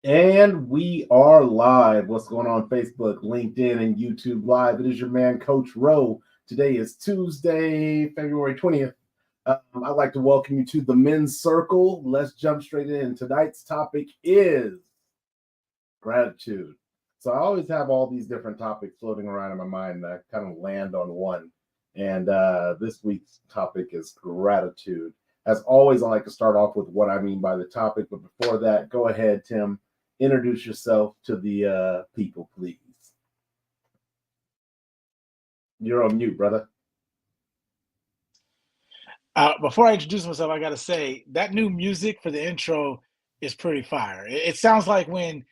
And we are live. What's going on Facebook, LinkedIn, and YouTube Live? It is your man, Coach Rowe. Today is Tuesday, February 20th. I'd like to welcome you to the Men's Circle. Let's jump straight in. Tonight's topic is gratitude. So I always have all these different topics floating around in my mind, and I kind of land on one. And this week's topic is gratitude. As always, I like to start off with what I mean by the topic. But before that, go ahead, Tim. Introduce yourself to the people, please. You're on mute, brother. Before I introduce myself, I got to say that new music for the intro is pretty fire. It sounds like when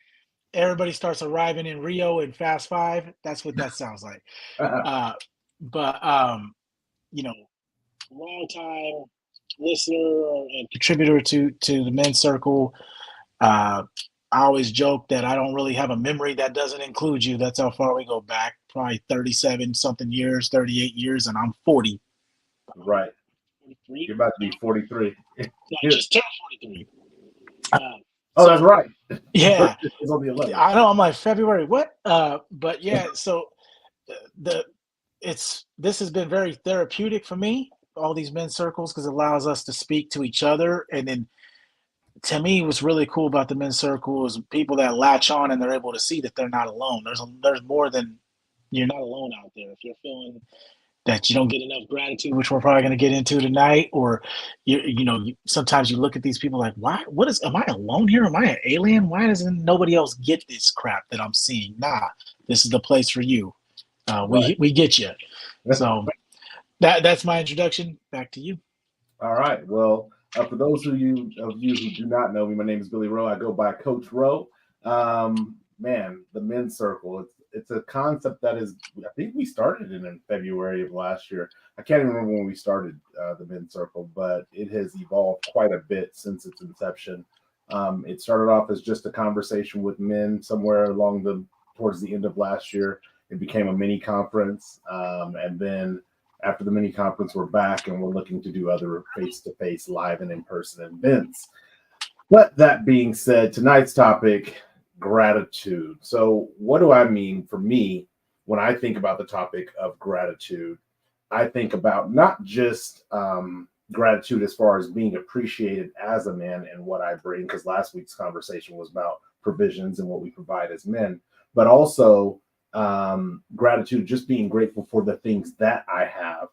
everybody starts arriving in Rio in Fast Five. That's what that sounds like. But you know, long time listener and contributor to the Men's Circle. I always joke that I don't really have a memory that doesn't include you. That's how far we go back. Probably 37 something years, 38 years, and I'm 40. Right. 43. You're about to be 43. No, I just turned 43. That's right. Yeah. It's on the 11th. I know. I'm like, February, what? But yeah, so this has been very therapeutic for me, all these men's circles, because it allows us to speak to each other. And then to me, what's really cool about the men's circle is people that latch on and they're able to see that they're not alone. There's more than, you're not alone out there. If you're feeling that you don't get enough gratitude, which we're probably going to get into tonight, or sometimes you look at these people like, why? Am I alone here? Am I an alien? Why doesn't nobody else get this crap that I'm seeing? Nah, this is the place for you. We get you. So that's my introduction. Back to you. All right. Well, for those of you who do not know me, my name is Billy Rowe. I go by Coach Rowe. Man, the Men's Circle. It's a concept that is, I think we started it in February of last year. I can't even remember when we started the Men's Circle, but it has evolved quite a bit since its inception. It started off as just a conversation with men somewhere towards the end of last year. It became a mini conference, and then after the mini conference, we're back and we're looking to do other face-to-face, live and in-person events. But that being said, tonight's topic, gratitude. So what do I mean? For me, when I think about the topic of gratitude, I think about not just gratitude as far as being appreciated as a man and what I bring, because last week's conversation was about provisions and what we provide as men, but also gratitude, just being grateful for the things that I have,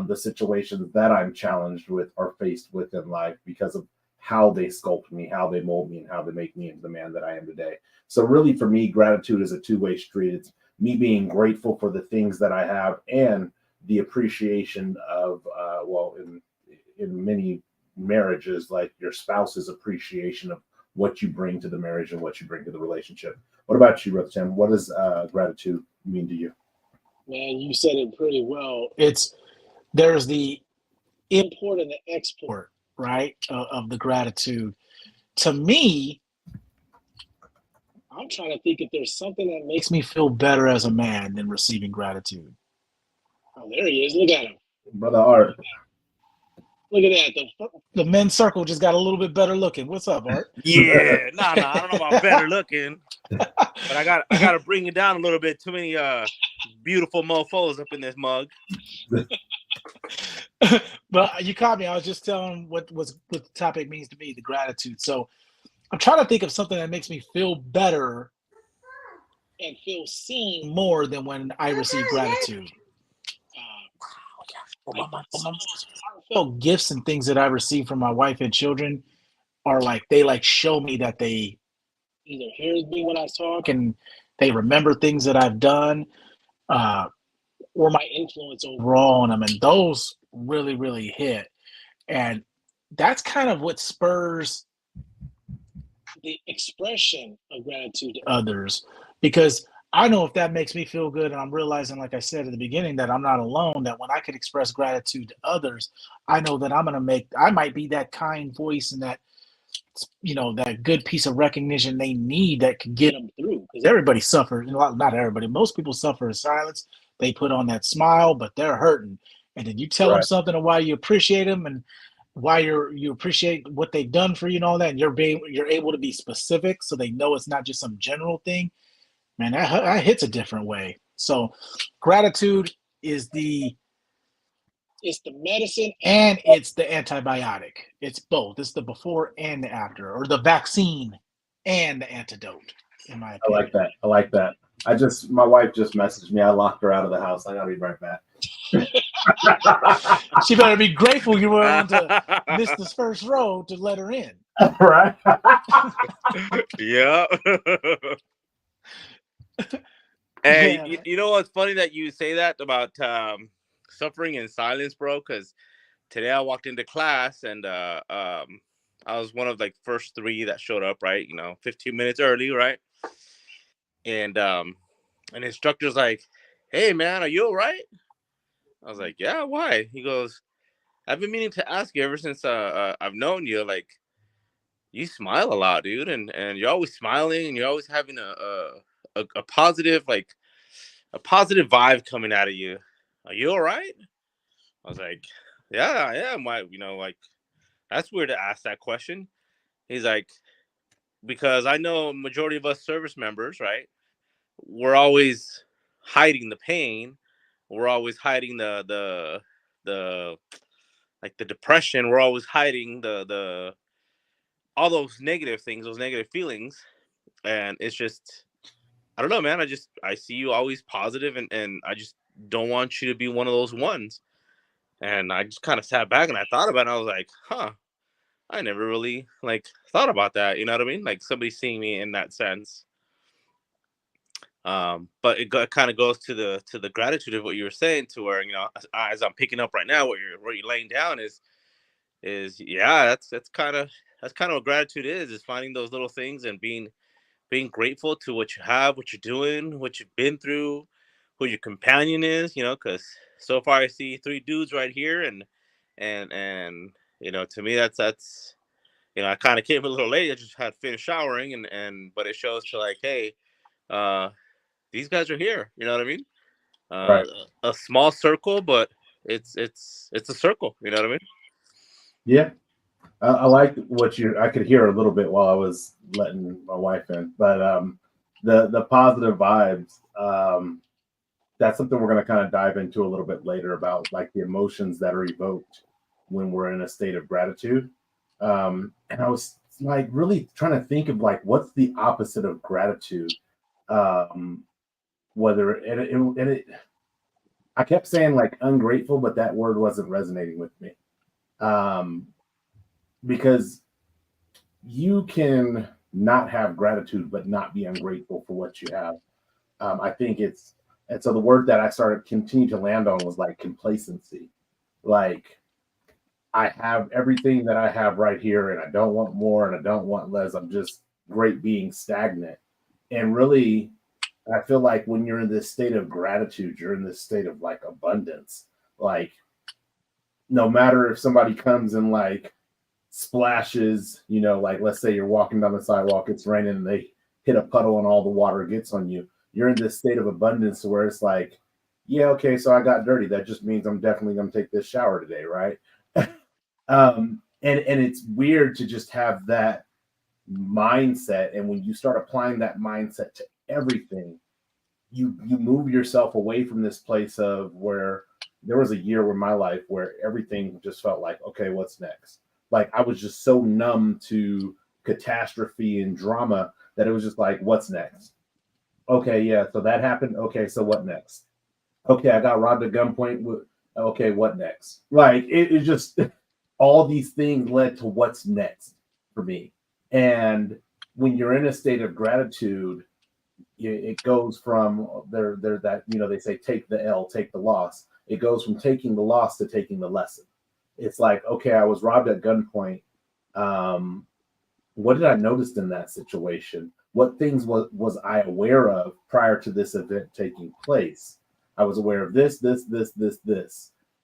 the situations that I'm challenged with or faced with in life because of how they sculpt me, how they mold me, and how they make me into the man that I am today. So really for me, gratitude is a two-way street. It's me being grateful for the things that I have and the appreciation of, in many marriages, like your spouse's appreciation of what you bring to the marriage and what you bring to the relationship. What about you, Brother Tim? What does gratitude mean to you? Man, you said it pretty well. There's the import and the export, right, of the gratitude. To me, I'm trying to think if there's something that makes me feel better as a man than receiving gratitude. Oh, there he is. Look at him. Brother Art. Look at that. The Men's Circle just got a little bit better looking. What's up, Art? Yeah, no, I don't know about better looking, but I got to bring it down a little bit. Too many beautiful mofos up in this mug. But you caught me. I was just telling what the topic means to me, the gratitude. So I'm trying to think of something that makes me feel better and feel seen more than when I receive gratitude. Heartfelt gifts and things that I receive from my wife and children are like, they like show me that they either hear me when I talk and they remember things that I've done, or my influence overall on them. And those really, really hit. And that's kind of what spurs the expression of gratitude to others, because I know if that makes me feel good, and I'm realizing, like I said at the beginning, that I'm not alone, that when I can express gratitude to others, I know that I might be that kind voice and that, that good piece of recognition they need that can get them through. Because everybody suffers, not everybody, most people suffer in silence. They put on that smile, but they're hurting. And then you tell them something of why you appreciate them, and why you appreciate what they've done for you and all that, and you're able to be specific so they know it's not just some general thing, man, that hits a different way. So gratitude is it's the medicine and it's the antibiotic. It's both. It's the before and the after, or the vaccine and the antidote, in my I like opinion. that. I like that. My wife just messaged me. I locked her out of the house. I gotta be right back. She better be grateful you were willing to miss this first row to let her in. Right? Yeah. Hey, Yeah. you know what's funny that you say that about suffering in silence, bro? Because today I walked into class and I was one of like first 3 that showed up, right? 15 minutes early, right? And an instructor's like, "Hey, man, are you all right?" I was like, "Yeah, why?" He goes, "I've been meaning to ask you ever since I've known you. Like, you smile a lot, dude, and you're always smiling, and you're always having a positive a positive vibe coming out of you. Are you all right?" I was like, "Yeah, I am. Why? Like that's weird to ask that question." He's like, "Because I know majority of us service members, right? We're always hiding the pain. We're always hiding the like the depression. We're always hiding the all those negative things, those negative feelings, and it's just." I don't know, man. I see you always positive, and I just don't want you to be one of those ones. And I just kind of sat back and I thought about it. And I was like, huh, I never really like thought about that. You know what I mean? Like somebody seeing me in that sense. But kind of goes to the gratitude of what you were saying, to where as I'm picking up right now, what you're laying down is yeah, that's kind of what gratitude is finding those little things and being grateful to what you have, what you're doing, what you've been through, who your companion is, because so far I see 3 dudes right here, and to me that's I kind of came a little late. I just had finished showering, and but it shows to like, hey, uh, these guys are here. You know what I mean? Uh, Right. a small circle, but it's a circle. You know what I mean? Yeah. I like what I could hear a little bit while I was letting my wife in, but the positive vibes. That's something we're going to kind of dive into a little bit later about like the emotions that are evoked when we're in a state of gratitude. And I was like really trying to think of like what's the opposite of gratitude. Um, whether I kept saying like ungrateful, but that word wasn't resonating with me. Um, because you can not have gratitude but not be ungrateful for what you have. I think and so the word that I started continue to land on was like complacency. Like I have everything that I have right here, and I don't want more, and I don't want less. I'm just great being stagnant. And really, I feel like when you're in this state of gratitude, you're in this state of like abundance. Like no matter if somebody comes and like splashes, like let's say you're walking down the sidewalk, it's raining, and they hit a puddle and all the water gets on you. You're in this state of abundance where it's like, yeah, okay, so I got dirty. That just means I'm definitely gonna take this shower today, right? And it's weird to just have that mindset. And when you start applying that mindset to everything, you move yourself away from this place of where there was a year in my life where everything just felt like, okay, what's next? Like I was just so numb to catastrophe and drama that it was just like, what's next? Okay, yeah, so that happened. Okay, so what next? Okay, I got robbed at gunpoint. Okay, what next? Like it just all these things led to what's next for me. And when you're in a state of gratitude, it goes from there that they say take the L, take the loss. It goes from taking the loss to taking the lesson. It's like, okay, I was robbed at gunpoint. Um, what did I notice in that situation? What things was I aware of prior to this event taking place? I was aware of this.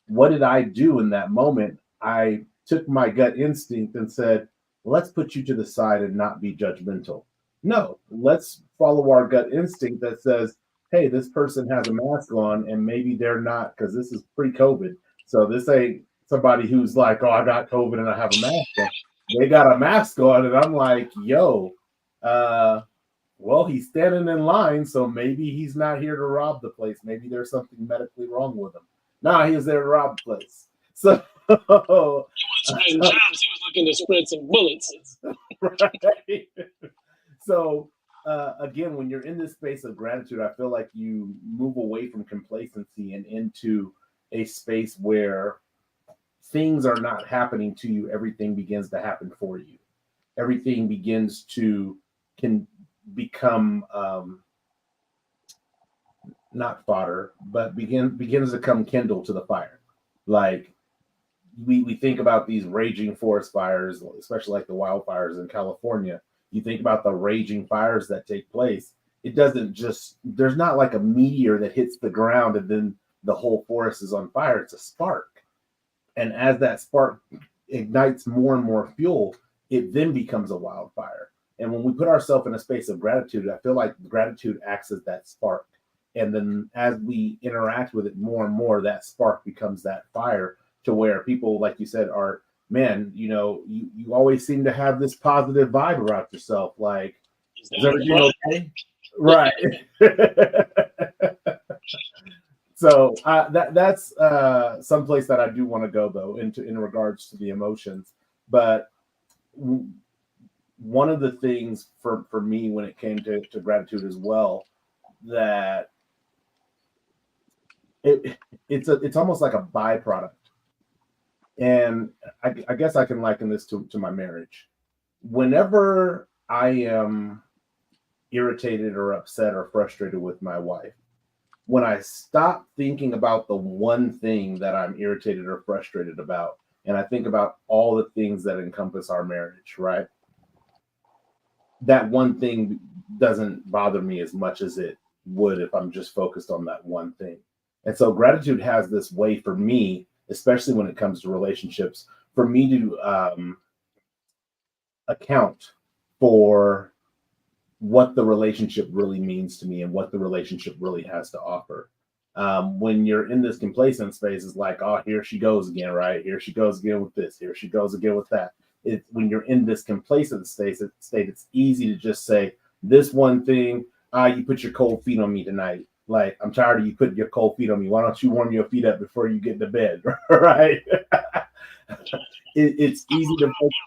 What did I do in that moment? I took my gut instinct and said, let's put you to the side and not be judgmental. No, let's follow our gut instinct that says, hey, this person has a mask on and maybe they're not, because this is pre-COVID. So this ain't somebody who's like, oh, I got COVID and I have a mask on. They got a mask on, and I'm like, yo, well, he's standing in line, so maybe he's not here to rob the place. Maybe there's something medically wrong with him. Nah, he was there to rob the place. So He was spreading germs. He was looking to spread some bullets. right. So again, when you're in this space of gratitude, I feel like you move away from complacency and into a space where things are not happening to you. Everything begins to happen for you. Everything begins to can become not fodder, but begins to come kindle to the fire. Like we think about these raging forest fires, especially like the wildfires in California. You think about the raging fires that take place. It doesn't just, there's not like a meteor that hits the ground and then the whole forest is on fire. It's a spark. And as that spark ignites more and more fuel, it then becomes a wildfire. And when we put ourselves in a space of gratitude, I feel like gratitude acts as that spark. And then as we interact with it more and more, that spark becomes that fire to where people, like you said, are, man, you know, you always seem to have this positive vibe about yourself. Like, is everything okay? Right. So that's someplace that I do want to go, though, in regards to the emotions. But one of the things for me when it came to gratitude as well, that it's almost like a byproduct. And I guess I can liken this to my marriage. Whenever I am irritated or upset or frustrated with my wife, when I stop thinking about the one thing that I'm irritated or frustrated about, and I think about all the things that encompass our marriage, right? That one thing doesn't bother me as much as it would if I'm just focused on that one thing. And so gratitude has this way for me, especially when it comes to relationships, for me to account for what the relationship really means to me and what the relationship really has to offer. When you're in this complacent space, it's like, oh, here she goes again, right? Here she goes again with this. Here she goes again with that. When you're in this complacent state, it's easy to just say this one thing. You put your cold feet on me tonight. Like, I'm tired of you putting your cold feet on me. Why don't you warm your feet up before you get to bed? Right? It's easy to focus.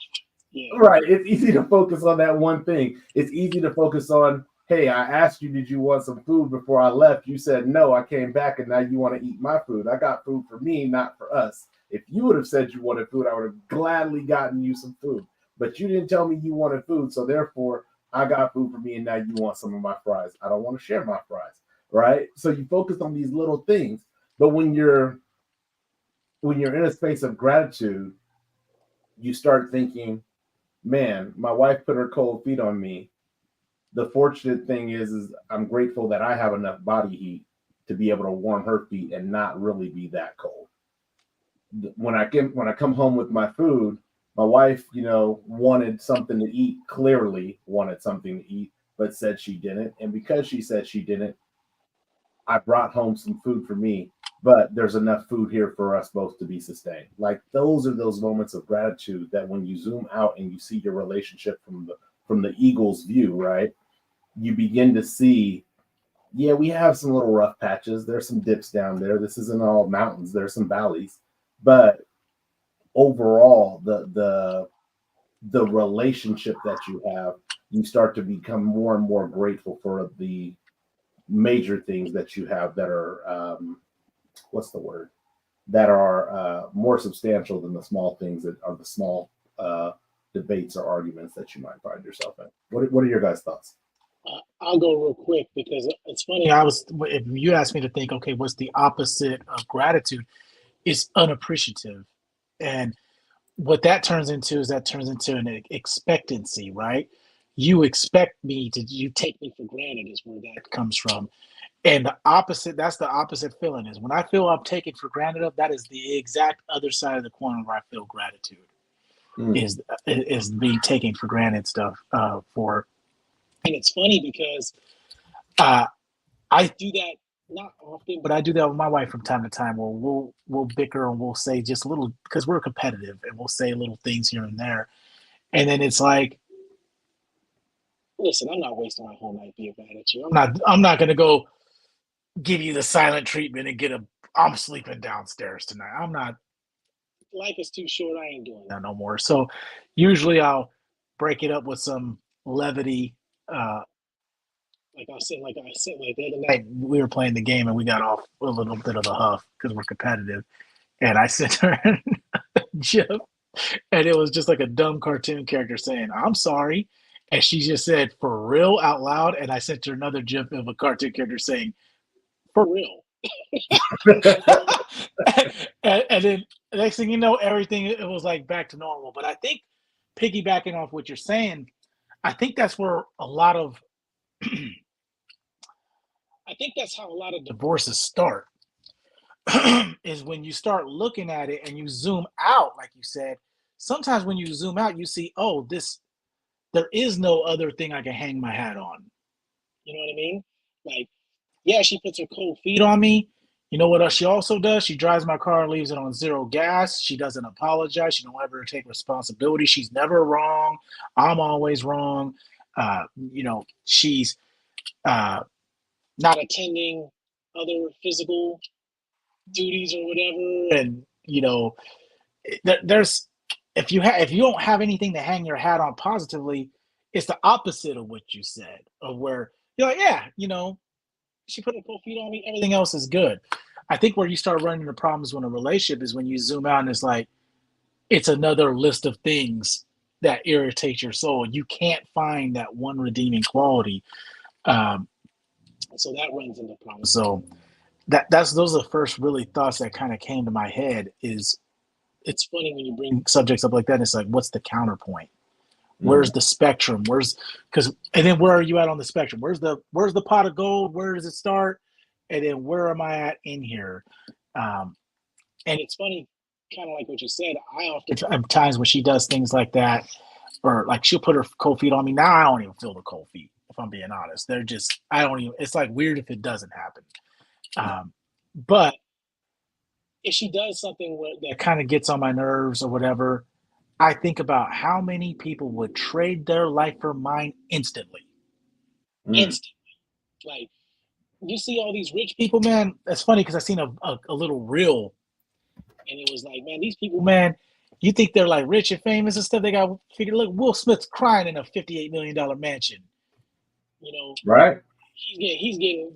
Right. It's easy to focus on that one thing. It's easy to focus on, hey, I asked you, did you want some food before I left? You said no. I came back and now you want to eat my food. I got food for me, not for us. If you would have said you wanted food, I would have gladly gotten you some food. But you didn't tell me you wanted food. So therefore, I got food for me and now you want some of my fries. I don't want to share my fries. Right? So you focus on these little things. But when you're in a space of gratitude, you start thinking, man, my wife put her cold feet on me. The fortunate thing is I'm grateful that I have enough body heat to be able to warm her feet and not really be that cold. When I come home with my food, my wife, wanted something to eat, clearly wanted something to eat, but said she didn't. And because she said she didn't, I brought home some food for me, but there's enough food here for us both to be sustained. Like, those are those moments of gratitude that when you zoom out and you see your relationship from the eagle's view, right? You begin to see, yeah, we have some little rough patches. There's some dips down there. This isn't all mountains. There's some valleys, but overall, the relationship that you have, you start to become more and more grateful for the major things that you have that are that are more substantial than the small things that are the small debates or arguments that you might find yourself in. What are your guys' thoughts? I'll go real quick because it's funny. If you asked me to think, okay, what's the opposite of gratitude? It's unappreciative. And what that turns into an expectancy, right? You expect me to, you take me for granted is where that comes from. And that's the opposite feeling is when I feel I'm taken for granted of, that is the exact other side of the coin where I feel gratitude is being taken for granted stuff for. And it's funny because I do that Not often, but I do that with my wife from time to time. Where we'll bicker and we'll say just little because we're competitive, and we'll say little things here and there, and then it's like, listen, I'm not wasting my whole night being mad at you. I'm not gonna go give you the silent treatment and get a. I'm sleeping downstairs tonight. I'm not. Life is too short. I ain't doing that no more. So usually I'll break it up with some levity. Uh, like the other night we were playing the game and we got off a little bit of a huff because we're competitive, and I sent her a gif, and it was just like a dumb cartoon character saying "I'm sorry," and she just said "for real" out loud, and I sent her another gif of a cartoon character saying "for real." And then the next thing you know, everything it was like back to normal. But I think piggybacking off what you're saying, I think that's where a lot of I think that's how a lot of divorces start. Is when you start looking at it and you zoom out, like you said. Sometimes when you zoom out, you see, oh, this there is no other thing I can hang my hat on. You know what I mean? Like, yeah, she puts her cold feet on me. You know what else she also does? She drives my car and leaves it on zero gas. She doesn't apologize. She don't ever take responsibility. She's never wrong. I'm always wrong. She's uh, not attending other physical duties or whatever. And there's if you don't have anything to hang your hat on positively, it's the opposite of what you said. Of where you're like, yeah, she put her cold feet on me. Everything else is good. I think where you start running into problems when a relationship is when you zoom out and it's like it's another list of things that irritate your soul. You can't find that one redeeming quality. Um, so that runs into problems. So that's those are the first really thoughts that kind of came to my head. Is it's funny when you bring subjects up like that. It's like, what's the counterpoint? Where's the spectrum? And then where are you at on the spectrum? Where's the pot of gold? Where does it start? And then where am I at in here? And it's funny, kind of like what you said. I often have times when she does things like that, or like she'll put her cold feet on me. Now I don't even feel the cold feet, if I'm being honest. They're just I don't even. It's like weird if it doesn't happen. But if she does something that kind of gets on my nerves or whatever, I think about how many people would trade their life for mine instantly. Instantly. Like, you see all these rich people, man. That's funny because I seen a little reel, and it was like, man, these people, man, you think they're like rich and famous and stuff. They got figured. Look, Will Smith's crying in a $58 million mansion. Right? He's getting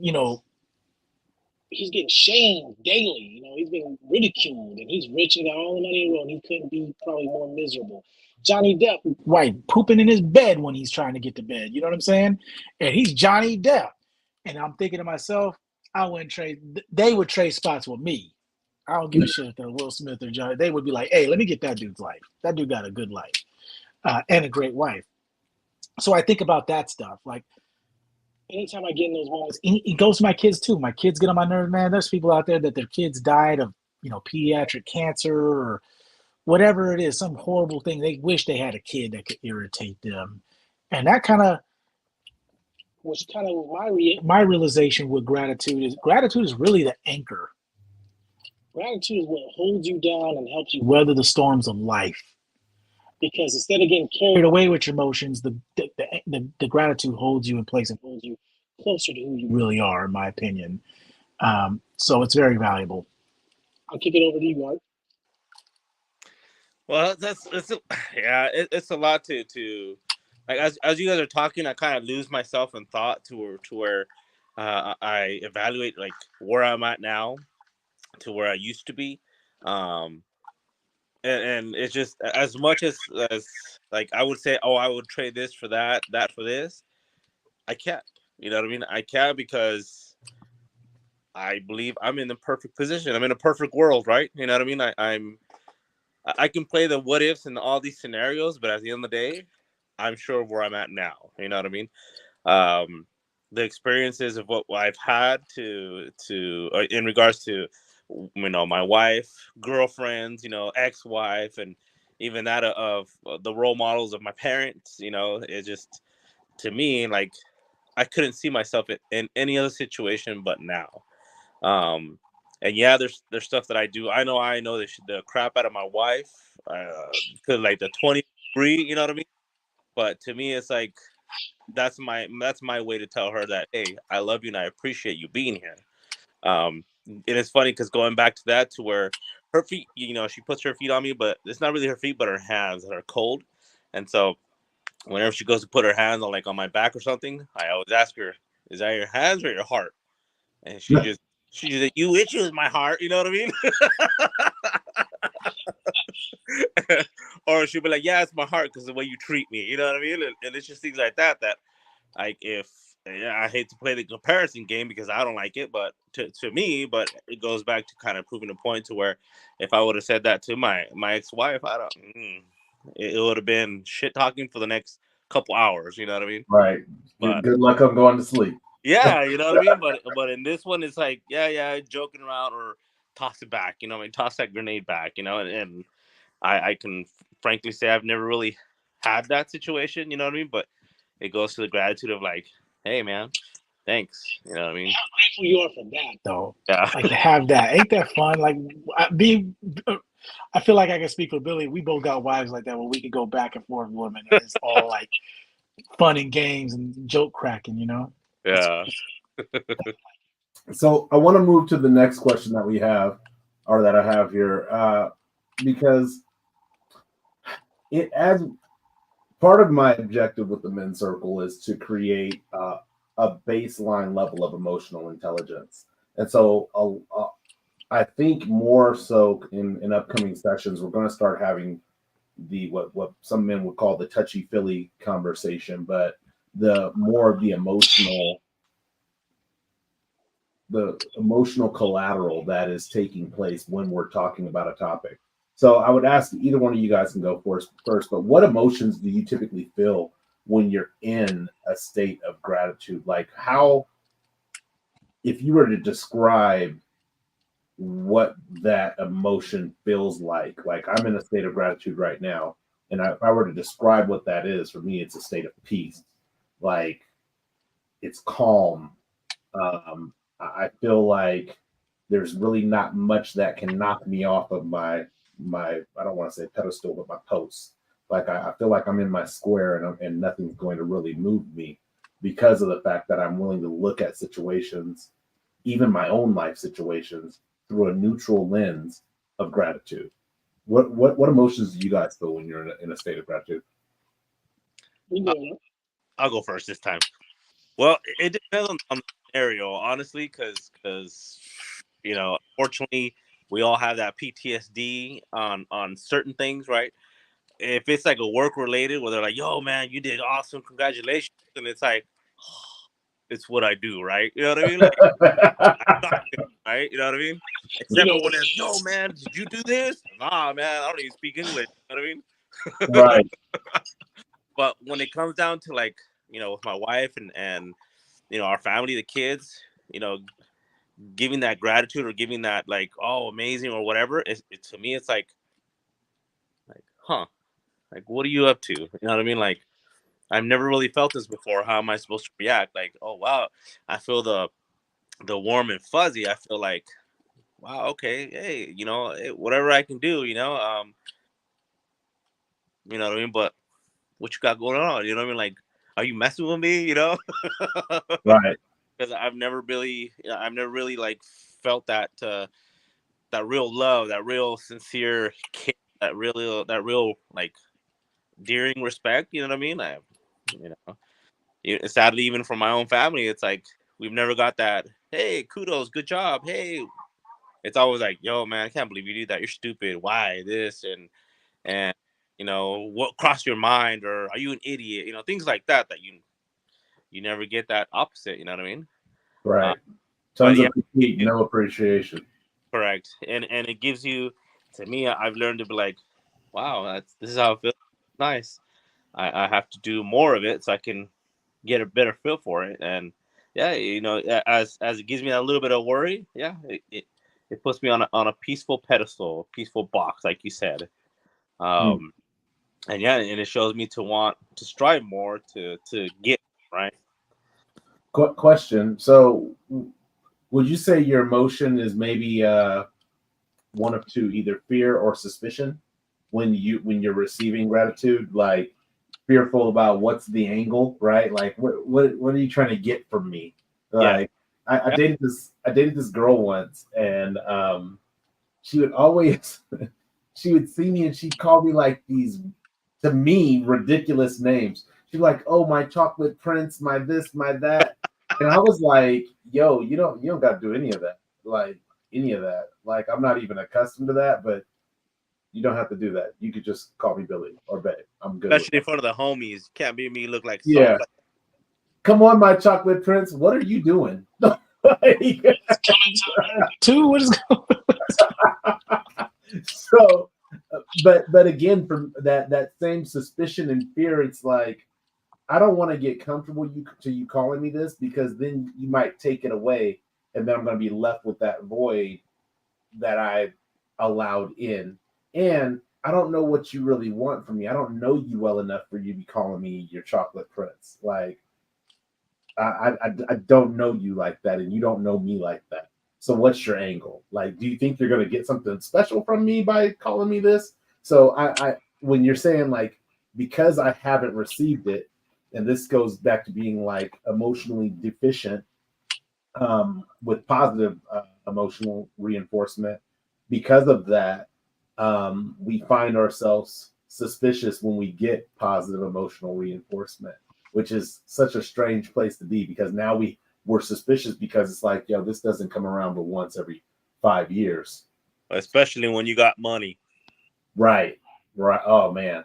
he's getting shamed daily. He's being ridiculed, and he's rich and got all the money in the world. And he couldn't be probably more miserable. Johnny Depp, white, pooping in his bed when he's trying to get to bed. You know what I'm saying? And he's Johnny Depp. And I'm thinking to myself, they would trade spots with me. I don't give a shit if they're Will Smith or Johnny. They would be like, hey, let me get that dude's life. That dude got a good life and a great wife. So I think about that stuff. Like, anytime I get in those moments, it goes to my kids too. My kids get on my nerves, man. There's people out there that their kids died of, pediatric cancer or whatever it is, some horrible thing. They wish they had a kid that could irritate them. And that was kind of my realization with gratitude is really the anchor. Gratitude is what holds you down and helps you weather the storms of life. Because instead of getting carried away with your emotions, the gratitude holds you in place and holds you closer to who you really are, in my opinion. So it's very valuable. I'll kick it over to you, Mark. Well, it's a lot to like as you guys are talking, I kind of lose myself in thought to where I evaluate like where I'm at now to where I used to be. And it's just as much as like I would say, oh, I would trade this for that for this. I can't. You know what I mean? I can't because I believe I'm in the perfect position. I'm in a perfect world, right? You know what I mean? I can play the what ifs and all these scenarios, but at the end of the day, I'm sure of where I'm at now. You know what I mean? The experiences of what I've had to in regards to my wife, girlfriends, ex-wife, and even that of the role models of my parents. It just, to me, like, I couldn't see myself in any other situation but now. Um, and yeah, there's stuff that I do. I know the crap out of my wife, because like the 20 degree, you know what I mean. But to me, it's like that's my way to tell her that, hey, I love you and I appreciate you being here. And it's funny because going back to that, to where her feet, she puts her feet on me, but it's not really her feet, but her hands that are cold. And so whenever she goes to put her hands on, like, on my back or something, I always ask her, "Is that your hands or your heart?" And she just like, "You itch with my heart," you know what I mean? Or she'll be like, "Yeah, it's my heart because the way you treat me," you know what I mean? And it's just things like that that, like, if yeah, I hate to play the comparison game because I don't like it, but to me, but it goes back to kind of proving the point to where if I would have said that to my ex-wife, I don't, it would have been shit talking for the next couple hours. You know what I mean? Right. But Good luck. I'm going to sleep. yeah, you know what I mean. But in this one, it's like, yeah, joking around or toss it back. You know, what I mean, toss that grenade back. You know, and I can frankly say I've never really had that situation. You know what I mean? But it goes to the gratitude of, like, hey man, thanks. You know what I mean? How grateful you are for that, though. Yeah. Like to have that, ain't that fun? Like I feel like I can speak for Billy. We both got wives like that where we could go back and forth with them, and it's all like fun and games and joke cracking. You know? Yeah. So I want to move to the next question that we have, or that I have here, because it as part of my objective with the men's circle is to create a baseline level of emotional intelligence, and so I think more so in upcoming sessions we're going to start having the what some men would call the touchy feely conversation, but the more of the emotional collateral that is taking place when we're talking about a topic. So I would ask, either one of you guys can go first, but what emotions do you typically feel when you're in a state of gratitude? Like, how, if you were to describe what that emotion feels like I'm in a state of gratitude right now, and if I were to describe what that is, for me, it's a state of peace. Like, it's calm. I feel like there's really not much that can knock me off of my I don't want to say pedestal, but my post. Like, I feel like I'm in my square, and nothing's going to really move me because of the fact that I'm willing to look at situations, even my own life situations, through a neutral lens of gratitude. What emotions do you guys feel when you're in a state of gratitude? I'll go first this time. Well, it depends on the scenario, honestly, because unfortunately, we all have that PTSD on certain things, right? If it's like a work related, where they're like, "Yo, man, you did awesome, congratulations," and it's like, it's what I do, right? You know what I mean? Like, I got it, right? You know what I mean? Except for when it's, "Yo, man, did you do this?" Nah, man, I don't even speak English. You know what I mean? Right. But when it comes down to, like, with my wife and our family, the kids, you know, giving that gratitude or giving that, like, oh, amazing or whatever, to me, it's like, huh, like, what are you up to? You know what I mean? Like, I've never really felt this before. How am I supposed to react? Like, oh wow, I feel the warm and fuzzy. I feel like, wow, okay, hey, hey, whatever I can do, you know what I mean? But what you got going on? You know what I mean? Like, are you messing with me? Right. Because I've never really, like, felt that real love, that real sincere care, that real, like, dearing respect. You know what I mean? You know, sadly, even from my own family, it's like we've never got that. Hey, kudos, good job. Hey, it's always like, yo, man, I can't believe you did that. You're stupid. Why this and what crossed your mind, or are you an idiot? Things like that you never get that opposite. You know what I mean? Uh, Right. but Tons yeah, of critique, no appreciation. correct. And it gives you, to me, I've learned to be like, wow, this is how it feels. Nice. I have to do more of it so I can get a better feel for it. And yeah, as it gives me a little bit of worry, yeah, it puts me on a peaceful pedestal, a peaceful box, like you said. Mm. And yeah, and it shows me to want to strive more to get right. Question. So Would you say your emotion is maybe one of two, either fear or suspicion when you're receiving gratitude, like fearful about what's the angle, right? Like what are you trying to get from me? Yeah. Like I dated this girl once, and she would always she would see me and she'd call me like these, to me, ridiculous names. She'd be like, "Oh, my chocolate prince, my this, my that," and I was like, "Yo, you don't got to do any of that. Like any of that. Like I'm not even accustomed to that, but you don't have to do that. You could just call me Billy or Babe. I'm good." Especially in front of the homies. Can't be me look like Yeah. soft. Come on, my chocolate prince. What are you doing? Two, what is going So, but again, from that same suspicion and fear, it's like I don't want to get comfortable to you calling me this, because then you might take it away, and then I'm going to be left with that void that I allowed in. And I don't know what you really want from me. I don't know you well enough for you to be calling me your chocolate prince. Like I don't know you like that, and you don't know me like that. So what's your angle? Like, do you think you're going to get something special from me by calling me this? So I when you're saying like, because I haven't received it, and this goes back to being like emotionally deficient, with positive emotional reinforcement, because of that, we find ourselves suspicious when we get positive emotional reinforcement, which is such a strange place to be, because now we're suspicious, because it's like, yo, this doesn't come around but once every 5 years. Especially when you got money. Right. Oh man,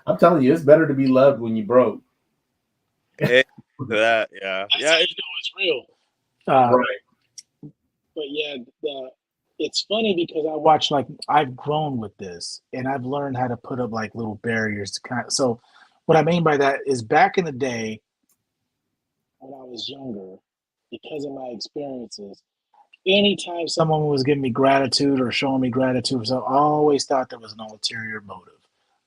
I'm telling you, it's better to be loved when you broke. That, yeah. That's Yeah. how you know it's real. Right. But yeah, it's funny because I watch, like, I've grown with this, and I've learned how to put up like little barriers to kind of. So, what I mean by that is, back in the day when I was younger, because of my experiences, anytime someone was giving me gratitude or showing me gratitude, so I always thought there was an ulterior motive.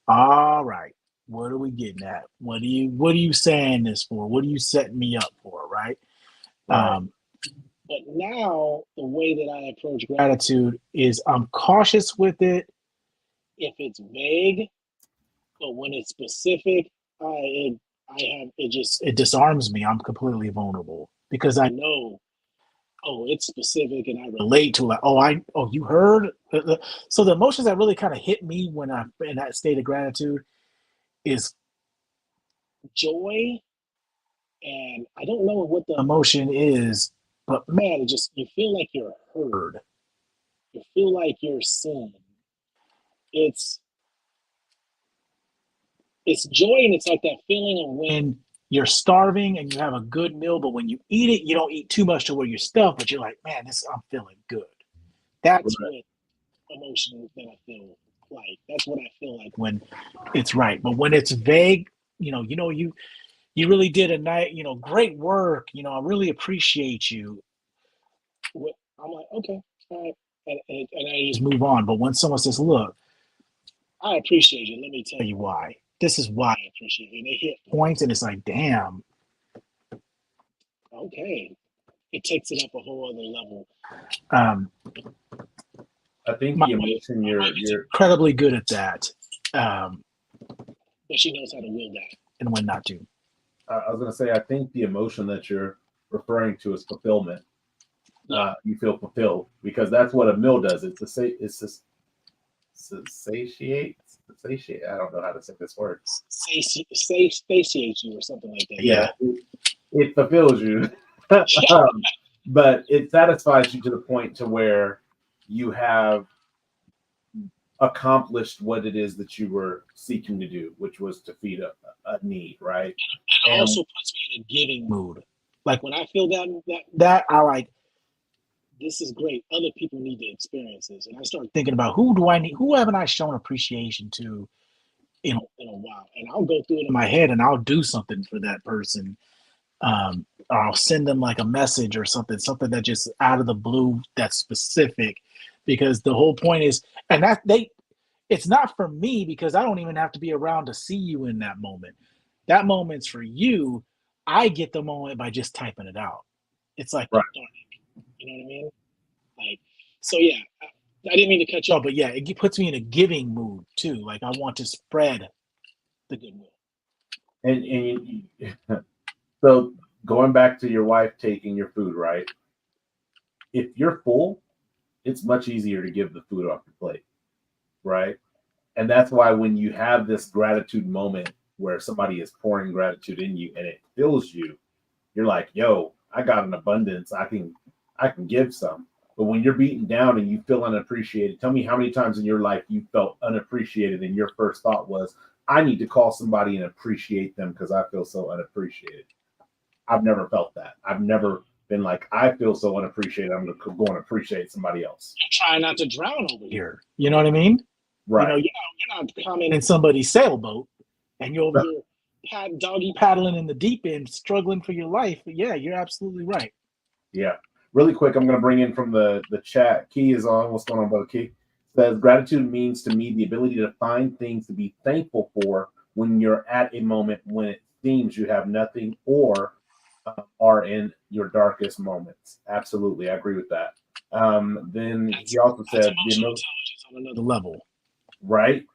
All right, what are we getting at? What are you saying this for? What are you setting me up for? Right. Right. But now the way that I approach gratitude is I'm cautious with it if it's vague, but when it's specific, it disarms me. I'm completely vulnerable because I know, oh, it's specific, and I relate to it. Oh, you heard. So the emotions that really kind of hit me when I'm in that state of gratitude is joy, and I don't know what the emotion is, but man, you feel like you're heard. You feel like you're seen. It's joy, and it's like that feeling of when you're starving and you have a good meal, but when you eat it, you don't eat too much to where you're stuffed, but you're like, man, I'm feeling good. That's Right. what emotion that I feel like. That's what I feel like when it's right. But when it's vague, you really did a night, great work. I really appreciate you. I'm like, okay, all right. And I just move on. But when someone says, look, I appreciate you, let me tell you why. This is why I appreciate you. And they hit points, and it's like, damn, okay. It takes it up a whole other level. I think My the emotion you're incredibly good at that. But she knows how to will that and when not to. I was going to say, I think the emotion that you're referring to is fulfillment. You feel fulfilled, because that's what a meal does. It's satiate. I don't know how to say this word. Satiate you or something like that. Yeah, it fulfills you, but it satisfies you to the point to where you have accomplished what it is that you were seeking to do, which was to feed a need, right? And it also puts me in a giving mood. Like when I feel that I like, this is great. Other people need to experience this, and I start thinking about who haven't I shown appreciation to in a while, and I'll go through it in my head, and I'll do something for that person. Or I'll send them like a message or something that just out of the blue, that's specific, because the whole point is, and it's not for me, because I don't even have to be around to see you in that moment. That moment's for you. I get the moment by just typing it out. It's like Right. You know what I mean? Like, so yeah, I didn't mean to cut you off, but yeah, it puts me in a giving mood too. Like I want to spread the goodwill. And so going back to your wife taking your food, right? If you're full, it's much easier to give the food off your plate, right? And that's why when you have this gratitude moment where somebody is pouring gratitude in you and it fills you, you're like, yo, I got an abundance. I can give some. But when you're beaten down and you feel unappreciated, tell me how many times in your life you felt unappreciated and your first thought was, I need to call somebody and appreciate them because I feel so unappreciated. I've never felt that. I've never been like, I feel so unappreciated. I'm going to go and appreciate somebody else. Try not to drown over here. You know what I mean? Right. You know, you're not coming in somebody's sailboat and you're over here doggy paddling in the deep end, struggling for your life. But yeah, you're absolutely right. Yeah. Really quick, I'm going to bring in from the chat. Key is on. What's going on, brother Key? Says gratitude means to me the ability to find things to be thankful for when you're at a moment when it seems you have nothing or are in your darkest moments. Absolutely, I agree with that. Then he also said emotional intelligence on another level. Right.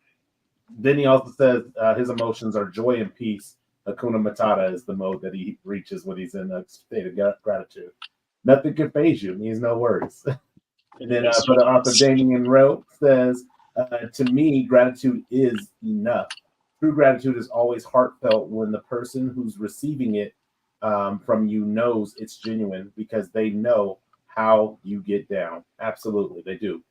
Then he also says his emotions are joy and peace. Hakuna Matata is the mode that he reaches when he's in a state of gratitude. Nothing can phase you. It means no words. And then for the author, Damien Rowe says, to me, gratitude is enough. True gratitude is always heartfelt when the person who's receiving it from you knows it's genuine because they know how you get down. Absolutely, they do.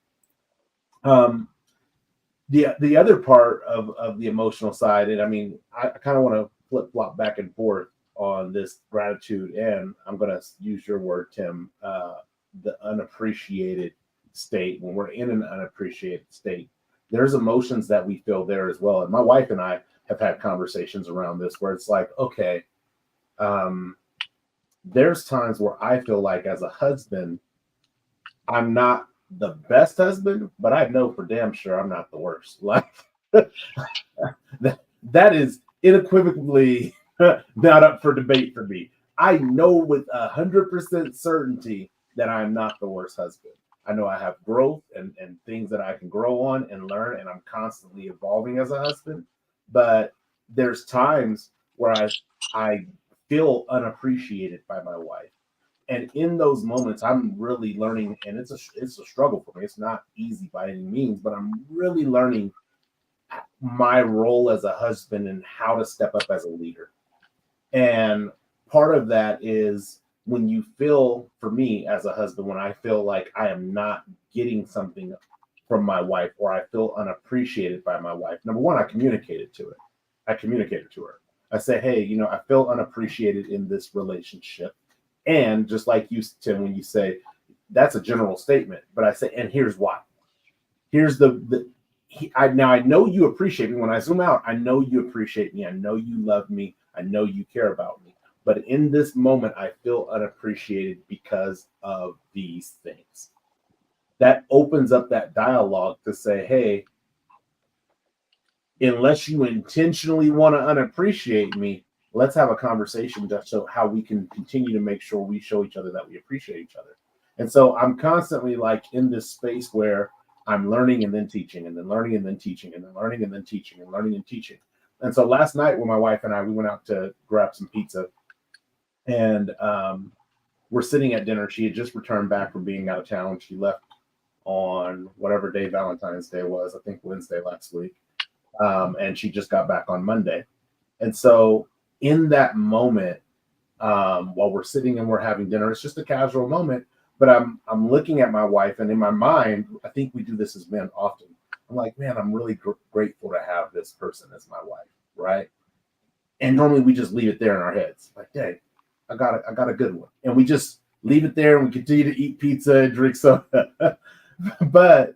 The other part of the emotional side, and I mean, I kind of want to flip flop back and forth on this gratitude, and I'm going to use your word, Tim, the unappreciated state. When we're in an unappreciated state, there's emotions that we feel there as well. And my wife and I have had conversations around this where it's like, okay, there's times where I feel like as a husband, I'm not the best husband, but I know for damn sure I'm not the worst. Like that is unequivocally not up for debate for me. I know with 100% certainty that I'm not the worst husband. I know I have growth and things that I can grow on and learn, and I'm constantly evolving as a husband. But there's times where I feel unappreciated by my wife. And in those moments, I'm really learning, and it's a struggle for me. It's not easy by any means, but I'm really learning my role as a husband and how to step up as a leader. And part of that is when you feel, for me as a husband, when I feel like I am not getting something from my wife or I feel unappreciated by my wife. Number one, I communicated to her. I say, hey, I feel unappreciated in this relationship. And just like you, Tim, when you say that's a general statement, but I say, and here's why. Here's I know you appreciate me. When I zoom out, I know you appreciate me. I know you love me. I know you care about me. But in this moment, I feel unappreciated because of these things. That opens up that dialogue to say, hey, unless you intentionally want to unappreciate me, let's have a conversation to show how we can continue to make sure we show each other that we appreciate each other. And so I'm constantly like in this space where I'm learning and then teaching and then learning and then teaching and then learning and then teaching and learning and teaching. And so last night when my wife and I, we went out to grab some pizza and we're sitting at dinner. She had just returned back from being out of town. She left on whatever day Valentine's Day was, I think Wednesday last week. And she just got back on Monday. And so in that moment, while we're sitting and we're having dinner, it's just a casual moment, but I'm looking at my wife, and in my mind, I think we do this as men often. I'm like, man, I'm really grateful to have this person as my wife, right? And normally we just leave it there in our heads, like, dang, I got a good one, and we just leave it there and we continue to eat pizza and drink soda. But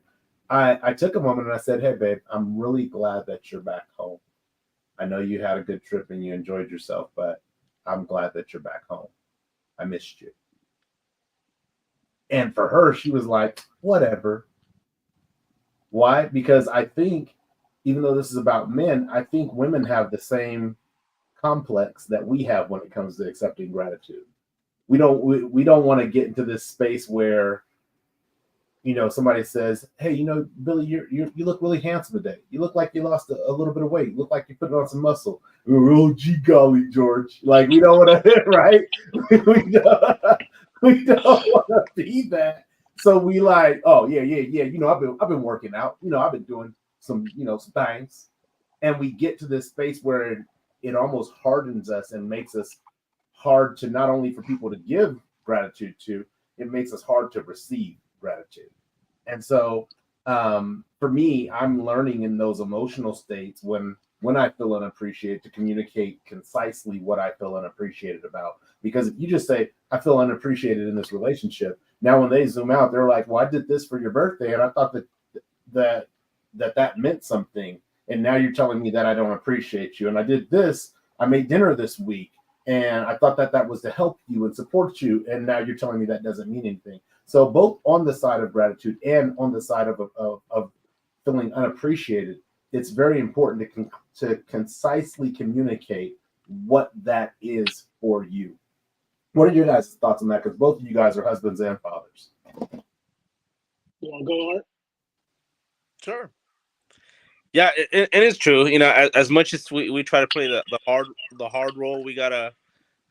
I took a moment and I said, hey, babe, I'm really glad that you're back home. I know you had a good trip and you enjoyed yourself, but I'm glad that you're back home. I missed you. And for her, she was like, whatever. Why? Because I think, even though this is about men, I think women have the same complex that we have when it comes to accepting gratitude. we don't want to get into this space where, somebody says, "Hey, Billy, you look really handsome today. You look like you lost a little bit of weight. You look like you put on some muscle." Oh, gee golly, George! Like we don't want to, right? We don't want to be that. So we like, oh yeah. I've been working out. I've been doing some some things, and we get to this space where it almost hardens us and makes us hard to not only for people to give gratitude to, it makes us hard to receive gratitude. And so for me, I'm learning in those emotional states when I feel unappreciated to communicate concisely what I feel unappreciated about. Because if you just say, I feel unappreciated in this relationship, now when they zoom out, they're like, well, I did this for your birthday and I thought that meant something. And now you're telling me that I don't appreciate you. And I did this, I made dinner this week and I thought that was to help you and support you. And now you're telling me that doesn't mean anything. So both on the side of gratitude and on the side of feeling unappreciated, it's very important to concisely communicate what that is for you. What are your guys' thoughts on that? Because both of you guys are husbands and fathers. You want to go, Art? Sure. Yeah, it is true. As much as we try to play the hard role, we gotta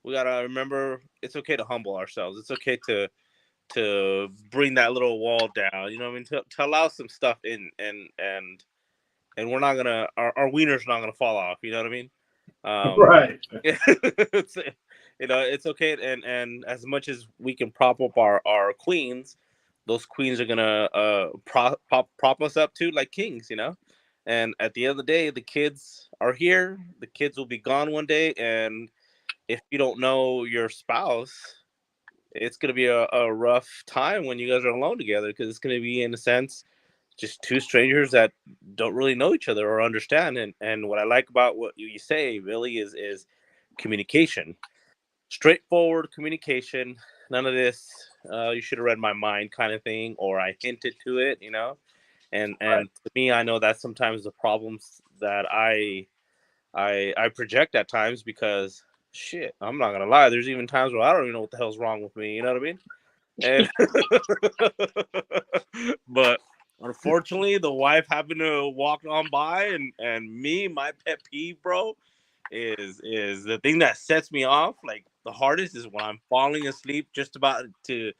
remember it's okay to humble ourselves. It's okay to bring that little wall down. You know what I mean? To allow some stuff in, and we're not gonna our wiener's not gonna fall off. You know what I mean? Right. It's okay. And as much as we can prop up our queens, those queens are gonna prop us up too, like kings. And at the end of the day, the kids are here. The kids will be gone one day, and if you don't know your spouse, it's going to be a rough time when you guys are alone together, because it's going to be, in a sense, just two strangers that don't really know each other or understand. And what I like about what you say, really, is communication. Straightforward communication. None of this, you should have read my mind kind of thing, or I hinted to it, And Right. to me, I know that's sometimes the problems that I project at times, because shit, I'm not gonna lie, there's even times where I don't even know what the hell's wrong with me. You know what I mean? And but unfortunately, the wife happened to walk on by, and me, my pet peeve, bro, is the thing that sets me off like the hardest is when I'm falling asleep, just about to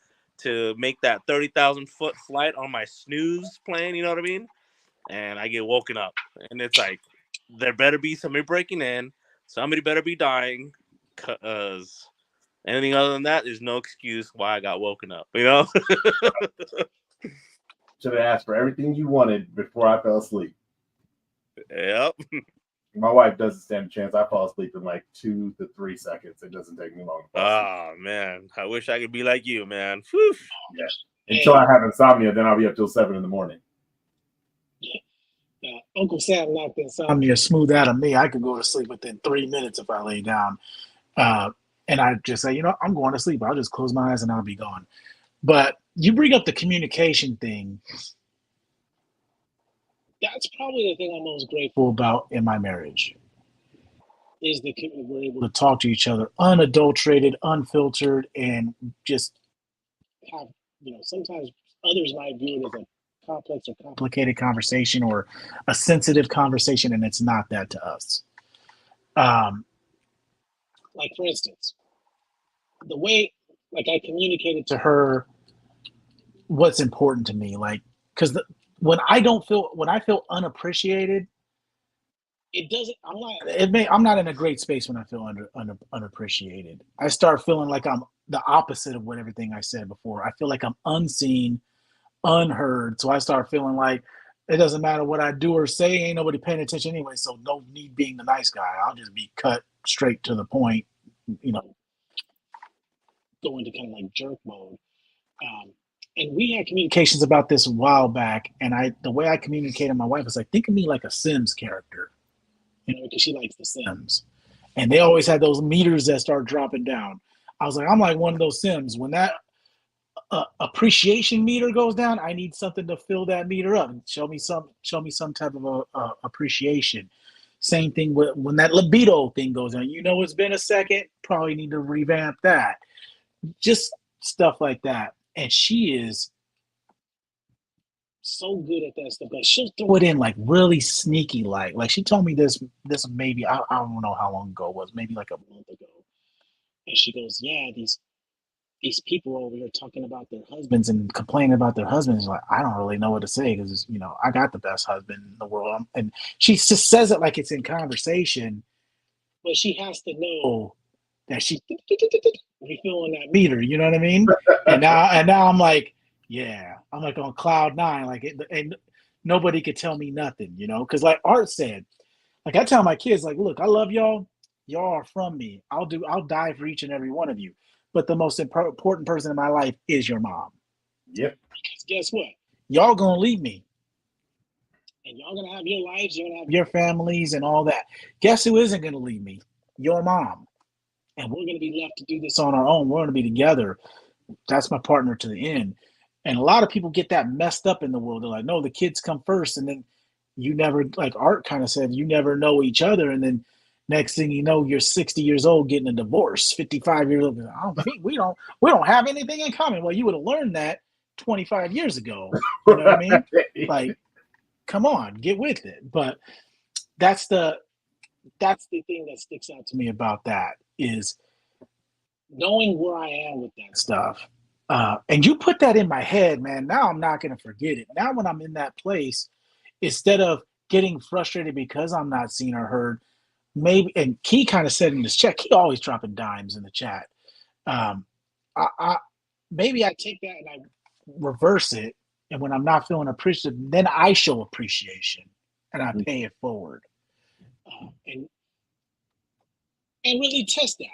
make that 30,000-foot flight on my snooze plane. You know what I mean? And I get woken up, and it's like there better be somebody breaking in, somebody better be dying, cause anything other than that is no excuse why I got woken up. Should have asked for everything you wanted before I fell asleep. Yep. My wife doesn't stand a chance. I fall asleep in like 2 to 3 seconds. It doesn't take me long to fall asleep. Oh man, I wish I could be like you, man. Whew. Yeah. Until I have insomnia, then I'll be up till 7 in the morning. Yeah. Uncle Sam knocked insomnia smooth out of me. I could go to sleep within 3 minutes if I lay down. And I just say, I'm going to sleep. I'll just close my eyes and I'll be gone. But you bring up the communication thing. That's probably the thing I'm most grateful about in my marriage, is that we're able to talk to each other unadulterated, unfiltered, and just have, sometimes others might view it as a complex or complicated conversation or a sensitive conversation, and it's not that to us. Like, for instance, the way, like, I communicated to her what's important to me, like, because when I feel unappreciated, it doesn't. I'm not in a great space when I feel unappreciated. I start feeling like I'm the opposite of what everything I said before. I feel like I'm unseen, unheard. So I start feeling like it doesn't matter what I do or say, ain't nobody paying attention anyway. So no need being the nice guy. I'll just be cut straight to the point. Go into kind of like jerk mode. And we had communications about this a while back, and the way I communicated to my wife was like, think of me like a Sims character, because she likes The Sims, and they always had those meters that start dropping down. I was like, I'm like one of those Sims. When that appreciation meter goes down, I need something to fill that meter up and show me some type of appreciation. Same thing when that libido thing goes down. It's been a second. Probably need to revamp that. just stuff like that. And she is so good at that stuff. Like she'll throw it in like really sneaky, like she told me this maybe I don't know how long ago it was, maybe like a month ago. And she goes, yeah, these people over here talking about their husbands and complaining about their husbands. Like, I don't really know what to say because, you know, I got the best husband in the world. And she just says it like it's in conversation, but she has to know that she refilling that meter. You know what I mean? And now I'm like, yeah, I'm like on cloud nine, like it, and nobody could tell me nothing, you know? Because like Art said, like I tell my kids, like, look, I love y'all. Y'all are from me. I'll die for each and every one of you. But the most important person in my life is your mom. Yep. Because guess what? Y'all gonna leave me. And y'all gonna have your lives, you're gonna have your families and all that. Guess who isn't gonna leave me? Your mom. And we're gonna be left to do this on our own. We're gonna be together. That's my partner to the end. And a lot of people get that messed up in the world. They're like, no, the kids come first, and then you never, like Art kind of said, you never know each other, and then next thing you know, you're 60 years old getting a divorce, 55 years old. We don't have anything in common. Well, you would have learned that 25 years ago. You know what I mean? Like, come on, get with it. But that's the thing that sticks out to me about that is knowing where I am with that stuff. And you put that in my head, man. Now I'm not going to forget it. Now when I'm in that place, instead of getting frustrated because I'm not seen or heard, maybe, and Key kind of said in this chat, Key always dropping dimes in the chat. Maybe I take that and I reverse it, and when I'm not feeling appreciative, then I show appreciation and I pay it forward, and really test that.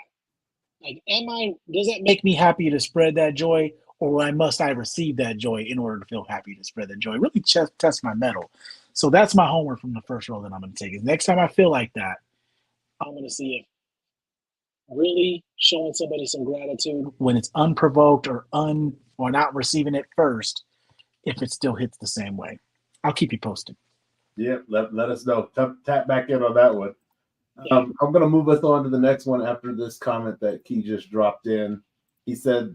Like, does that make me happy to spread that joy, or must I receive that joy in order to feel happy to spread that joy? Really test my mettle. So that's my homework from the first role that I'm going to take. Is next time I feel like that, I'm going to see if really showing somebody some gratitude when it's unprovoked or not receiving it first, if it still hits the same way. I'll keep you posted. Yep, let us know. Tap back in on that one. I'm going to move us on to the next one after this comment that Key just dropped in. He said,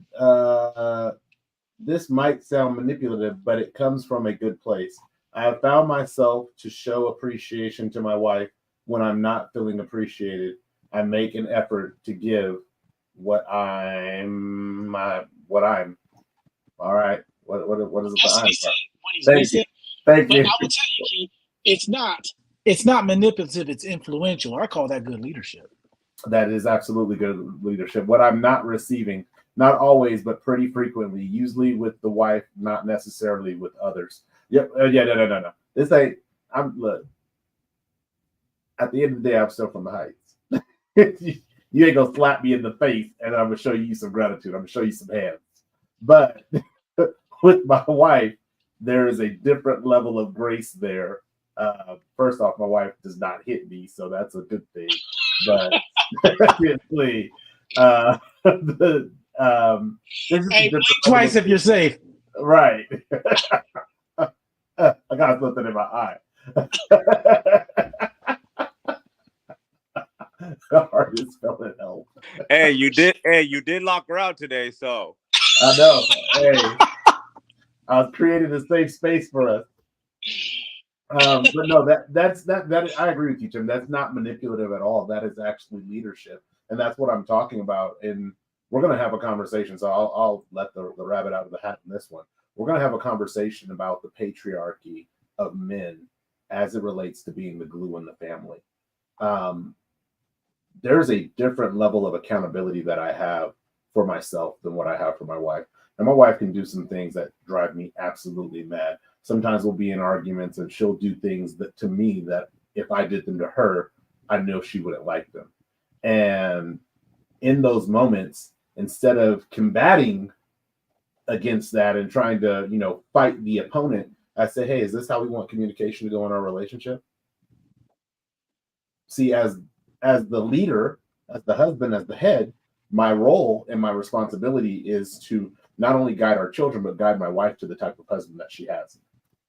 this might sound manipulative, but it comes from a good place. I have found myself to show appreciation to my wife when I'm not feeling appreciated. I make an effort to give what I'm. All right. What is it? Thank you. Thank you. But I will tell you, Key, it's not manipulative. It's influential. I call that good leadership. That is absolutely good leadership. What I'm not receiving, not always, but pretty frequently, usually with the wife, not necessarily with others. Yep. No. This ain't. Look. At the end of the day, I'm still from the Heights. You ain't gonna slap me in the face, and I'm gonna show you some gratitude. I'm gonna show you some hands. But with my wife, there is a different level of grace there. First off, my wife does not hit me, so that's a good thing. But obviously, hey, blink twice if you're safe. Right. I got something in my eye. Heart is spelling help. Hey, you did lock her out today, so I know. Hey, I was creating a safe space for us. But no, that I agree with you, Tim. That's not manipulative at all. That is actually leadership, and that's what I'm talking about. And we're going to have a conversation. So I'll let the rabbit out of the hat in this one. We're going to have a conversation about the patriarchy of men as it relates to being the glue in the family. There's a different level of accountability that I have for myself than what I have for my wife. And my wife can do some things that drive me absolutely mad. Sometimes we'll be in arguments and she'll do things that to me that if I did them to her, I know she wouldn't like them. And in those moments, instead of combating against that and trying to, fight the opponent, I say, hey, is this how we want communication to go in our relationship? See, as the leader, as the husband, as the head, my role and my responsibility is to not only guide our children, but guide my wife to the type of husband that she has.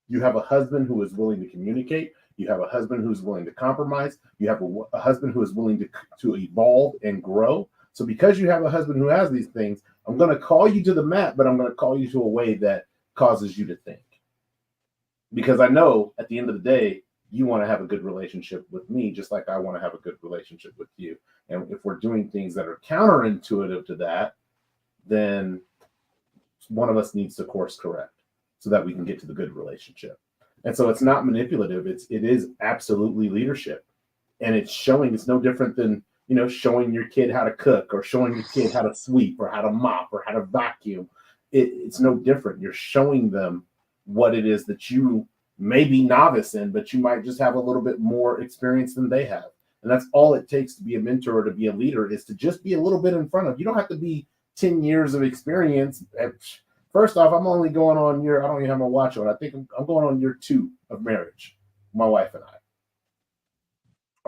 You have a husband who is willing to communicate. You have a husband who's willing to compromise. You have a husband who is willing to evolve and grow So because you have a husband who has these things, I'm going to call you to the mat, but I'm going to call you to a way that causes you to think. Because I know at the end of the day, you want to have a good relationship with me, just like I want to have a good relationship with you. And if we're doing things that are counterintuitive to that, then one of us needs to course correct so that we can get to the good relationship. And so it's not manipulative. It is absolutely leadership. And it's showing, it's no different than, showing your kid how to cook or showing your kid how to sweep or how to mop or how to vacuum. It's no different. You're showing them what it is that you may be novice in, but you might just have a little bit more experience than they have. And that's all it takes to be a mentor or to be a leader, is to just be a little bit in front of. You don't have to be 10 years of experience. First off, I'm only going on I don't even have my watch on. I think I'm going on year 2 of marriage, my wife and I.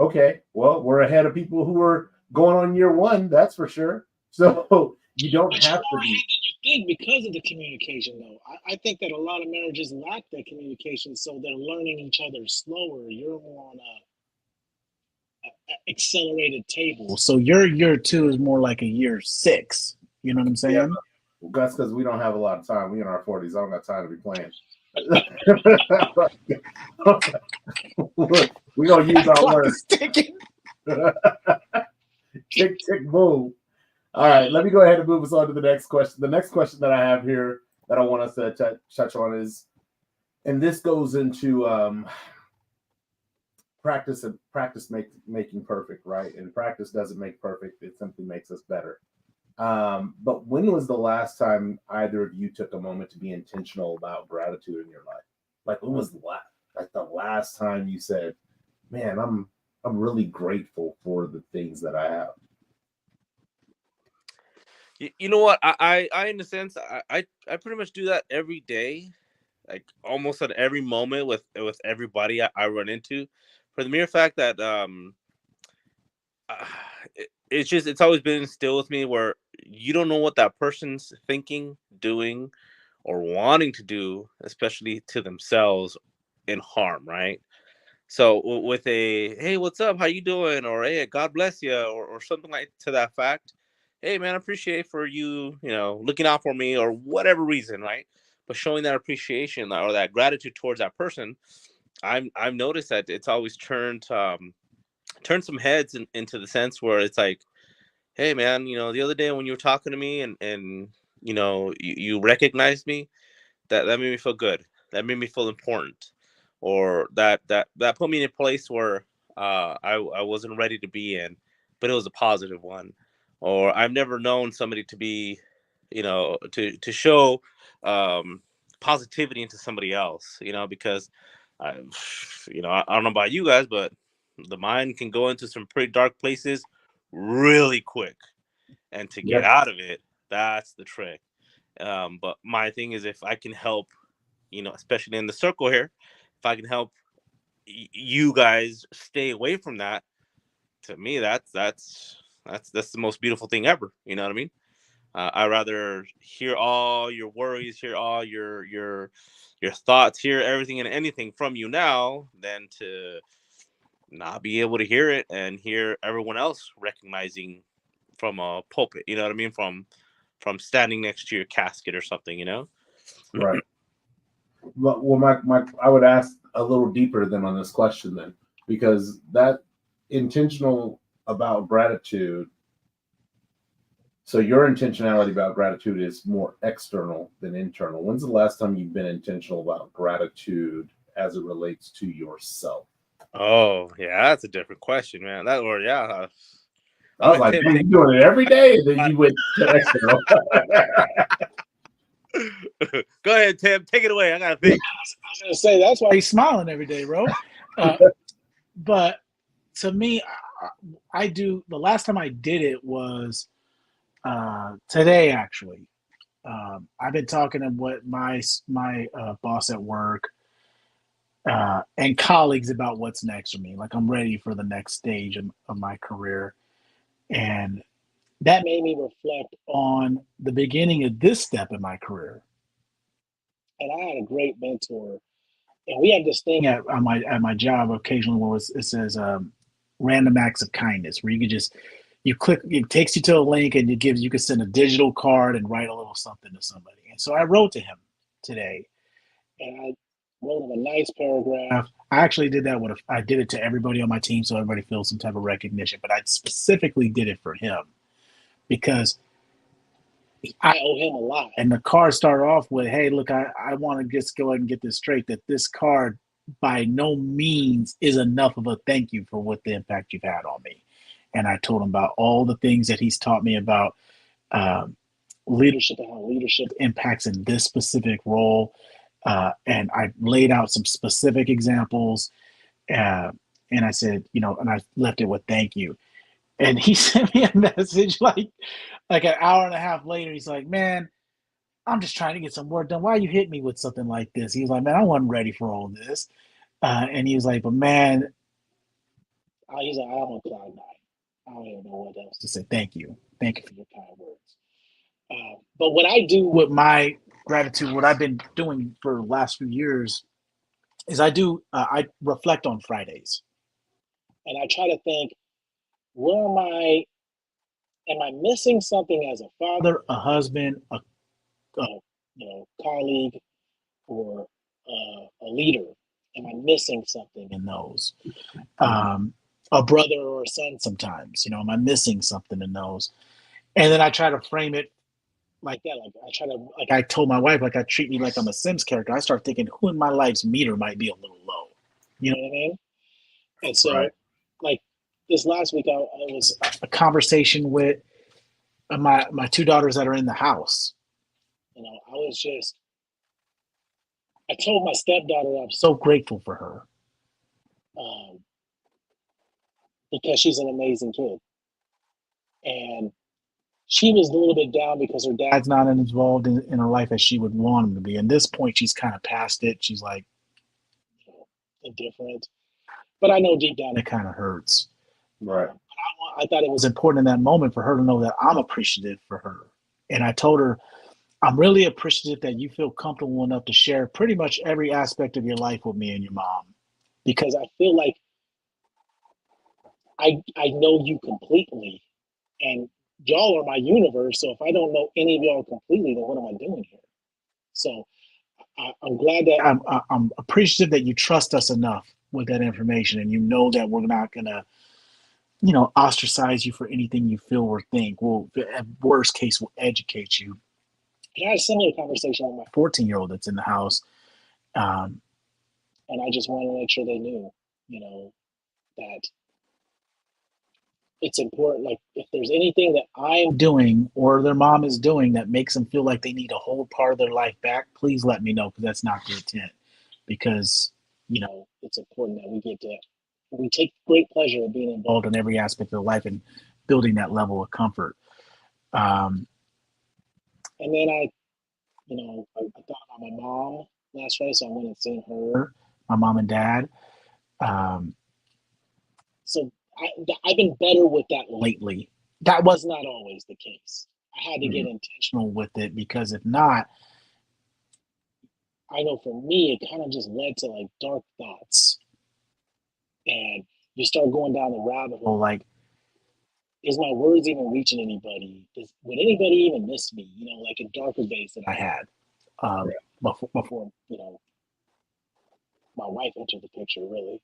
Okay, well, we're ahead of people who are going on year 1, that's for sure. So you don't have to be. You think because of the communication, though. I think that a lot of marriages lack that communication, so they're learning each other slower. You're more on a accelerated table. So your year 2 is more like a year 6. You know what I'm saying? Yeah, that's because we don't have a lot of time. We in our 40s. I don't got time to be playing. We're going to use our words. Tick, tick, boom. All right, let me go ahead and move us on to the next question. The next question that I have here that I want us to touch on is, and this goes into practice making perfect, right? And practice doesn't make perfect. It simply makes us better. But when was the last time either of you took a moment to be intentional about gratitude in your life? Like, when was the last time you said, man, I'm really grateful for the things that I have? You know what? I in a sense, I pretty much do that every day, like almost at every moment with everybody I run into, for the mere fact that it's always been instilled with me where you don't know what that person's thinking, doing, or wanting to do, especially to themselves, in harm, right? So with a hey, what's up? How you doing? Or hey, God bless you, or something like to that fact. Hey man, I appreciate for you, looking out for me or whatever reason, right? But showing that appreciation or that gratitude towards that person, I've noticed that it's always turned some heads into the sense where it's like, hey man, the other day when you were talking to me and you recognized me, that made me feel good. That made me feel important, or that put me in a place where I wasn't ready to be in, but it was a positive one. Or I've never known somebody to be, to show positivity into somebody else, because I, I don't know about you guys, but the mind can go into some pretty dark places really quick, and to get Yep. out of it, that's the trick. But my thing is, if I can help, especially in the circle here, if I can help you guys stay away from that, to me, that's the most beautiful thing ever. You know what I mean? I rather hear all your worries, hear all your thoughts, hear everything and anything from you now, than to not be able to hear it and hear everyone else recognizing from a pulpit. You know what I mean? From standing next to your casket or something. Right. Well, I would ask a little deeper than on this question then, because that intentional about gratitude. So your intentionality about gratitude is more external than internal. When's the last time you've been intentional about gratitude as it relates to yourself? Oh, yeah, that's a different question, man. That or yeah. I was like, man, you're doing it every day, and then you went to external. Go ahead, Tim. Take it away. I gotta think. I was gonna say that's why he's smiling every day, bro. But to me, I do. The last time I did it was today, actually. I've been talking to what my boss at work and colleagues about what's next for me. Like, I'm ready for the next stage of my career, and that made me reflect on the beginning of this step in my career. And I had a great mentor, and we have this thing at my job occasionally where it says random acts of kindness, where you could just You click, it takes you to a link, and you can send a digital card and write a little something to somebody. And so I wrote to him today, and I wrote him a nice paragraph. I actually did that I did it to everybody on my team, so everybody feels some type of recognition. But I specifically did it for him because I owe him a lot. And the card started off with, "Hey, look, I want to just go ahead and get this straight, that this card by no means is enough of a thank you for what the impact you've had on me." And I told him about all the things that he's taught me about leadership and how leadership impacts in this specific role. And I laid out some specific examples. And I said, and I left it with thank you. And he sent me a message like an hour and a half later. He's like, "Man, I'm just trying to get some work done. Why you hit me with something like this?" He was like, "Man, I wasn't ready for all this." And he was like, "But man," he's like, "I'm on cloud nine. I don't even know what else to say. Thank you. Thank you for your kind words." But what I do with my gratitude, what I've been doing for the last few years, is I reflect on Fridays. And I try to think, where am I missing something as a father, a husband, a colleague, or a leader? Am I missing something in those? A brother or a son sometimes, am I missing something in those? And then I try to frame it like that. Like I told my wife, I treat me like I'm a Sims character. I start thinking, who in my life's meter might be a little low? You know what I mean? And so, like this last week, I was a conversation with my two daughters that are in the house. I told my stepdaughter I'm so grateful for her, because she's an amazing kid. And she was a little bit down because her dad's not as involved in her life as she would want him to be. At this point, she's kind of past it. She's like, indifferent. But I know deep down it kind of hurts. Right. I thought it was important in that moment for her to know that I'm appreciative for her. And I told her, I'm really appreciative that you feel comfortable enough to share pretty much every aspect of your life with me and your mom. Because I feel like I know you completely. And y'all are my universe. So if I don't know any of y'all completely, then what am I doing here? So I'm glad that I'm appreciative that you trust us enough with that information, and that we're not gonna, ostracize you for anything you feel or think. Well, at worst case, we'll educate you. And I had a similar conversation with my 14-year-old that's in the house, and I just wanted to make sure they knew, that it's important. Like, if there's anything that I'm doing or their mom is doing that makes them feel like they need to hold part of their life back, please let me know, because that's not the intent. Because, it's important that we take great pleasure in being involved in every aspect of life and building that level of comfort. And then I thought about my mom last Friday, so I went and seen her, my mom and dad. So I've been better with that lately. That was not always the case. I had to get intentional with it, because if not, I know for me, it kind of just led to like dark thoughts. And you start going down the rabbit hole, like, is my words even reaching anybody? Would anybody even miss me? Like a darker days that I had before, my wife entered the picture, really.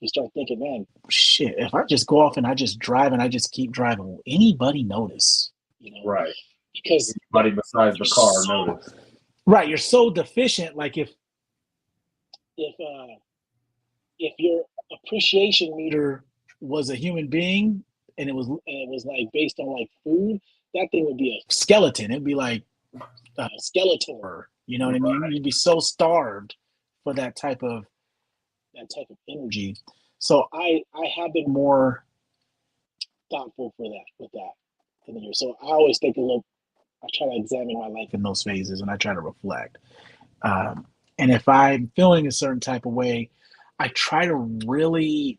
You start thinking, man, shit, if I just go off and I just drive and I just keep driving, will anybody notice? Right. Because anybody besides the car notice. Right. You're so deficient. Like if your appreciation meter was a human being and it was like based on like food, that thing would be a skeleton. It'd be like a Skeletor. You know what I mean? You'd be so starved for that type of energy. So I have been more thoughtful with that in the year. So I always take a look. I try to examine my life in those phases, and I try to reflect. And if I'm feeling a certain type of way, I try to really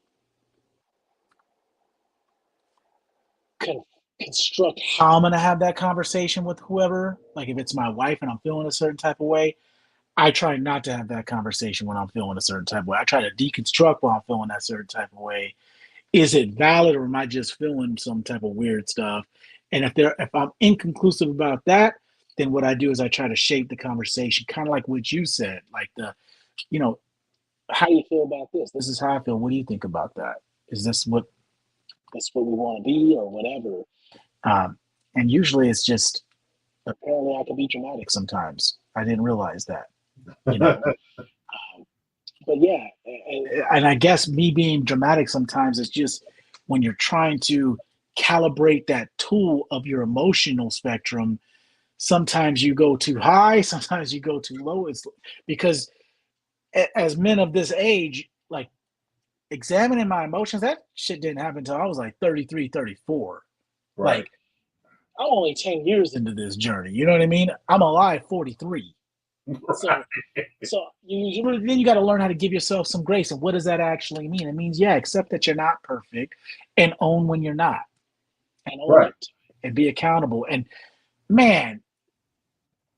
construct how I'm going to have that conversation with whoever. Like if it's my wife and I'm feeling a certain type of way, I try not to have that conversation when I'm feeling a certain type of way. I try to deconstruct while I'm feeling that certain type of way. is it valid or am I just feeling some type of weird stuff? And if I'm inconclusive about that, then what I do is I try to shape the conversation, kind of like what you said, like you know, how do you feel about this? This is how I feel. What do you think about that? Is that's what we want to be or whatever? And usually it's just apparently I can be dramatic sometimes. I didn't realize that, you know. But yeah, and I guess me being dramatic sometimes is just when you're trying to calibrate that tool of your emotional spectrum. Sometimes you go too high, sometimes you go too low. It's because as men of this age, like examining my emotions, that shit didn't happen until I was like 33, 34. Right. Like I'm only 10 years into this journey. You know what I mean? I'm alive 43. Right. So then you got to learn how to give yourself some grace. And what does that actually mean? It means, yeah, accept that you're not perfect and own when you're not and own Right. it and be accountable. And man,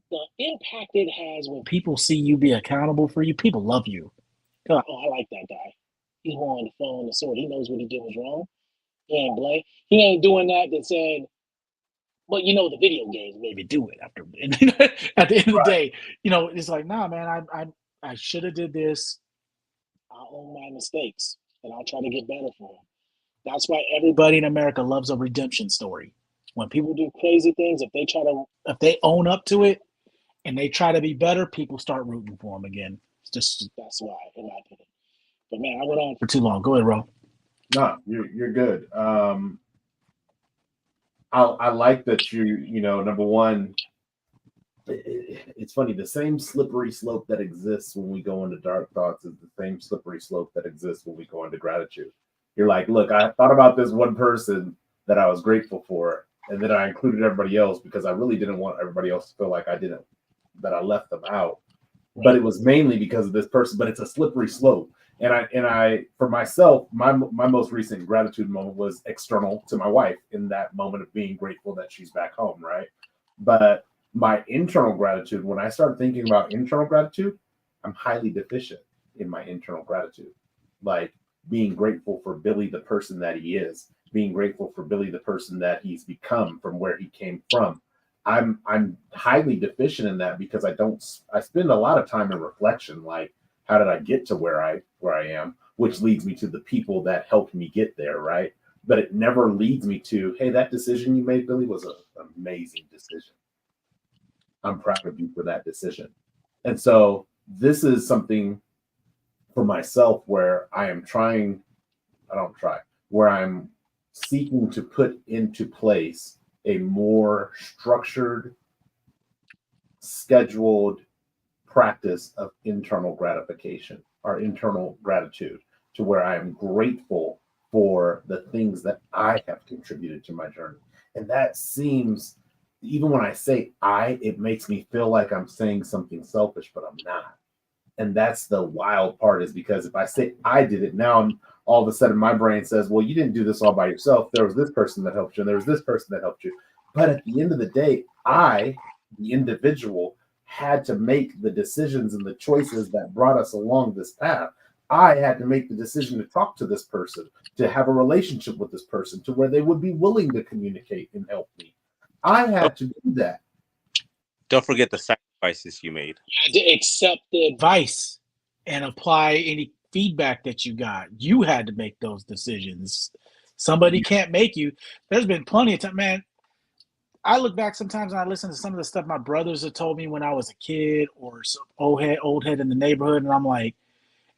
the impact it has when people see you be accountable for you, people love you. They're like, oh, I like that guy. He's more on the phone, the sword. He knows what he did was wrong. He ain't blame. He ain't doing that said, but you know, the video games maybe do it after. At the end of the day, you know, it's like, nah, man, I should have did this. I own my mistakes, and I'll try to get better for them. That's why everybody in America loves a redemption story. When people do crazy things, if they own up to it and they try to be better, people start rooting for them again. It's just that's why, in my opinion. But man, I went on for too long. Go ahead, Ro. No, you're good. I like that you know, number one, it's funny, the same slippery slope that exists when we go into dark thoughts is the same slippery slope that exists when we go into gratitude. You're like, look, I thought about this one person that I was grateful for, and then I included everybody else because I really didn't want everybody else to feel like that I left them out. But it was mainly because of this person, but it's a slippery slope. And I for myself, my most recent gratitude moment was external to my wife in that moment of being grateful that she's back home, right? But my internal gratitude, when I start thinking about internal gratitude, I'm highly deficient in my internal gratitude. Like being grateful for Billy, the person that he is, being grateful for Billy, the person that he's become from where he came from. I'm highly deficient in that because I spend a lot of time in reflection, like how did I get to where I am, which leads me to the people that helped me get there, right? But it never leads me to, hey, that decision you made, Billy, was an amazing decision. I'm proud of you for that decision. And so this is something for myself where where I'm seeking to put into place a more structured, scheduled practice of internal gratification or internal gratitude to where I am grateful for the things that I have contributed to my journey. And that seems, even when I say it makes me feel like I'm saying something selfish, but I'm not. And that's the wild part, is because if I say I did it, now all of a sudden my brain says, well, you didn't do this all by yourself. There was this person that helped you, and there was this person that helped you. But at the end of the day, the individual, had to make the decisions and the choices that brought us along this path. I had to make the decision to talk to this person, to have a relationship with this person, to where they would be willing to communicate and help me. I had to do that. Don't forget the sacrifices you made. You had to accept the advice and apply any feedback that you got. You had to make those decisions. Somebody can't make you. There's been plenty of time, man. I look back sometimes and I listen to some of the stuff my brothers have told me when I was a kid, or some old head in the neighborhood, and I'm like,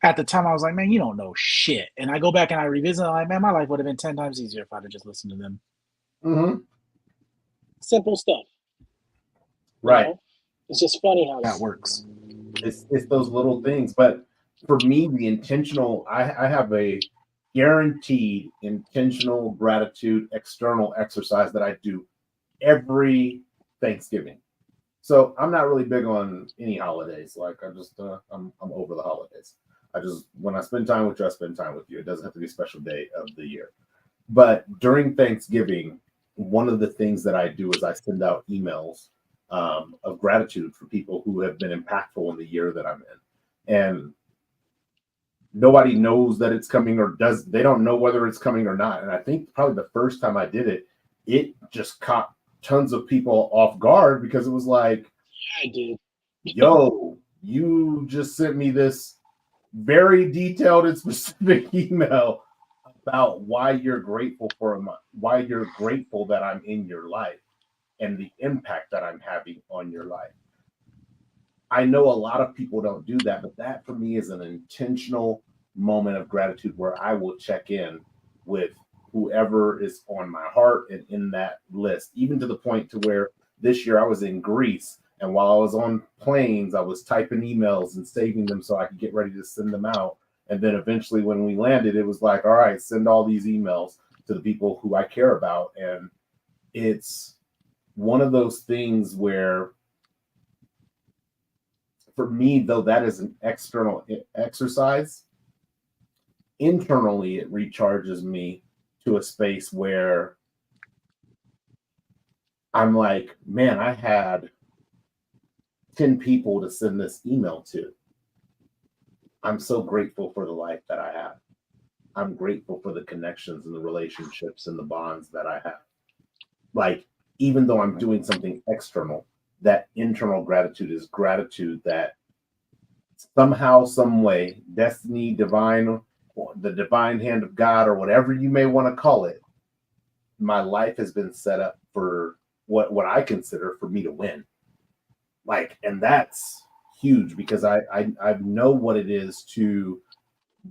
at the time I was like, man, you don't know shit. And I go back and I revisit, I'm like, man, my life would have been 10 times easier if I'd have just listened to them. Mm-hmm. Simple stuff. Right. You know? It's just funny how that works. It's those little things. But for me, the intentional, I have a guaranteed intentional gratitude external exercise that I do every Thanksgiving. So I'm not really big on any holidays. Like I'm over the holidays. When I spend time with you, I spend time with you. It doesn't have to be a special day of the year. But during Thanksgiving, one of the things that I do is I send out emails of gratitude for people who have been impactful in the year that I'm in. And nobody knows that it's coming or they don't know whether it's coming or not. And I think probably the first time I did it, it just caught tons of people off guard because it was like, I did. yo, you just sent me this very detailed and specific email about why you're grateful why you're grateful that I'm in your life and the impact that I'm having on your life. I know a lot of people don't do that, but that for me is an intentional moment of gratitude where I will check in with whoever is on my heart and in that list, even to the point to where this year I was in Greece. And while I was on planes, I was typing emails and saving them so I could get ready to send them out. And then eventually when we landed, it was like, all right, send all these emails to the people who I care about. And it's one of those things where, for me, though, that is an external exercise. Internally, it recharges me to a space where I'm like, man, I had 10 people to send this email to. I'm so grateful for the life that I have. I'm grateful for the connections and the relationships and the bonds that I have. Like, even though I'm doing something external, that internal gratitude is gratitude that somehow, some way, destiny, divine, or the divine hand of God, or whatever you may want to call it, my life has been set up for what I consider for me to win. Like, and that's huge because I know what it is to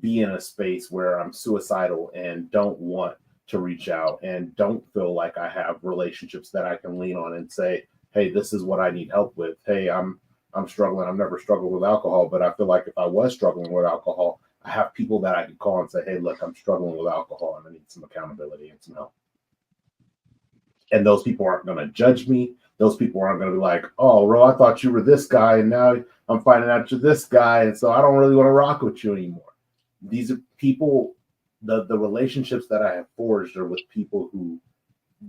be in a space where I'm suicidal and don't want to reach out and don't feel like I have relationships that I can lean on and say, hey, this is what I need help with. Hey, I'm struggling. I've never struggled with alcohol, but I feel like if I was struggling with alcohol, I have people that I could call and say, hey, look, I'm struggling with alcohol and I need some accountability and some help. And those people aren't going to judge me. Those people aren't going to be like, oh, Ro, I thought you were this guy, and now I'm finding out you're this guy, and so I don't really want to rock with you anymore. These are people, the relationships that I have forged are with people who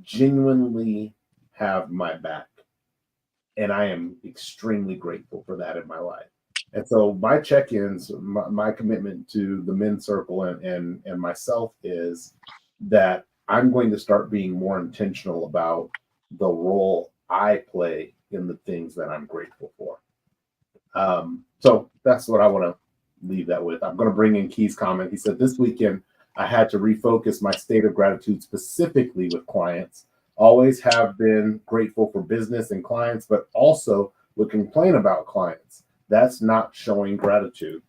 genuinely have my back. And I am extremely grateful for that in my life. And so my check-ins, my commitment to the men's circle and myself is that I'm going to start being more intentional about the role I play in the things that I'm grateful for. So that's what I want to leave that with. I'm going to bring in Key's comment. He said, this weekend, I had to refocus my state of gratitude specifically with clients. Always have been grateful for business and clients, but also would complain about clients. That's not showing gratitude.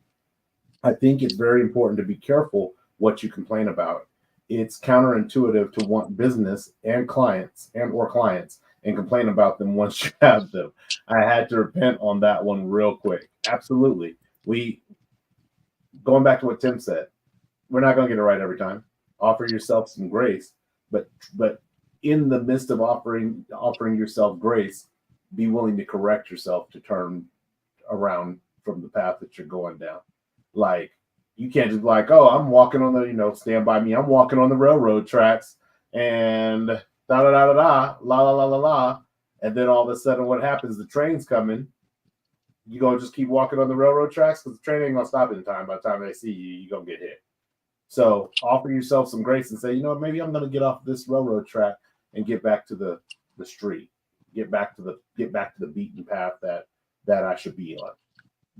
I think it's very important to be careful what you complain about. It's counterintuitive to want business and clients and complain about them once you have them. I had to repent on that one real quick. Absolutely. Going back to what Tim said, we're not going to get it right every time. Offer yourself some grace, but in the midst of offering yourself grace, be willing to correct yourself to turn around from the path that you're going down. Like, you can't just be like, oh, I'm walking on the, stand by me. I'm walking on the railroad tracks and da da da da da, la la la la la. And then all of a sudden what happens, the train's coming. You gonna just keep walking on the railroad tracks because the train ain't gonna stop in time. By the time they see you, you're gonna get hit. So offer yourself some grace and say, maybe I'm gonna get off this railroad track and get back to the street, get back to the beaten path that I should be on.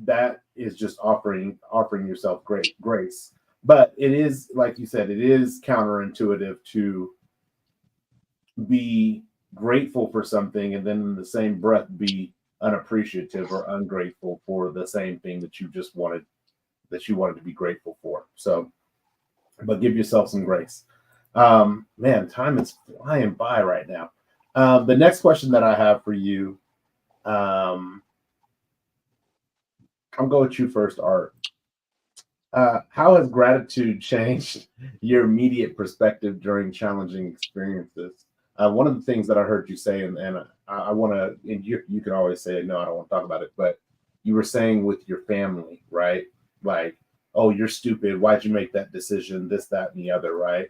That is just offering yourself great grace. But it is, like you said, it is counterintuitive to be grateful for something and then in the same breath be unappreciative or ungrateful for the same thing that you wanted to be grateful for. So, but give yourself some grace. Man, time is flying by right now. The next question that I have for you, I'm going with you first, Art. How has gratitude changed your immediate perspective during challenging experiences? One of the things that I heard you say, and I want to, and you can always say, no, I don't want to talk about it, but you were saying with your family, right? Like, oh, you're stupid. Why'd you make that decision? This, that, and the other, right?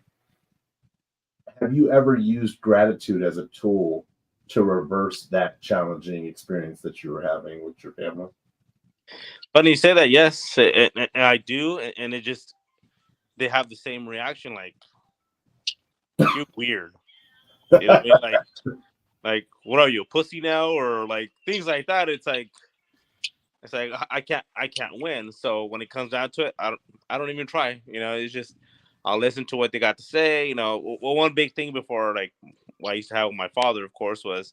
Have you ever used gratitude as a tool to reverse that challenging experience that you were having with your family? Funny you say that. Yes, and I do, and it just they have the same reaction. Like you're weird. You know what I mean? Like what are you, a pussy now, or like things like that. It's like I can't win. So when it comes down to it, I don't even try. It's just I'll listen to what they got to say. Well, one big thing before, like what I used to have with my father, of course, was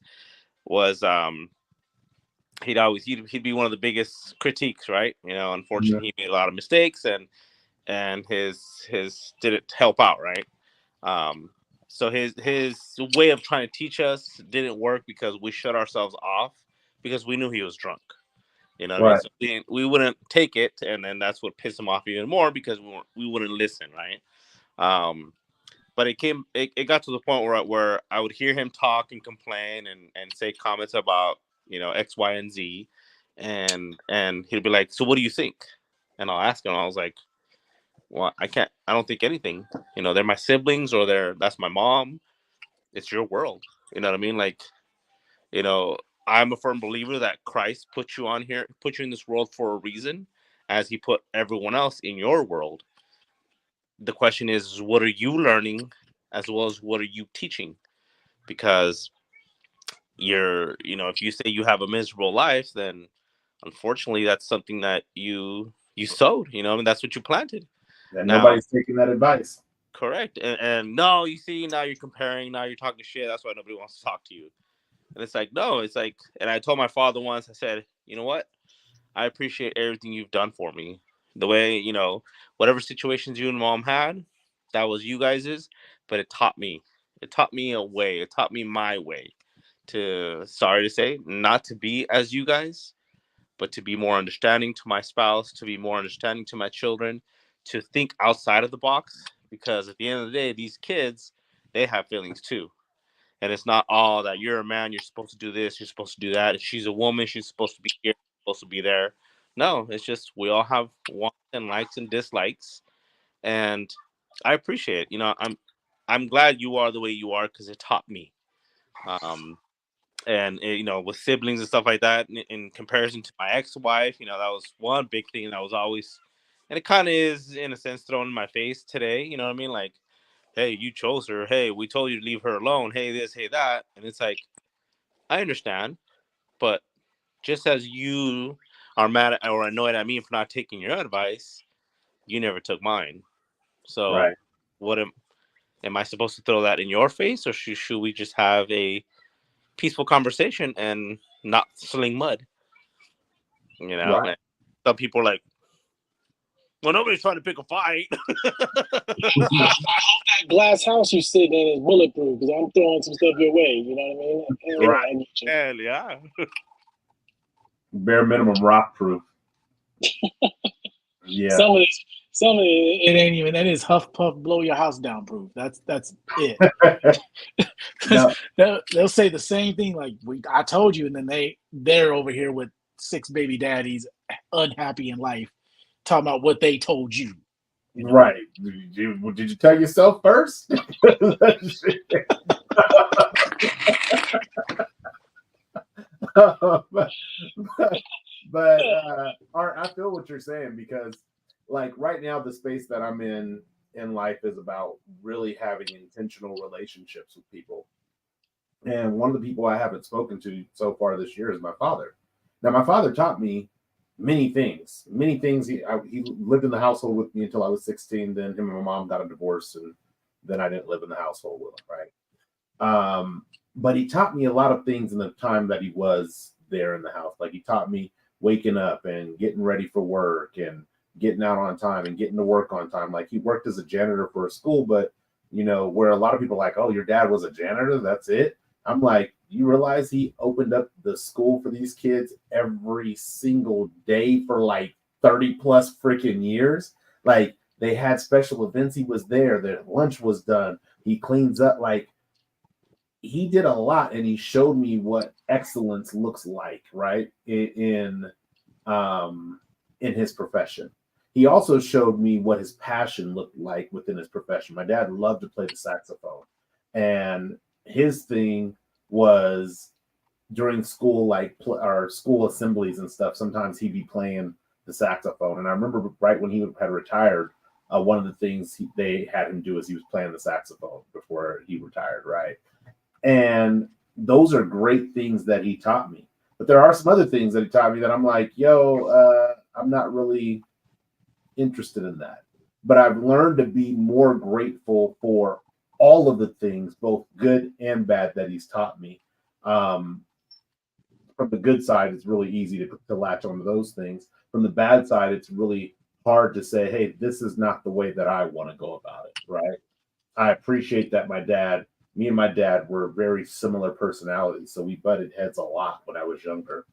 he'd be one of the biggest critiques, right? Yeah. Unfortunately, he made a lot of mistakes, and his didn't help out, right? Um, so his way of trying to teach us didn't work because we shut ourselves off because we knew he was drunk. You know what I mean? Right. So we wouldn't take it, and then that's what pissed him off even more because we wouldn't listen, right? Um, but it got to the point where I would hear him talk and complain and say comments about X, Y, and Z, and he'd be like, "So what do you think?" And I'll ask him. I was like, "Well, I don't think anything. They're my siblings, or that's my mom. It's your world. You know what I mean? Like, you know, I'm a firm believer that Christ put you in this world for a reason, as He put everyone else in your world. The question is, what are you learning, as well as what are you teaching? Because if you say you have a miserable life, then unfortunately, that's something that you sowed. I mean, that's what you planted. And Now, nobody's taking that advice. correct, and no, you see, now you're comparing, now you're talking shit. That's why nobody wants to talk to you. And it's like, no, it's like, and I told my father once, I said, you know what? I appreciate everything you've done for me. The way, whatever situations you and mom had, that was you guys's, but it taught me. It taught me a way. It taught me my way to, sorry to say, not to be as you guys, but to be more understanding to my spouse, to be more understanding to my children, to think outside of the box. Because at the end of the day, these kids, they have feelings too. And it's not all that you're a man, you're supposed to do this, you're supposed to do that. If she's a woman, she's supposed to be here, supposed to be there. No, it's just we all have wants and likes and dislikes, and I appreciate it. I'm glad you are the way you are because it taught me. Um, and with siblings and stuff like that, in comparison to my ex-wife, that was one big thing that was always, and it kind of is in a sense thrown in my face today. You know what I mean? Like, hey, you chose her. Hey, we told you to leave her alone. Hey, this, hey, that. And it's like, I understand, but just as you are mad at, or annoyed at me for not taking your advice, you never took mine. So, Right. what am I supposed to throw that in your face, or should we just have a peaceful conversation and not sling mud? Right. And some people are like, well, nobody's trying to pick a fight. That glass house you sitting in is bulletproof because I'm throwing some stuff your way. You know what I mean? Right. I get you. Hell yeah. Bare minimum rock proof. Yeah. Some of it ain't even. That is huff puff blow your house down proof. That's it. No. They'll say the same thing like I told you, and then they're over here with 6 baby daddies, unhappy in life, talking about what they told you. Right. Did you tell yourself first? but Art, I feel what you're saying because, like, right now, the space that I'm in life is about really having intentional relationships with people. And one of the people I haven't spoken to so far this year is my father. Now, my father taught me many things. Many things. He lived in the household with me until I was 16. Then him and my mom got a divorce, and then I didn't live in the household with him, right? But he taught me a lot of things in the time that he was there in the house. Like he taught me waking up and getting ready for work and getting out on time and getting to work on time. Like he worked as a janitor for a school, but where a lot of people are like, oh, your dad was a janitor, that's it. I'm like, you realize he opened up the school for these kids every single day for like 30 plus freaking years. Like they had special events. He was there. Their lunch was done. He cleans up. Like he did a lot, and he showed me what excellence looks like, right? In his profession. He also showed me what his passion looked like within his profession. My dad loved to play the saxophone, and his thing was during school, like our school assemblies and stuff, sometimes he'd be playing the saxophone. And I remember right when he had retired, one of the things they had him do is he was playing the saxophone before he retired, right? And those are great things that he taught me. But there are some other things that he taught me that I'm like, yo, I'm not really interested in that. But I've learned to be more grateful for all of the things, both good and bad, that he's taught me. Um, from the good side, it's really easy to latch onto those things. From the bad side, it's really hard to say, hey, this is not the way that I want to go about it, right? I appreciate that me and my dad were very similar personalities, so we butted heads a lot when I was younger.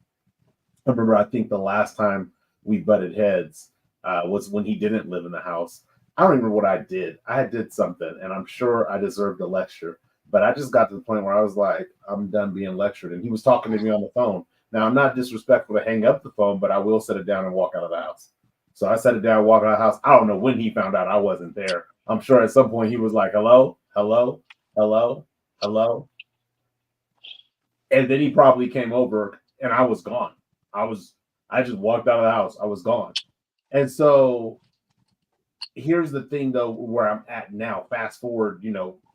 I remember, I think the last time we butted heads was when he didn't live in the house. I don't remember what I did. I did something, and I'm sure I deserved a lecture. But I just got to the point where I was like, I'm done being lectured. And he was talking to me on the phone. Now, I'm not disrespectful to hang up the phone, but I will set it down and walk out of the house. So I set it down, walk out of the house. I don't know when he found out I wasn't there. I'm sure at some point he was like, hello, hello, hello, hello. And then he probably came over and I was gone. I just walked out of the house. I was gone. And so here's the thing, though, where I'm at now. Fast forward,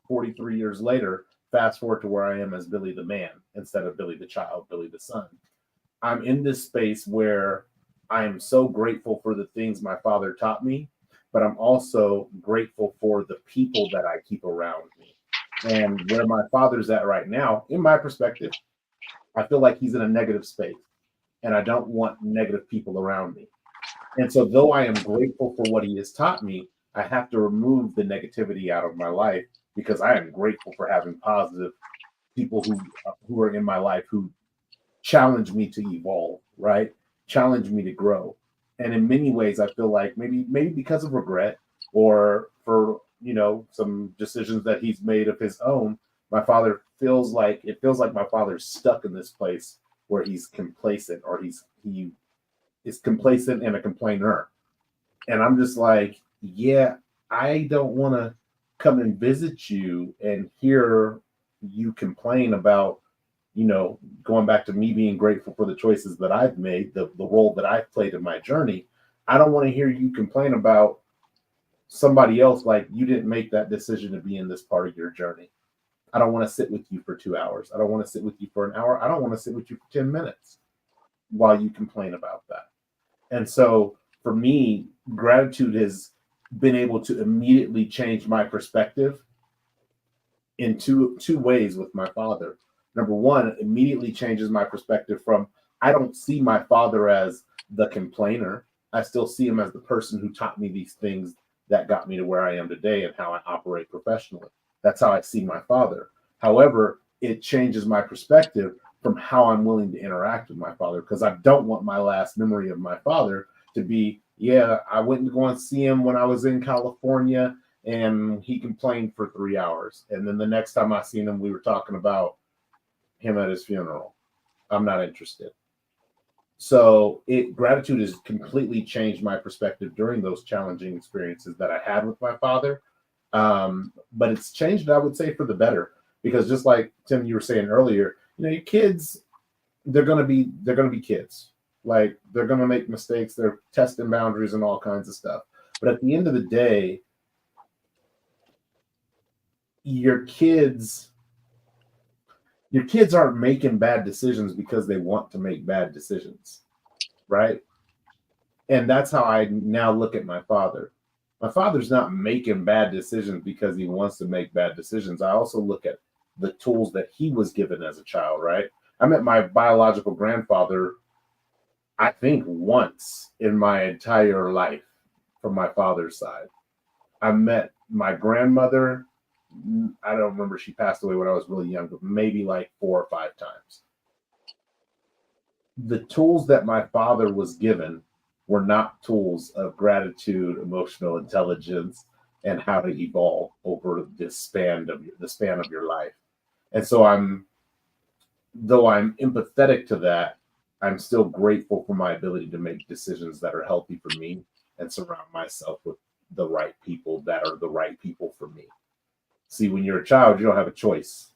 43 years later, fast forward to where I am as Billy the man instead of Billy the child, Billy the son. I'm in this space where I am so grateful for the things my father taught me, but I'm also grateful for the people that I keep around me. And where my father's at right now, in my perspective, I feel like he's in a negative space, and I don't want negative people around me. And so, though I am grateful for what he has taught me, I have to remove the negativity out of my life because I am grateful for having positive people who are in my life who challenge me to evolve, right? Challenge me to grow. And in many ways, I feel like maybe because of regret or for some decisions that he's made of his own, my father feels like my father's stuck in this place where he's complacent or he is complacent and a complainer. And I'm just like, yeah, I don't want to come and visit you and hear you complain about, going back to me being grateful for the choices that I've made, the role that I've played in my journey. I don't want to hear you complain about somebody else like you didn't make that decision to be in this part of your journey. I don't want to sit with you for 2 hours. I don't want to sit with you for an hour. I don't want to sit with you for 10 minutes while you complain about that. And so for me, gratitude has been able to immediately change my perspective in two ways with my father. Number one, it immediately changes my perspective from I don't see my father as the complainer. I still see him as the person who taught me these things that got me to where I am today and how I operate professionally. That's how I see my father. However, it changes my perspective from how I'm willing to interact with my father, because I don't want my last memory of my father to be, yeah, I went to go and see him when I was in California and he complained for 3 hours. And then the next time I seen him, we were talking about him at his funeral. I'm not interested. So gratitude has completely changed my perspective during those challenging experiences that I had with my father. But it's changed, I would say, for the better, because just like Tim, you were saying earlier, your kids, they're gonna be kids. Like they're gonna make mistakes, they're testing boundaries and all kinds of stuff. But at the end of the day, your kids aren't making bad decisions because they want to make bad decisions, right? And that's how I now look at my father. My father's not making bad decisions because he wants to make bad decisions. I also look at the tools that he was given as a child, right? I met my biological grandfather, I think, once in my entire life from my father's side. I met my grandmother, I don't remember, she passed away when I was really young, but maybe like 4 or 5 times. The tools that my father was given were not tools of gratitude, emotional intelligence, and how to evolve over the span of your life. And so though I'm empathetic to that, I'm still grateful for my ability to make decisions that are healthy for me and surround myself with the right people that are the right people for me. See, when you're a child, you don't have a choice.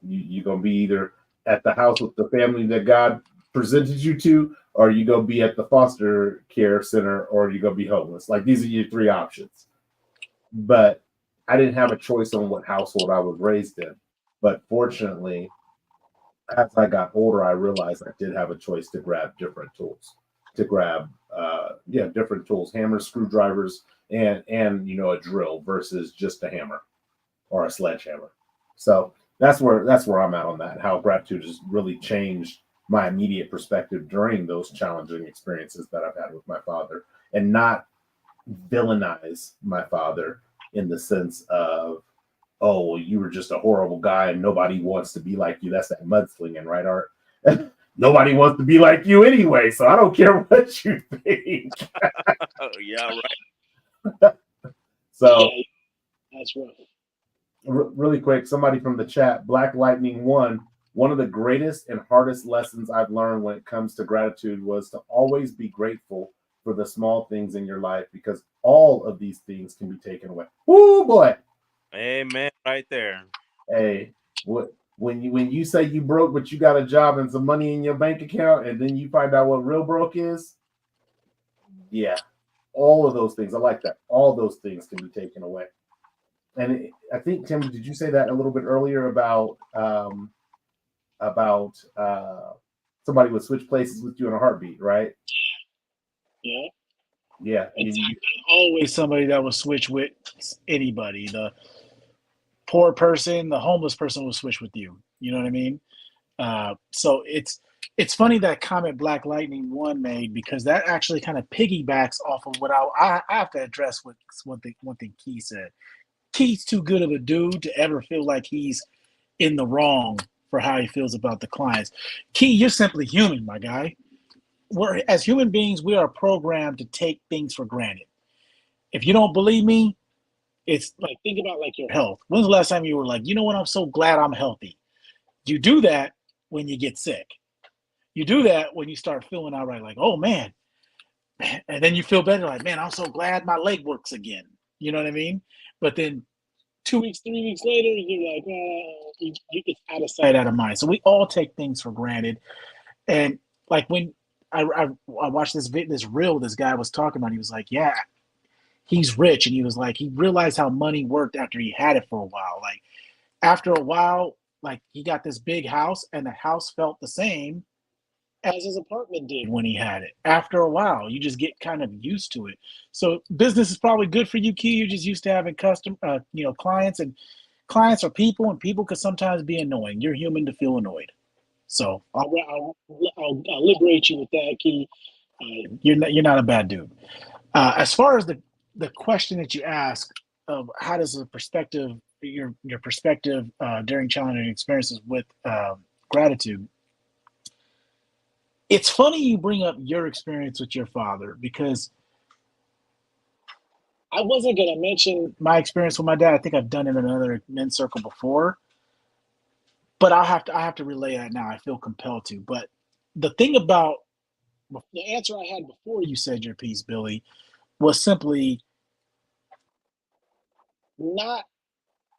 You're going to be either at the house with the family that God presented you to, or you go be at the foster care center, or you go be homeless. Like these are your three options. But I didn't have a choice on what household I was raised in. But fortunately, as I got older, I realized I did have a choice to grab different tools, to grab different tools, hammers, screwdrivers, and a drill versus just a hammer or a sledgehammer. So that's where I'm at on that. How gratitude has really changed my immediate perspective during those challenging experiences that I've had with my father, and not villainize my father in the sense of, oh, well, you were just a horrible guy and nobody wants to be like you. That's that mudslinging, right, Art? Nobody wants to be like you anyway, so I don't care what you think. Oh, yeah, right. So, Yeah, that's rough. Really quick, somebody from the chat, Black Lightning one of the greatest and hardest lessons I've learned when it comes to gratitude was to always be grateful for the small things in your life, because all of these things can be taken away. Woo, boy. Amen. Right there. Hey, when you say you broke, but you got a job and some money in your bank account, and then you find out what real broke is, yeah, all of those things. I like that. All those things can be taken away. And I think, Tim, did you say that a little bit earlier about somebody would switch places with you in a heartbeat, right? Yeah. Yeah. Exactly. Always somebody that will switch with anybody. The poor person, the homeless person will switch with you. You know what I mean? So it's funny that comment Black Lightning One made, because that actually kind of piggybacks off of what I have to address with one thing Key said. Key's too good of a dude to ever feel like he's in the wrong for how he feels about the clients. Key, you're simply human, my guy. As human beings, we are programmed to take things for granted. If you don't believe me, it's like, think about like your health. When's the last time you were like, you know what, I'm so glad I'm healthy? You do that when you get sick. You do that when you start feeling all right, like, oh man. And then you feel better, like, man, I'm so glad my leg works again. You know what I mean? But then 2 weeks, 3 weeks later, you're like, it's out of sight, out of mind. So we all take things for granted. And like when I watched this reel this guy was talking about, he was like, yeah, he's rich. And he was like, he realized how money worked after he had it for a while. Like after a while, like he got this big house and the house felt the same as his apartment did when he had it. After a while, you just get kind of used to it. So business is probably good for you, Key. You're just used to having clients, and clients are people, and people could sometimes be annoying. You're human to feel annoyed. So I'll liberate you with that, Key. You're not a bad dude. As far as the question that you asked of how does the perspective your perspective during challenging experiences with gratitude. It's funny you bring up your experience with your father, because I wasn't going to mention my experience with my dad. I think I've done it in another men's circle before, but I have to relay that now. I feel compelled to. But the thing about the answer I had before you said your piece, Billy, was simply not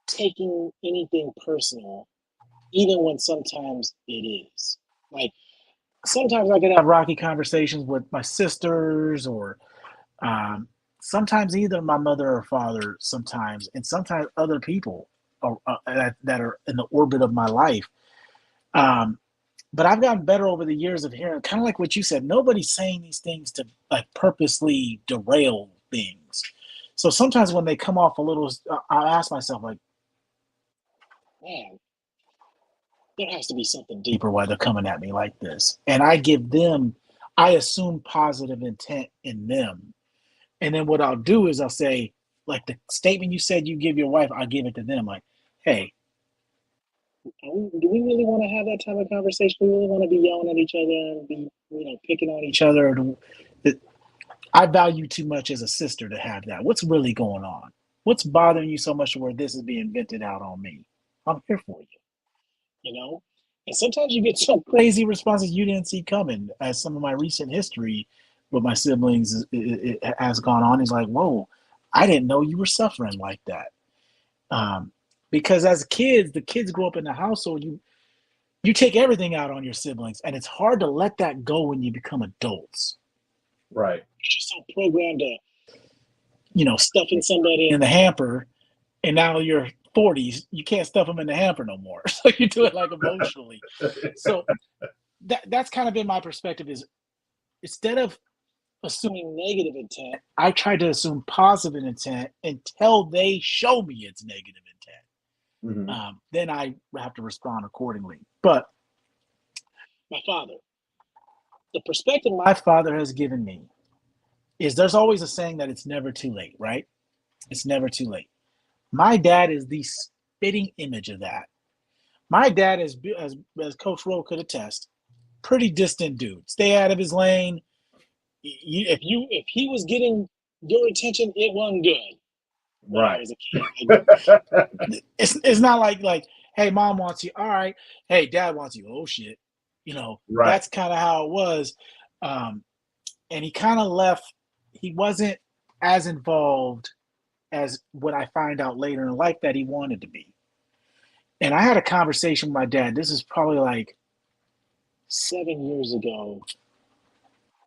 taking anything personal, even when sometimes it is. Like sometimes I could have rocky conversations with my sisters, or sometimes either my mother or father, sometimes, and sometimes other people that are in the orbit of my life. But I've gotten better over the years of hearing, kind of like what you said, nobody's saying these things to like purposely derail things. So sometimes when they come off a little, I ask myself like, man, there has to be something deeper why they're coming at me like this. And I assume positive intent in them. And then what I'll do is I'll say, like the statement you said you give your wife, I'll give it to them. Like, hey, do we really want to have that type of conversation? Do we really want to be yelling at each other and be, picking on each other? I value too much as a sister to have that. What's really going on? What's bothering you so much to where this is being vented out on me? I'm here for you. And sometimes you get some crazy responses you didn't see coming. As some of my recent history with my siblings it has gone on, is like, whoa, I didn't know you were suffering like that. Because as kids, the kids grow up in the household, you take everything out on your siblings, and it's hard to let that go when you become adults. Right. You're just so programmed to, stuffing somebody in the hamper, and now you're 40s, you can't stuff them in the hamper no more. So you do it like emotionally. So that's kind of been my perspective, is instead of assuming negative intent, I try to assume positive intent until they show me it's negative intent. Mm-hmm. Then I have to respond accordingly. But my father, the perspective my father has given me is there's always a saying that it's never too late, right? It's never too late. My dad is the spitting image of that. My dad is, as Coach Rowe could attest, pretty distant dude. Stay out of his lane. If he was getting your attention, it wasn't good. When I Right. was a kid, it's not like, hey, mom wants you. All right. Hey, dad wants you. Oh shit. Right. That's kind of how it was. And he kind of left. He wasn't as involved as what I find out later in life that he wanted to be. And I had a conversation with my dad. This is probably like 7 years ago,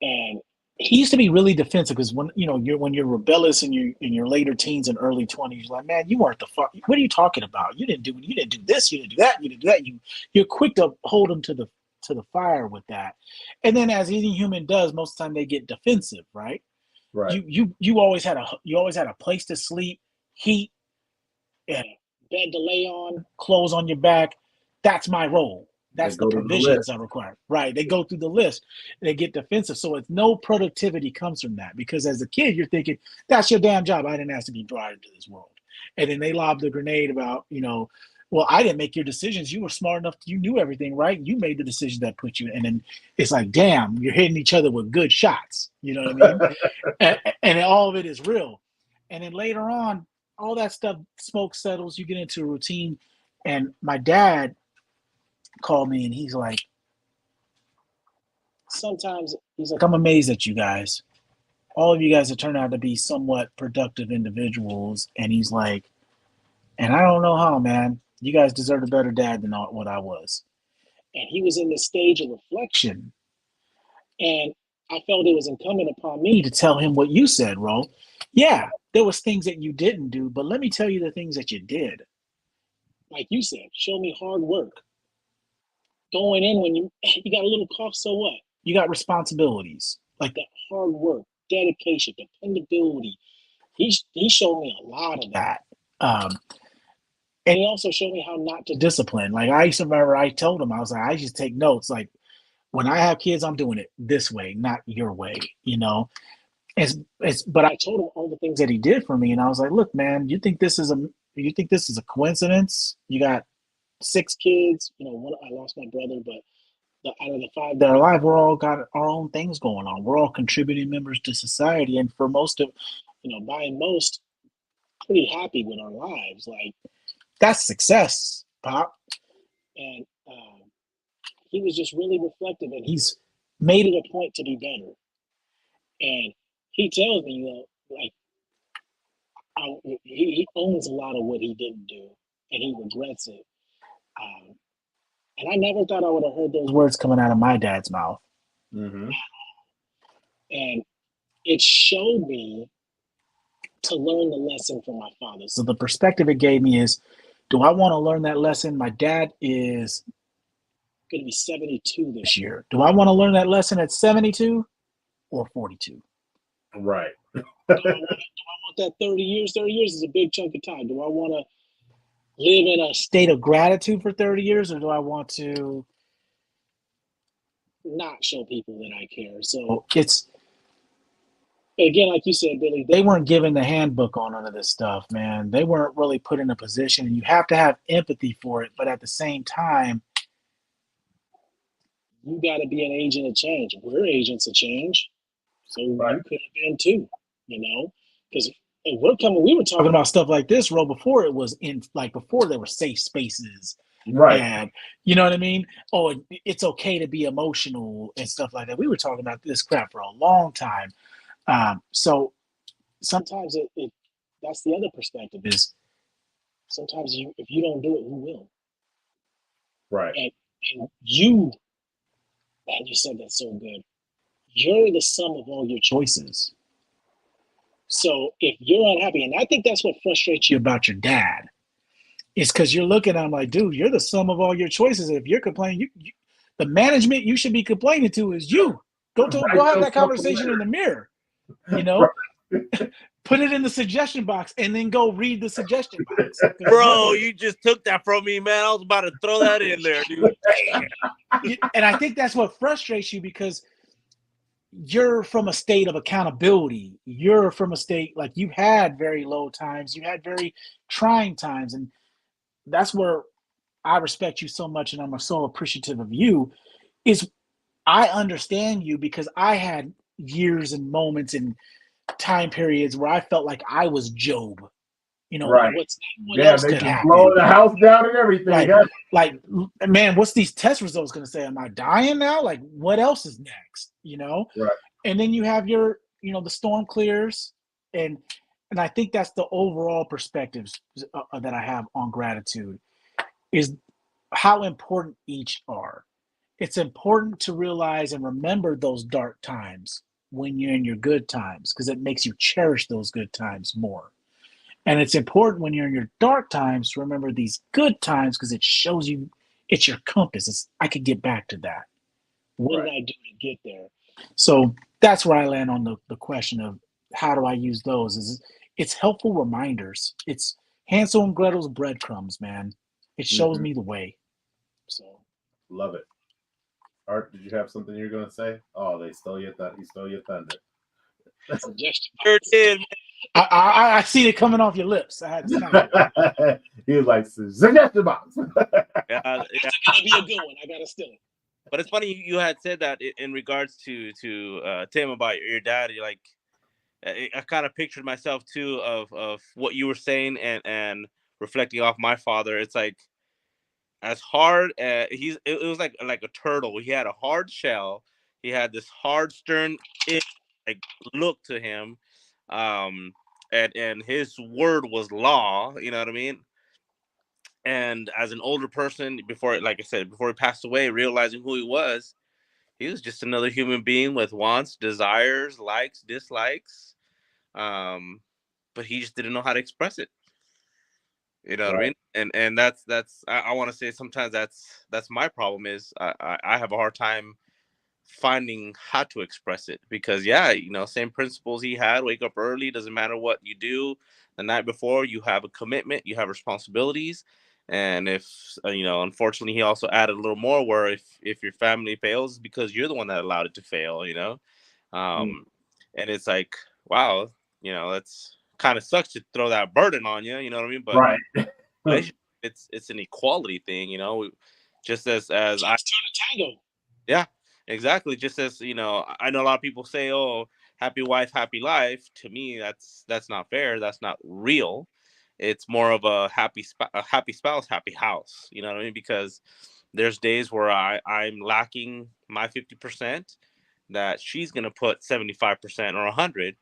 and he used to be really defensive because when you're rebellious in your later teens and early 20s, you're like, man, you weren't the fuck. What are you talking about? You didn't do this. You didn't do that. You didn't do that. You're quick to hold them to the fire with that. And then, as any human does, most of the time they get defensive, right? Right. You always had a place to sleep, heat, and bed to lay on, clothes on your back. That's my role. That's the provisions I require. Right. They go through the list. They get defensive. So it's no productivity comes from that, because as a kid, you're thinking, that's your damn job. I didn't ask to be brought into this world. And then they lob the grenade about, well, I didn't make your decisions. You were smart enough. You knew everything, right? You made the decision that put you. And then it's like, damn, you're hitting each other with good shots. You know what I mean? and all of it is real. And then later on, all that stuff, smoke settles, you get into a routine. And my dad called me and he's like, I'm amazed at you guys. All of you guys have turned out to be somewhat productive individuals. And he's like, and I don't know how, man. You guys deserve a better dad than what I was. And he was in this stage of reflection. And I felt it was incumbent upon me to tell him what you said, Ro. Yeah, there was things that you didn't do, but let me tell you the things that you did. Like you said, show me hard work. Going in when you got a little cough, so what? You got responsibilities, like that hard work, dedication, dependability. He showed me a lot of that. And he also showed me how not to discipline. Like I used to remember, I told him, I was like, I used to take notes. Like when I have kids, I'm doing it this way, not your way, But I told him all the things that he did for me, and I was like, look, man, you think this is a coincidence? You got 6 kids, I lost my brother, but out of the 5 that are alive, we're all got our own things going on. We're all contributing members to society, and for most of, by most, pretty happy with our lives. Like that's success, Pop. And he was just really reflective, and he's made it a point to be better. And he tells me, he owns a lot of what he didn't do, and he regrets it. And I never thought I would have heard those words coming out of my dad's mouth. Mm-hmm. And it showed me to learn the lesson from my father. So the perspective it gave me is, do I want to learn that lesson? My dad is going to be 72 this year. Do I want to learn that lesson at 72 or 42? Right. Do I want that 30 years? 30 years is a big chunk of time. Do I want to live in a state of gratitude for 30 years, or do I want to not show people that I care? So it's, again, like you said, Billy, they weren't given the handbook on none of this stuff, man. They weren't really put in a position, and you have to have empathy for it. But at the same time, you got to be an agent of change. We're agents of change. So right. You could have been too, because we were talking about stuff like this, Ro, before it was before there were safe spaces. Right. And you know what I mean? Oh, it's okay to be emotional and stuff like that. We were talking about this crap for a long time. So sometimes it that's the other perspective is sometimes if you don't do it, who will? Right. And you, man, you said that so good. You're the sum of all your choices. So if you're unhappy, and I think that's what frustrates you about your dad, is because you're looking at him like, dude, you're the sum of all your choices. If you're complaining, the management you should be complaining to is you. Go have that conversation in the mirror. You know, put it in the suggestion box and then go read the suggestion box. Bro, you just took that from me, man. I was about to throw that in there, dude. And I think that's what frustrates you because you're from a state of accountability. You're from a state like you've had very low times, you had very trying times, and that's where I respect you so much, and I'm so appreciative of you. Is I understand you because I had years and moments and time periods where I felt like I was Job. You know, Right. what else could happen? Blowing the house down and everything. Like, man, what's these test results going to say? Am I dying now? Like, what else is next? You know? Right. And then you have your, the storm clears, and I think that's the overall perspectives that I have on gratitude is how important each are. It's important to realize and remember those dark times when you're in your good times because it makes you cherish those good times more. And it's important when you're in your dark times to remember these good times because it shows you it's your compass. I could get back to that. What did I do to get there? So that's where I land on the question of how do I use those? It's helpful reminders. It's Hansel and Gretel's breadcrumbs, man. It shows me the way. So love it. Art, did you have something you're going to say? Oh, he stole your thunder. Sure did. I see it coming off your lips. I had to snap it. He was like, suggestion box. Yeah, it's gonna be a good one. I gotta steal it. But it's funny you had said that in regards to Tim about your dad. You're like, I kind of pictured myself too of what you were saying and reflecting off my father. It's like as hard it was like a turtle. He had a hard shell. He had this hard stern like look to him. And his word was law, you know what I mean? And as an older person, before he passed away, realizing who he was just another human being with wants, desires, likes, dislikes. But he just didn't know how to express it. You know what I mean? And that's I want to say sometimes that's my problem is I have a hard time finding how to express it because same principles he had. Wake up early, doesn't matter what you do the night before, you have a commitment, you have responsibilities. And if unfortunately he also added a little more where if your family fails because you're the one that allowed it to fail, and it's like, wow, that's kind of sucks to throw that burden on you, you know what I mean? But it's an equality thing, just as I tango. Yeah, exactly. Just as I know a lot of people say, "Oh, happy wife, happy life." To me, that's not fair. That's not real. It's more of a happy spouse, happy house. You know what I mean? Because there's days where I'm lacking my 50%, that she's gonna put 75% or 100,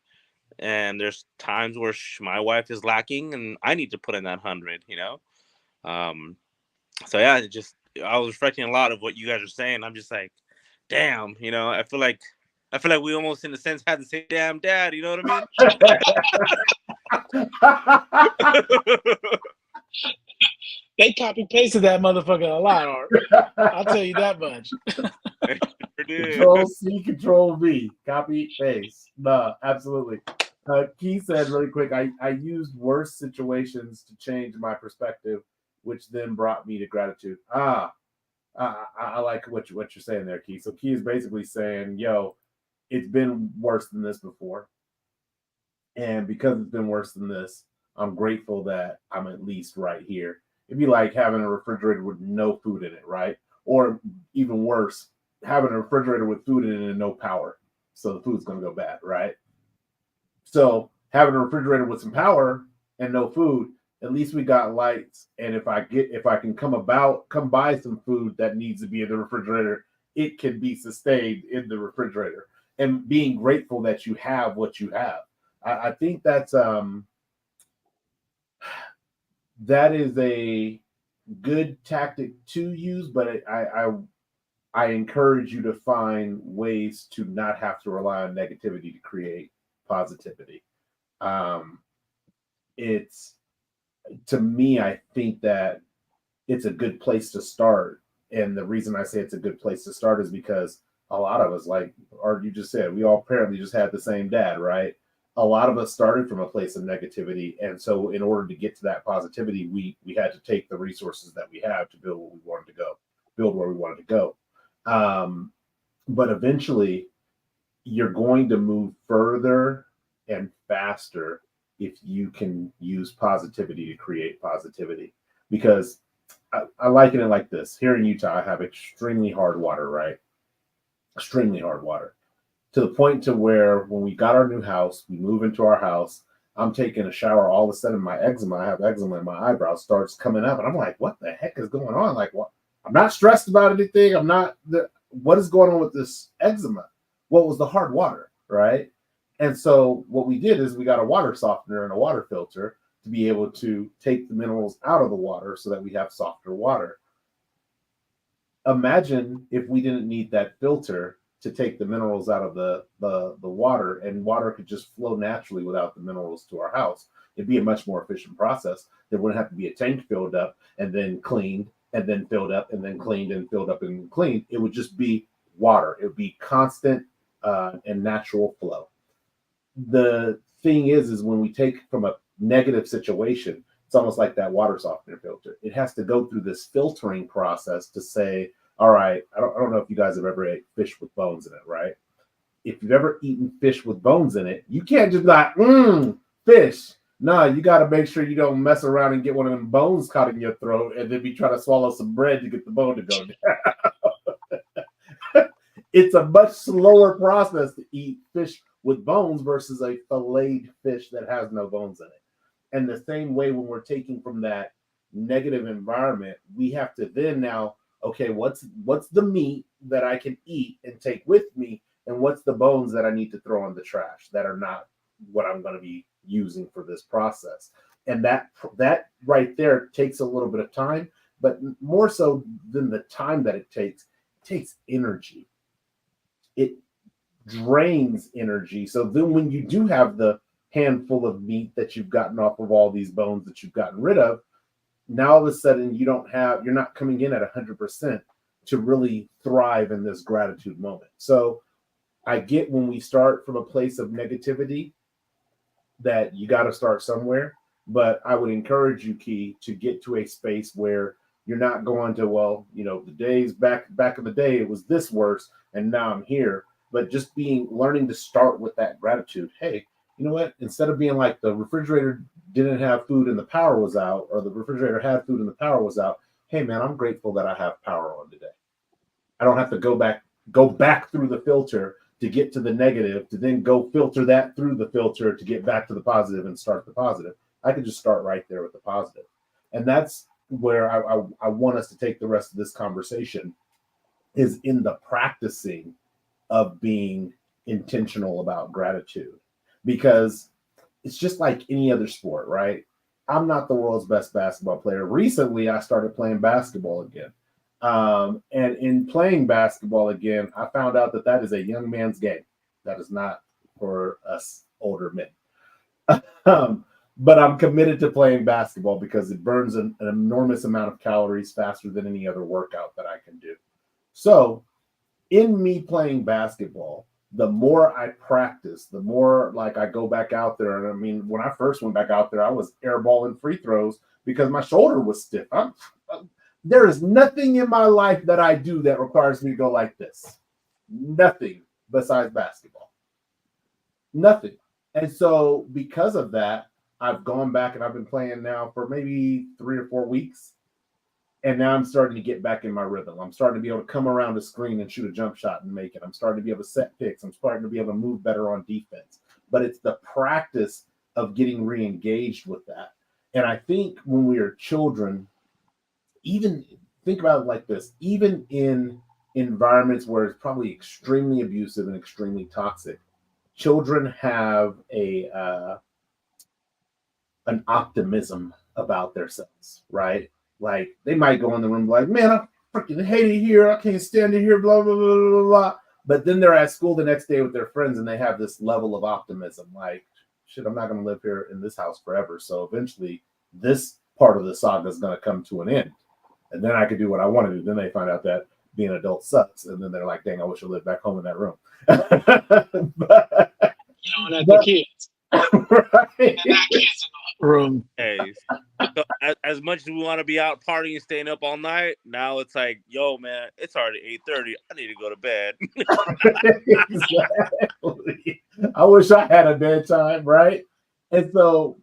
and there's times where my wife is lacking, and I need to put in that 100. So yeah, I was reflecting a lot of what you guys are saying. I'm just like, damn, I feel like we almost in a sense had the same damn dad, you know what I mean? They copy pasted that motherfucker a lot, Art. I'll tell you that much. Control C, Control V, copy paste. No, absolutely. Key said really quick, I used worse situations to change my perspective, which then brought me to gratitude. I like what you're saying there, Key. So Key is basically saying, yo, it's been worse than this before. And because it's been worse than this, I'm grateful that I'm at least right here. It'd be like having a refrigerator with no food in it, right? Or even worse, having a refrigerator with food in it and no power. So the food's going to go bad, right? So having a refrigerator with some power and no food, at least we got lights. And if I can come buy some food that needs to be in the refrigerator, it can be sustained in the refrigerator. And being grateful that you have what you have. I think that is a good tactic to use, but I encourage you to find ways to not have to rely on negativity to create positivity. Um, it's to me, I think that it's a good place to start. And the reason I say it's a good place to start is because a lot of us, like, or you just said, we all apparently just had the same dad, right? A lot of us started from a place of negativity. And so in order to get to that positivity, we had to take the resources that we have to build what we wanted to go, build where we wanted to go. Um, but eventually you're going to move further and faster if you can use positivity to create positivity. Because I liken it like this. Here in Utah, I have extremely hard water, right? Extremely hard water. To the point to where when we got our new house, we move into our house, I'm taking a shower, all of a sudden my eczema, I have eczema in my eyebrows, starts coming up. And I'm like, what the heck is going on? Like, what? I'm not stressed about anything. What is going on with this eczema? What was the hard water, right? And so what we did is we got a water softener and a water filter to be able to take the minerals out of the water so that we have softer water. Imagine if we didn't need that filter to take the minerals out of the water, and water could just flow naturally without the minerals to our house. It'd be a much more efficient process. There wouldn't have to be a tank filled up and then cleaned and then filled up and then cleaned and filled up and cleaned. It would just be water. It would be constant and natural flow. The thing is when we take from a negative situation, it's almost like that water softener filter. It has to go through this filtering process to say, all right, I don't know if you guys have ever ate fish with bones in it, right? If you've ever eaten fish with bones in it, you can't just be like, fish. No, you got to make sure you don't mess around and get one of them bones caught in your throat and then be trying to swallow some bread to get the bone to go down. It's a much slower process to eat fish with bones versus a filleted fish that has no bones in it. And the same way when we're taking from that negative environment, we have to then now, okay, what's the meat that I can eat and take with me, and what's the bones that I need to throw in the trash that are not what I'm going to be using for this process. And that right there takes a little bit of time, but more so than the time that it takes energy. It drains energy. So then when you do have the handful of meat that you've gotten off of all these bones that you've gotten rid of, now all of a sudden you're not coming in at 100% to really thrive in this gratitude moment. So I get when we start from a place of negativity that you got to start somewhere, but I would encourage you, Key, to get to a space where you're not going to, well, the days back in the day, it was this worse and now I'm here, but just learning to start with that gratitude. Hey, you know what? Instead of being like the refrigerator didn't have food and the power was out, or the refrigerator had food and the power was out. Hey man, I'm grateful that I have power on today. I don't have to go back through the filter to get to the negative, to then go filter that through the filter to get back to the positive and start the positive. I could just start right there with the positive. And that's where I want us to take the rest of this conversation, is in the practicing of being intentional about gratitude. Because it's just like any other sport, right? I'm not the world's best basketball player. Recently, I started playing basketball again. And in playing basketball again, I found out that is a young man's game. That is not for us older men. But I'm committed to playing basketball because it burns an enormous amount of calories faster than any other workout that I can do. So in me playing basketball, the more I practice, the more like I go back out there. And I mean, when I first went back out there, I was airballing free throws because my shoulder was stiff. There is nothing in my life that I do that requires me to go like this. Nothing besides basketball. Nothing. And so because of that, I've gone back and I've been playing now for maybe 3 or 4 weeks. And now I'm starting to get back in my rhythm. I'm starting to be able to come around the screen and shoot a jump shot and make it. I'm starting to be able to set picks. I'm starting to be able to move better on defense. But it's the practice of getting re-engaged with that. And I think when we are children, even think about it like this, even in environments where it's probably extremely abusive and extremely toxic, children have an optimism about themselves, right? like they might go in the room like, man, I freaking hate it here. I can't stand it here, blah, blah, blah, blah, blah. But then they're at school the next day with their friends and they have this level of optimism. Like, shit, I'm not going to live here in this house forever. So eventually this part of the saga is going to come to an end. And then I could do what I want to do. Then they find out that being an adult sucks. And then they're like, dang, I wish I lived back home in that room. Yelling at the kids. Right. That kids in the room. Hey, so as much as we want to be out partying, staying up all night, now it's like, yo, man, it's already 8:30. I need to go to bed. Exactly. I wish I had a bedtime, right? And so,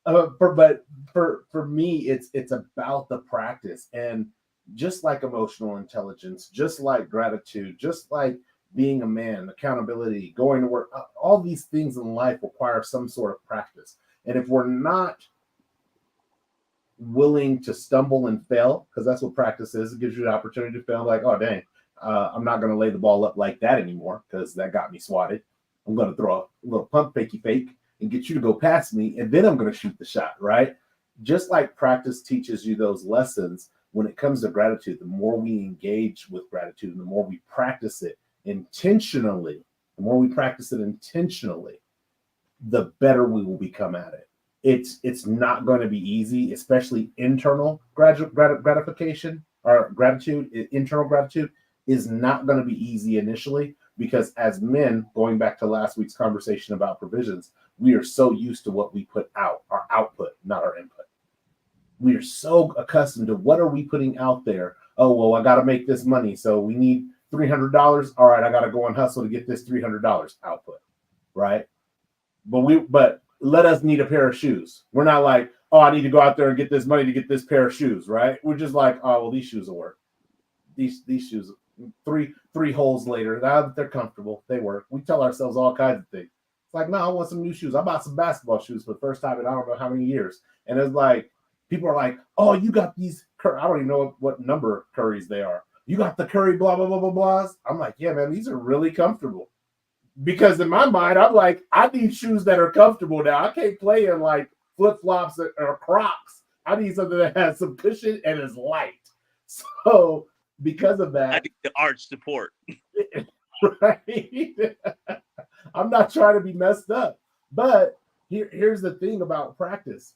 for me, it's about the practice, and just like emotional intelligence, just like gratitude, just like being a man, accountability, going to work, all these things in life require some sort of practice. And if we're not willing to stumble and fail, because that's what practice is, it gives you the opportunity to fail. Like, oh dang, I'm not going to lay the ball up like that anymore because that got me swatted. I'm going to throw a little pump fakey fake and get you to go past me, and then I'm going to shoot the shot, right? Just like practice teaches you those lessons, when it comes to gratitude, the more we engage with gratitude and the more we practice it intentionally, the better we will become at it. It's not going to be easy, especially internal gratification or gratitude. Internal gratitude is not going to be easy initially, because as men, going back to last week's conversation about provisions, we are so used to what we put out, our output, not our input. We are so accustomed to what are we putting out there. Oh, well, I got to make this money, so we need $300. All right, I got to go and hustle to get this $300 output, right? But let us need a pair of shoes. We're not like, oh, I need to go out there and get this money to get this pair of shoes, right? We're just like, oh, well, these shoes will work. These shoes, three holes later, they're comfortable. They work. We tell ourselves all kinds of things. It's like, no, I want some new shoes. I bought some basketball shoes for the first time in I don't know how many years. And it's like, people are like, oh, you got these, I don't even know what number Currys they are. You got the Curry blah, blah, blah, blah, blahs. I'm like, yeah, man, these are really comfortable. Because in my mind, I'm like, I need shoes that are comfortable now. I can't play in like flip-flops or Crocs. I need something that has some cushion and is light. So because of that, I need the arch support. Right? I'm not trying to be messed up. But here's the thing about practice.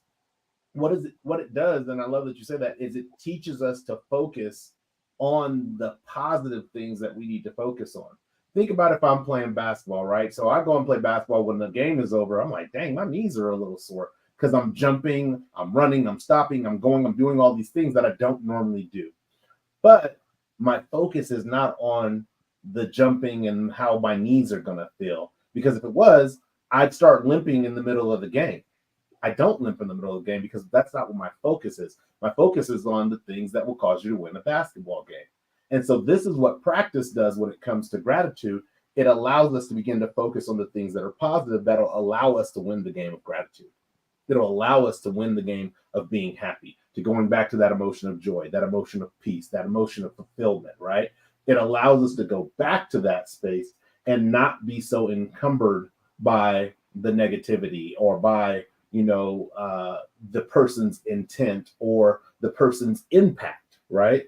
What it does, and I love that you said that, is it teaches us to focus on the positive things that we need to focus on. Think about if I'm playing basketball, right? So I go and play basketball when the game is over. I'm like, dang, my knees are a little sore because I'm jumping, I'm running, I'm stopping, I'm going, I'm doing all these things that I don't normally do. But my focus is not on the jumping and how my knees are going to feel. Because if it was, I'd start limping in the middle of the game. I don't limp in the middle of the game because that's not what my focus is. My focus is on the things that will cause you to win a basketball game. And so this is what practice does when it comes to gratitude. It allows us to begin to focus on the things that are positive that'll allow us to win the game of gratitude. It'll allow us to win the game of being happy, to going back to that emotion of joy, that emotion of peace, that emotion of fulfillment, right? It allows us to go back to that space and not be so encumbered by the negativity or by, the person's intent or the person's impact, right?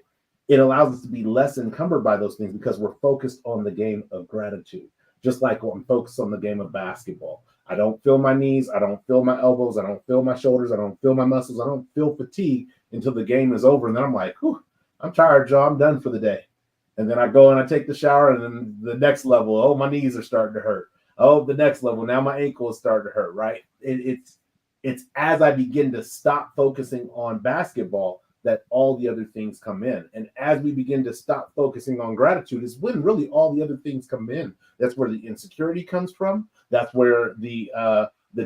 It allows us to be less encumbered by those things because we're focused on the game of gratitude. Just like when I'm focused on the game of basketball. I don't feel my knees. I don't feel my elbows. I don't feel my shoulders. I don't feel my muscles. I don't feel fatigue until the game is over. And then I'm like, whew, I'm tired, Joe. I'm done for the day. And then I go and I take the shower, and then the next level, oh, my knees are starting to hurt. Oh, the next level, now my ankle is starting to hurt, right? It's as I begin to stop focusing on basketball that all the other things come in. And as we begin to stop focusing on gratitude is when really all the other things come in. That's where the insecurity comes from. That's where the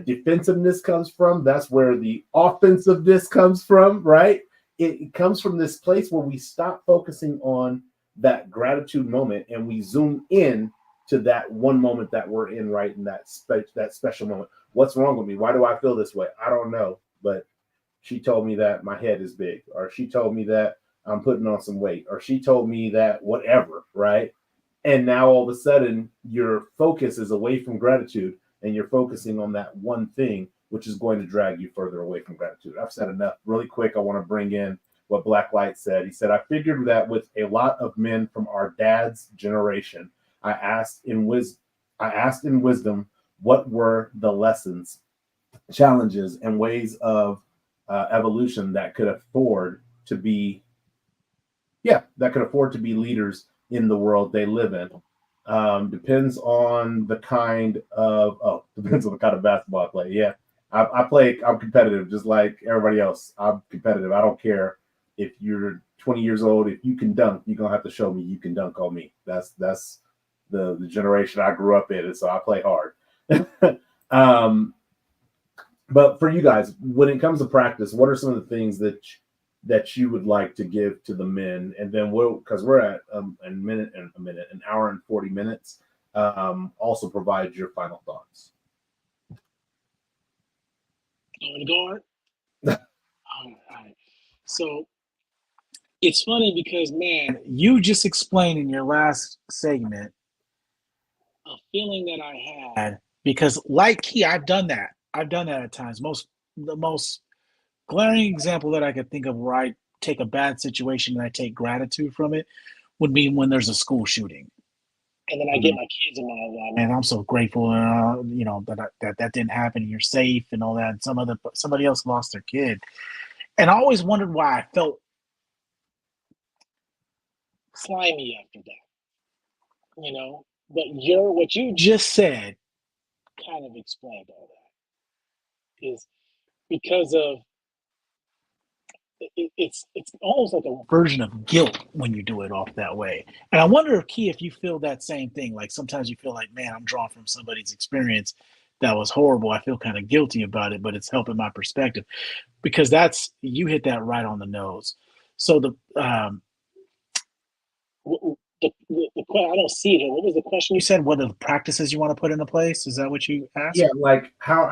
defensiveness comes from. That's where the offensiveness comes from, right? It comes from this place where we stop focusing on that gratitude moment and we zoom in to that one moment that we're in right in that special moment. What's wrong with me? Why do I feel this way? I don't know, but she told me that my head is big, or she told me that I'm putting on some weight, or she told me that whatever, right? And now all of a sudden your focus is away from gratitude and you're focusing on that one thing, which is going to drag you further away from gratitude. I've said enough. Really quick, I want to bring in what Blacklight said. He said, I figured that with a lot of men from our dad's generation, I asked in wisdom what were the lessons, challenges, and ways of evolution that could afford to be leaders in the world they live in. Depends on the kind of basketball I play. Yeah, I'm competitive just like everybody else. I'm competitive. I don't care if you're 20 years old. If you can dunk, you're gonna have to show me you can dunk on me. That's the generation I grew up in, and so I play hard. But for you guys, when it comes to practice, what are some of the things that you would like to give to the men? And then because we're at an hour and 40 minutes, also provide your final thoughts. You want to go on? All right. So it's funny because, man, you just explained in your last segment a feeling that I had, because like Key, I've done that at times. The most glaring example that I could think of where I take a bad situation and I take gratitude from it would be when there's a school shooting. And then I get my kids in my life, man, I'm so grateful, that didn't happen. And you're safe and all that. And somebody else lost their kid, and I always wondered why I felt slimy after that, But what you just said kind of explained all that. Is because of it's almost like a version of guilt when you do it off that way. And I wonder if you feel that same thing. Like sometimes you feel like, man, I'm drawn from somebody's experience that was horrible. I feel kind of guilty about it, but it's helping my perspective, because you hit that right on the nose. So the I don't see it here. What was the question you said? What are the practices you want to put into place? Is that what you asked? Yeah, like how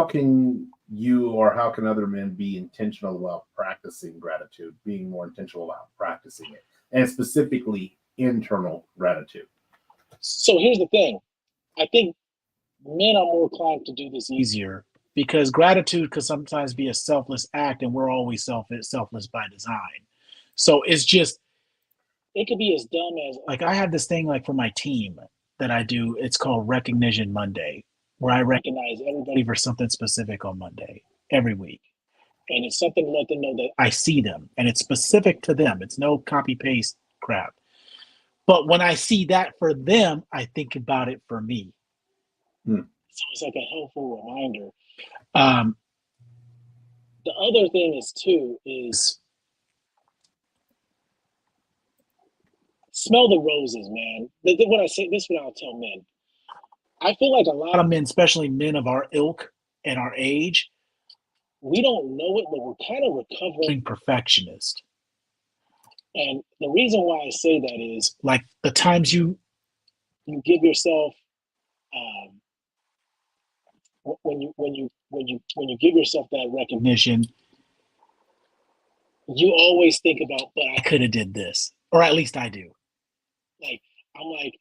can you or how can other men be intentional about practicing gratitude, being more intentional about practicing it, and specifically internal gratitude? So here's the thing. I think men are more inclined to do this easier because gratitude could sometimes be a selfless act, and we're always selfless by design. So it could be as dumb as, like, I have this thing like for my team that I do. It's called Recognition Monday, where I recognize everybody for something specific on Monday every week. And it's something to let them know that I see them, and it's specific to them. It's no copy paste crap. But when I see that for them, I think about it for me. So it's like a helpful reminder. The other thing is smell the roses, man. What I say, this is what I'll tell men. I feel like a lot of men, especially men of our ilk and our age, we don't know it, but we're kind of recovering perfectionist. And the reason why I say that is, like, the times you give yourself, when you give yourself that recognition, you always think about, but I could have did this, or at least I do. Like, I'm like,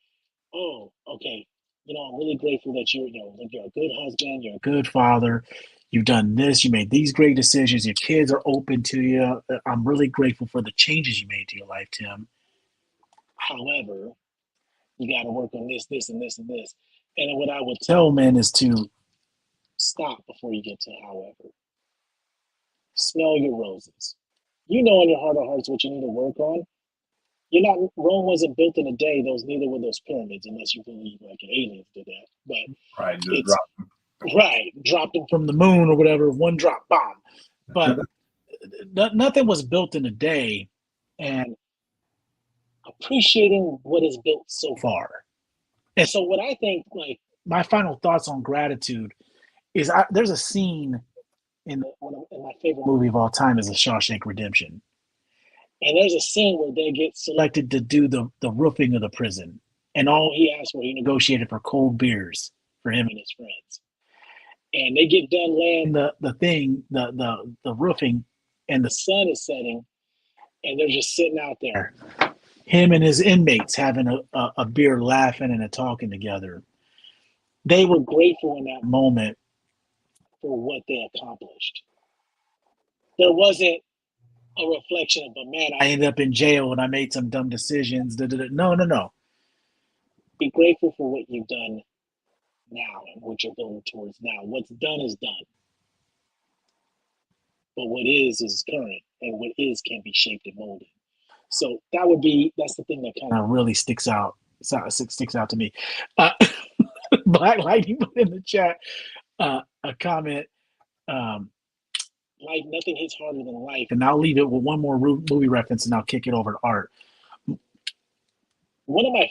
oh, okay, I'm really grateful that you're a good husband, you're a good father, you've done this, you made these great decisions, your kids are open to you. I'm really grateful for the changes you made to your life, Tim. However, you got to work on this, this, and this, and this. And what I would tell men is to stop before you get to however. Smell your roses. You know in your heart of hearts what you need to work on. Rome wasn't built in a day. Neither were those pyramids, unless you believe like aliens did that. But dropped them from the moon or whatever, one drop bomb. But nothing was built in a day, and appreciating what is built so far. And so what I think, like, my final thoughts on gratitude is, there's a scene in my favorite movie of all time is The Shawshank Redemption. And there's a scene where they get selected to do the roofing of the prison. And all he asked for, he negotiated for cold beers for him and his friends. And they get done laying the roofing, and the sun is setting, and they're just sitting out there. Him and his inmates having a beer, laughing and talking together. They were grateful in that moment for what they accomplished. there wasn't a reflection of, but man, I ended up in jail and I made some dumb decisions. No. Be grateful for what you've done now and what you're going towards now. What's done is done. But what is current, and what is can be shaped and molded. So that's the thing that kind of really sticks out to me. Black Lightning put in the chat a comment. Life, nothing hits harder than life. And I'll leave it with one more movie reference, and I'll kick it over to Art. One of my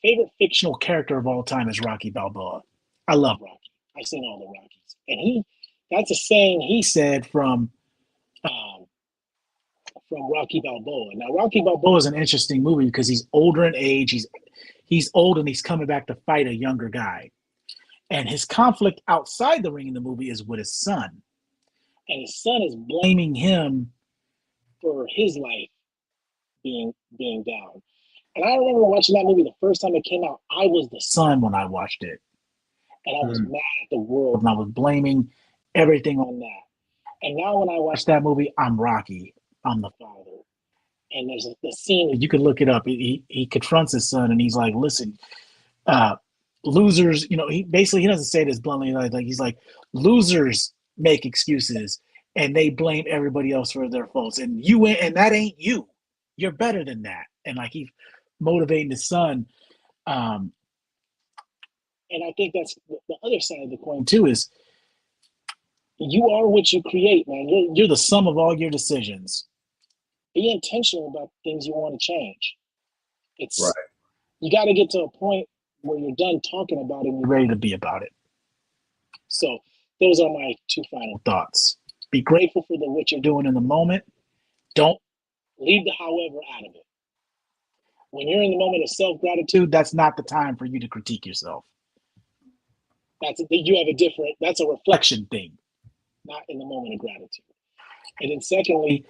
favorite fictional character of all time is Rocky Balboa. I love Rocky. I've seen all the Rockies, and that's a saying he said from Rocky Balboa. Now, Rocky Balboa is an interesting movie because he's older in age. He's old and he's coming back to fight a younger guy. And his conflict outside the ring in the movie is with his son. And his son is blaming him for his life being down. And I remember watching that movie the first time it came out. I was the son when I watched it. And I was mad at the world and I was blaming everything on that. And now when I watch that movie, I'm Rocky. I'm the father. And there's the scene, you can look it up. He confronts his son and he's like, listen, losers, he doesn't say this bluntly, like he's like, losers make excuses and they blame everybody else for their faults. And that ain't you. You're better than that. And like he's motivating his son. And I think that's the other side of the coin too, is you are what you create, man. You're the sum of all your decisions. Be intentional about things you want to change. It's right. You got to get to a point where you're done talking about it and you're ready to be about it. So those are my two final thoughts. Be grateful for what you're doing in the moment. Don't leave the however out of it. When you're in the moment of self-gratitude, that's not the time for you to critique yourself. That's a reflection thing, not in the moment of gratitude. And then secondly,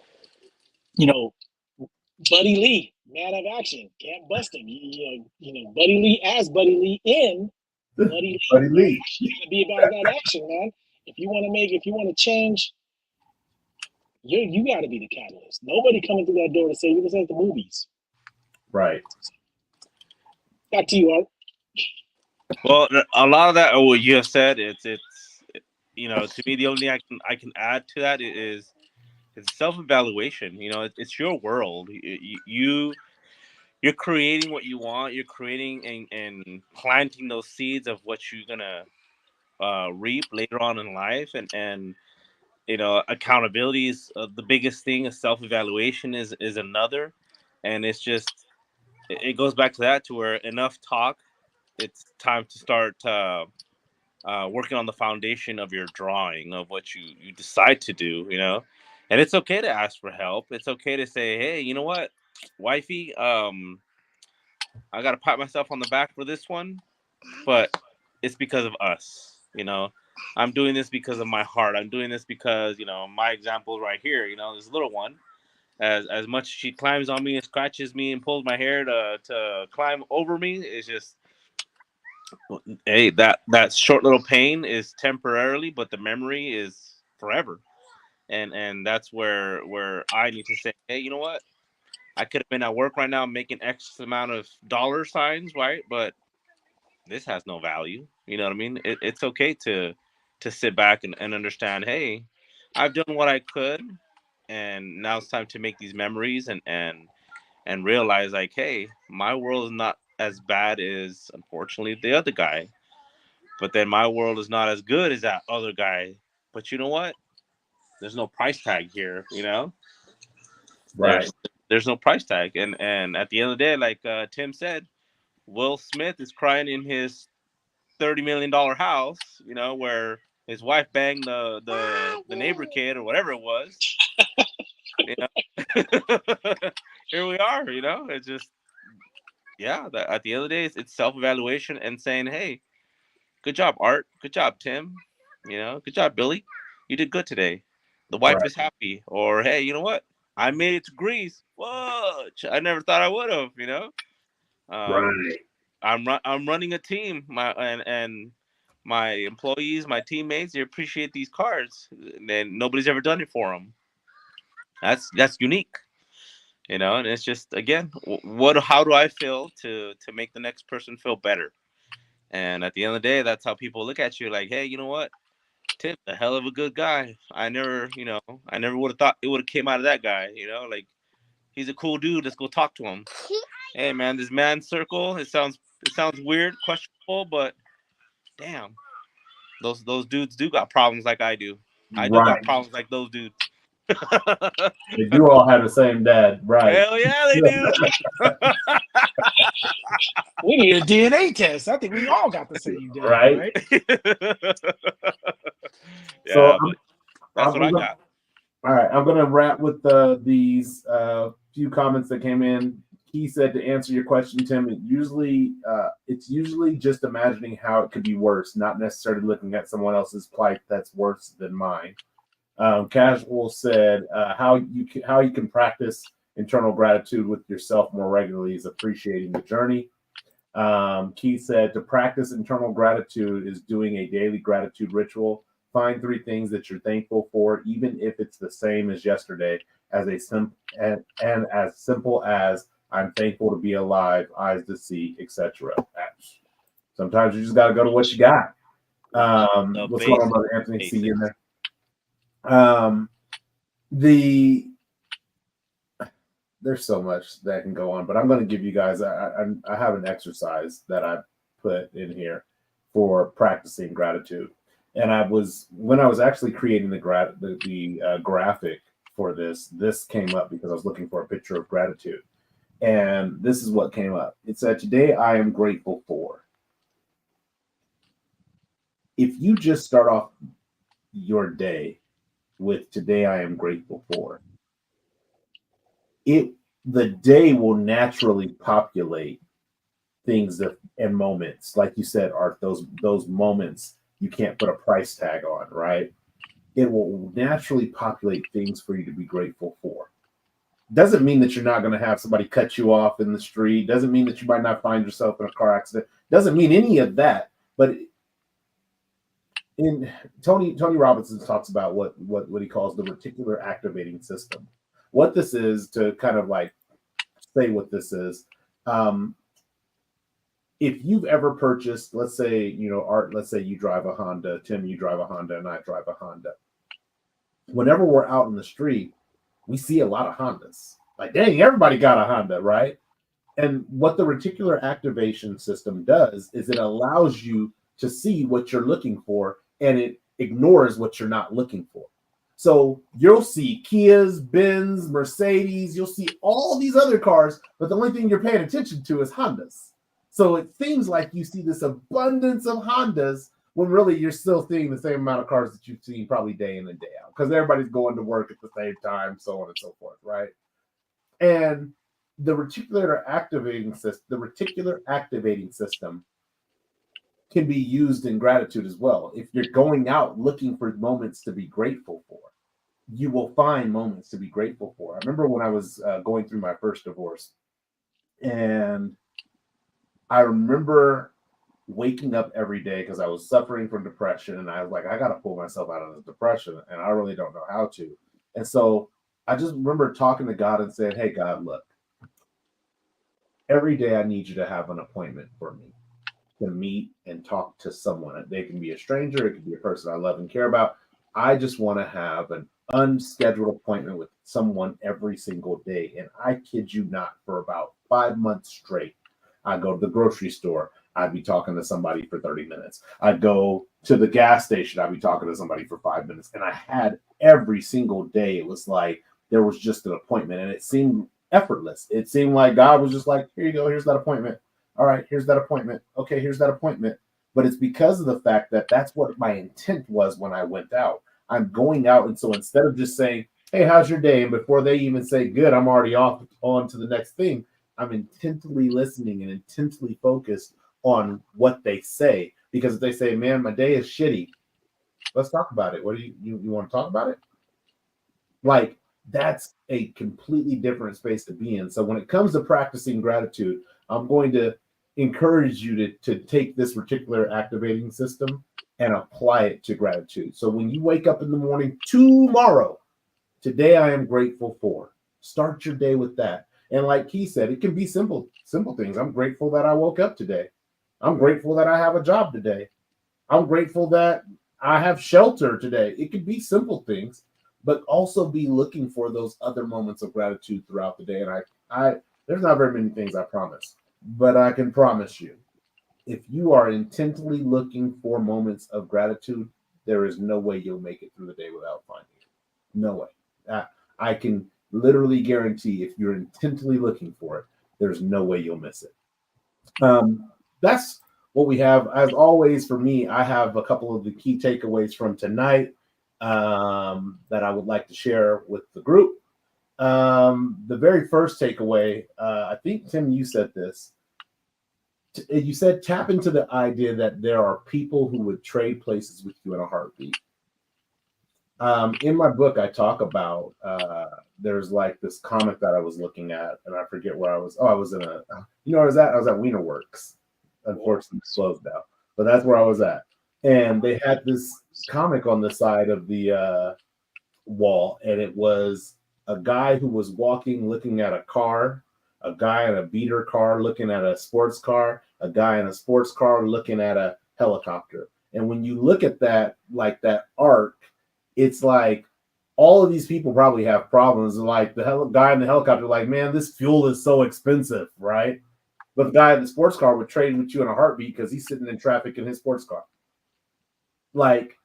Buddy Lee, man of action, can't bust him. Buddy Lee as Buddy Lee in Buddy Lee. You gotta be about that action, man. If you want to change, you got to be the catalyst. Nobody coming through that door to say, "This ain't the movies." Right. Back to you, Art. Well, a lot of that, what you have said, it's to me, the only thing I can add to that is it's self-evaluation. It's your world. You're creating what you want. You're creating and planting those seeds of what you're gonna reap later on in life, and accountability is the biggest thing. Self-evaluation is another, and it's just it goes back to that, to where enough talk. It's time to start working on the foundation of your drawing, of what you decide to do. And it's okay to ask for help. It's okay to say, hey, you know what, wifey, I got to pat myself on the back for this one, but it's because of us. I'm doing this because of my heart. I'm doing this because, my example right here, this little one, as much as she climbs on me and scratches me and pulls my hair to climb over me, it's just, hey, that short little pain is temporarily, but the memory is forever. And that's where I need to say, hey, you know what? I could have been at work right now making X amount of dollar signs, right? But this has no value. You know what I mean? It's okay to sit back and understand, hey, I've done what I could, and now it's time to make these memories and realize, like, hey, my world is not as bad as, unfortunately, the other guy. But then my world is not as good as that other guy. But you know what? There's no price tag here, Right. There's no price tag. And at the end of the day, like Tim said, Will Smith is crying in his $30 million house, where his wife banged the neighbor kid or whatever it was. Here we are, It's just, at the end of the day, it's self-evaluation and saying, hey, good job, Art. Good job, Tim. Good job, Billy. You did good today. The wife is happy. Or, hey, you know what? I made it to Greece. Whoa! I never thought I would have. Right. I'm running a team. And my employees, my teammates, they appreciate these cards, and nobody's ever done it for them. That's unique, and it's just, again, how do I feel to make the next person feel better? And at the end of the day, that's how people look at you, like, hey, you know what, Tim, a hell of a good guy. I never would have thought it would have came out of that guy. Like, he's a cool dude. Let's go talk to him. Hey, man, this man circle. It sounds weird, questionable, but damn, those dudes do got problems like I do. I do got Right. problems like those dudes. They do all have the same dad, right? Hell yeah, they do. We need a DNA test. I think we all got the same dad, Right. right? So Yeah, but that's what I got. All right, I'm gonna wrap with these few comments that came in. He said, to answer your question, Tim, it's usually just imagining how it could be worse, not necessarily looking at someone else's plight that's worse than mine. Casual said, how you can practice internal gratitude with yourself more regularly is appreciating the journey. Keith said, to practice internal gratitude is doing a daily gratitude ritual. Find 3 things that you're thankful for, even if it's the same as yesterday, as as simple as I'm thankful to be alive, eyes to see, etc. Sometimes you just got to go to what you got. What's going on, Brother Anthony? See you in there. There's so much that can go on, but I'm going to give you guys. I have an exercise that I put in here for practicing gratitude. And when I was actually creating the graphic for this came up because I was looking for a picture of gratitude. And this is what came up. It said, today I am grateful for. If you just start off your day with today I am grateful for, the day will naturally populate things and moments. Like you said, Art, those moments you can't put a price tag on, right? It will naturally populate things for you to be grateful for. Doesn't mean that you're not going to have somebody cut you off in the street. Doesn't mean that you might not find yourself in a car accident. Doesn't mean any of that. But in Tony Robinson talks about what he calls the reticular activating system. What this is, to kind of like say what this is. If you've ever purchased, let's say, Art, let's say you drive a Honda, Tim, you drive a Honda, and I drive a Honda. Whenever we're out in the street, we see a lot of Hondas. Like, dang, everybody got a Honda, right? And what the reticular activation system does is it allows you to see what you're looking for, and it ignores what you're not looking for. So you'll see Kias, Benz, Mercedes, you'll see all these other cars, but the only thing you're paying attention to is Hondas. So it seems like you see this abundance of Hondas when really you're still seeing the same amount of cars that you've seen probably day in and day out, because everybody's going to work at the same time, so on and so forth, right? And the reticular activating system can be used in gratitude as well. If you're going out looking for moments to be grateful for, you will find moments to be grateful for. I remember when I was going through my first divorce, and I remember waking up every day because I was suffering from depression, and I was like, I got to pull myself out of the depression, and I really don't know how to. And so I just remember talking to God and saying, hey, God, look, every day I need you to have an appointment for me to meet and talk to someone. They can be a stranger, it can be a person I love and care about. I just want to have an unscheduled appointment with someone every single day. And I kid you not, for about 5 months straight, I go to the grocery store, I'd be talking to somebody for 30 minutes. I'd go to the gas station, I'd be talking to somebody for 5 minutes. And I had every single day, it was like there was just an appointment, and it seemed effortless. It seemed like God was just like, here you go, here's that appointment. All right, here's that appointment. Okay, here's that appointment. But it's because of the fact that that's what my intent was when I went out. I'm going out, and so instead of just saying, hey, how's your day? And before they even say good, I'm already on to the next thing. I'm intently listening and intensely focused on what they say. Because if they say, man, my day is shitty, let's talk about it. What do you want to talk about it? Like, that's a completely different space to be in. So when it comes to practicing gratitude, I'm going to encourage you to take this reticular activating system and apply it to gratitude. So when you wake up in the morning tomorrow, Today I am grateful for. Start your day with that. And like he said, it can be simple things. I'm grateful that I woke up today. I'm grateful that I have a job today. I'm grateful that I have shelter today. It could be simple things, but also be looking for those other moments of gratitude throughout the day. And I there's not very many things I promise, but I can promise you, if you are intently looking for moments of gratitude, there is no way you'll make it through the day without finding it. No way. I can literally guarantee if you're intently looking for it, there's no way you'll miss it. That's what we have. As always, for me, I have a couple of the key takeaways from tonight that I would like to share with the group. The very first takeaway, I think, Tim, you said this. You said tap into the idea that there are people who would trade places with you in a heartbeat. In my book, I talk about there's like this comic that I was looking at, and I forget where I was. Oh, I was in a, you know, where I was at? I was at Wienerworks. Unfortunately, it's closed now, but that's where I was at. And they had this comic on the side of the wall, and it was a guy who was walking, looking at a car, a guy in a beater car looking at a sports car, a guy in a sports car looking at a helicopter. And when you look at that, like that arc, it's like all of these people probably have problems. Like the guy in the helicopter, like, man, this fuel is so expensive, right? But the guy in the sports car would trade with you in a heartbeat because he's sitting in traffic in his sports car. Like,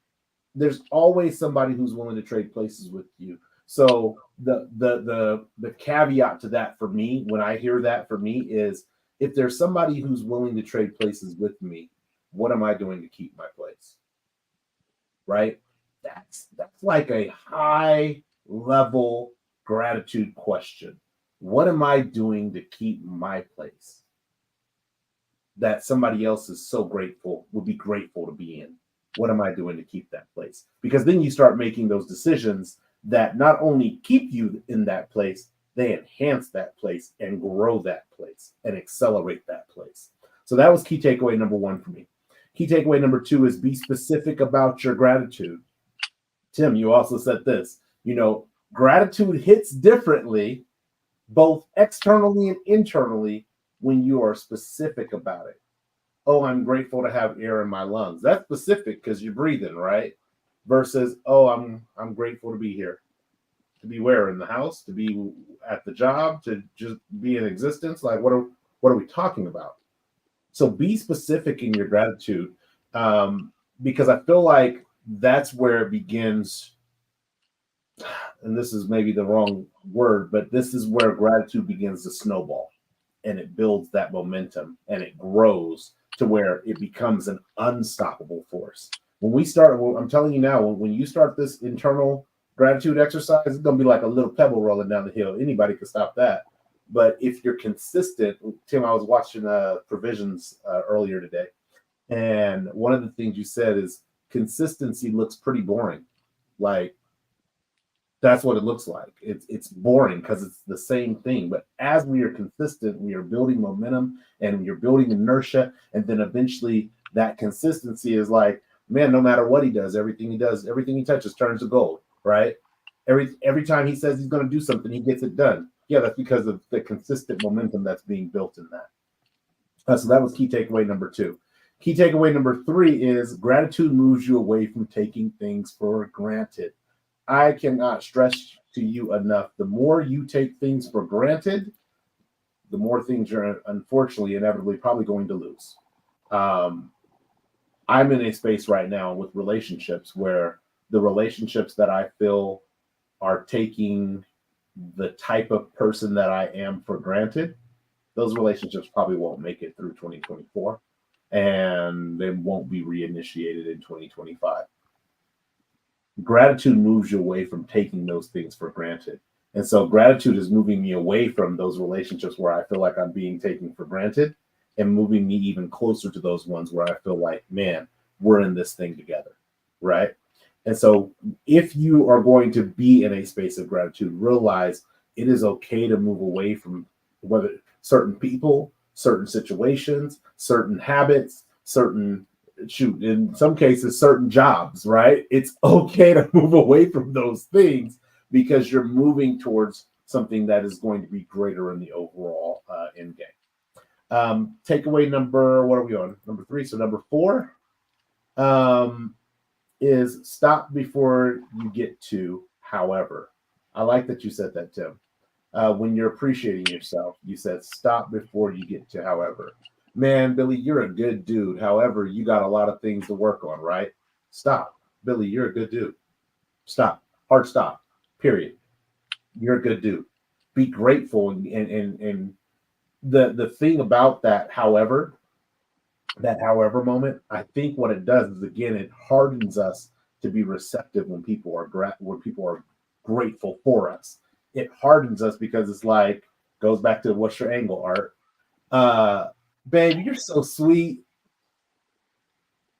there's always somebody who's willing to trade places with you. So the caveat to that for me, when I hear that for me, is if there's somebody who's willing to trade places with me, what am I doing to keep my place? Right? That's like a high level gratitude question. What am I doing to keep my place that somebody else is so grateful, would be grateful to be in? What am I doing to keep that place? Because then you start making those decisions that not only keep you in that place, they enhance that place and grow that place and accelerate that place. So that was key takeaway number one for me. Key takeaway number two is be specific about your gratitude. Tim, you also said this, you know, gratitude hits differently, both externally and internally, when you are specific about it. Oh, I'm grateful to have air in my lungs. That's specific because you're breathing, right? Versus, oh, I'm grateful to be here, to be where, in the house, to be at the job, to just be in existence. Like, what are we talking about? So be specific in your gratitude, because I feel like that's where it begins. And this is maybe the wrong word, but this is where gratitude begins to snowball, and it builds that momentum and it grows to where it becomes an unstoppable force. When we start, I'm telling you now, when you start this internal gratitude exercise, it's going to be like a little pebble rolling down the hill. Anybody can stop that. But if you're consistent, Tim, I was watching Provisions earlier today, and one of the things you said is consistency looks pretty boring. Like, that's what it looks like. It's boring because it's the same thing. But as we are consistent, we are building momentum and you're building inertia. And then eventually that consistency is like, man, no matter what he does, everything he touches turns to gold, right? Every time he says he's going to do something, he gets it done. Yeah, that's because of the consistent momentum that's being built in that. So that was key takeaway number two. Key takeaway number three is gratitude moves you away from taking things for granted. I cannot stress to you enough, the more you take things for granted, the more things you're unfortunately inevitably probably going to lose. I'm in a space right now with relationships where the relationships that I feel are taking the type of person that I am for granted, those relationships probably won't make it through 2024, and they won't be reinitiated in 2025. Gratitude moves you away from taking those things for granted. And so gratitude is moving me away from those relationships where I feel like I'm being taken for granted and moving me even closer to those ones where I feel like, man, we're in this thing together, right? And so if you are going to be in a space of gratitude, realize it is okay to move away from whether certain people, certain situations, certain habits, in some cases, certain jobs, right? It's okay to move away from those things because you're moving towards something that is going to be greater in the overall end game. Takeaway number, what are we on? Number 3. So number 4 is stop before you get to however. I like that you said that, Tim. When you're appreciating yourself, you said stop before you get to however. Man, Billy, you're a good dude. However, you got a lot of things to work on, right? Stop. Billy, you're a good dude. Stop. Hard stop. Period. You're a good dude. Be grateful. And the thing about that however moment, I think what it does is, again, it hardens us to be receptive when people are grateful for us. It hardens us because it's like, goes back to what's your angle, Art? Babe, you're so sweet.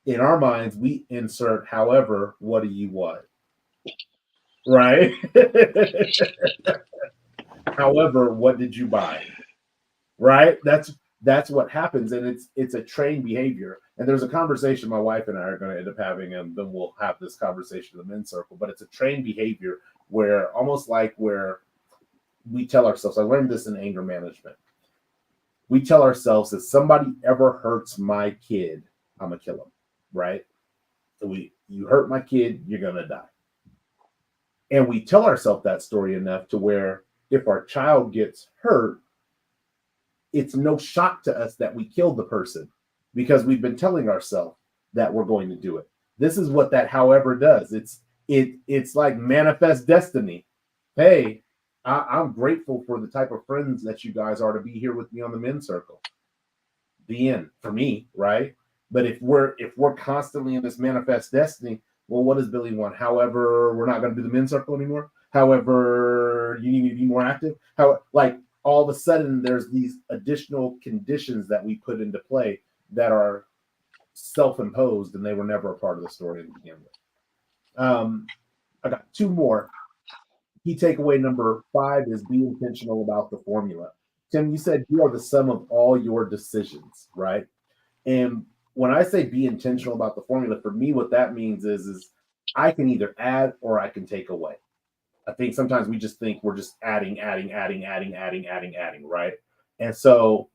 In our minds, we insert however, what do you want? Right? However, what did you buy? Right? That's what happens, and it's a trained behavior. And there's a conversation my wife and I are going to end up having, and then we'll have this conversation in the men's circle. But it's a trained behavior where almost like where we tell ourselves, I learned this in anger management. We tell ourselves, if somebody ever hurts my kid, I'm gonna kill him, right? So you hurt my kid, you're gonna die. And we tell ourselves that story enough to where if our child gets hurt, it's no shock to us that we killed the person because we've been telling ourselves that we're going to do it. This is what that however does. It's like manifest destiny. Hey, I'm grateful for the type of friends that you guys are to be here with me on the men's circle. The end for me, right? But if we're constantly in this manifest destiny, well, what does Billy want? However, we're not going to do the men's circle anymore. However, you need me to be more active. How, like, all of a sudden there's these additional conditions that we put into play that are self-imposed, and they were never a part of the story to begin with. I got 2 more. Key takeaway number 5 is be intentional about the formula. Tim, you said you are the sum of all your decisions, right? And when I say be intentional about the formula, for me, what that means is I can either add or I can take away. I think sometimes we just think we're just adding, right? And so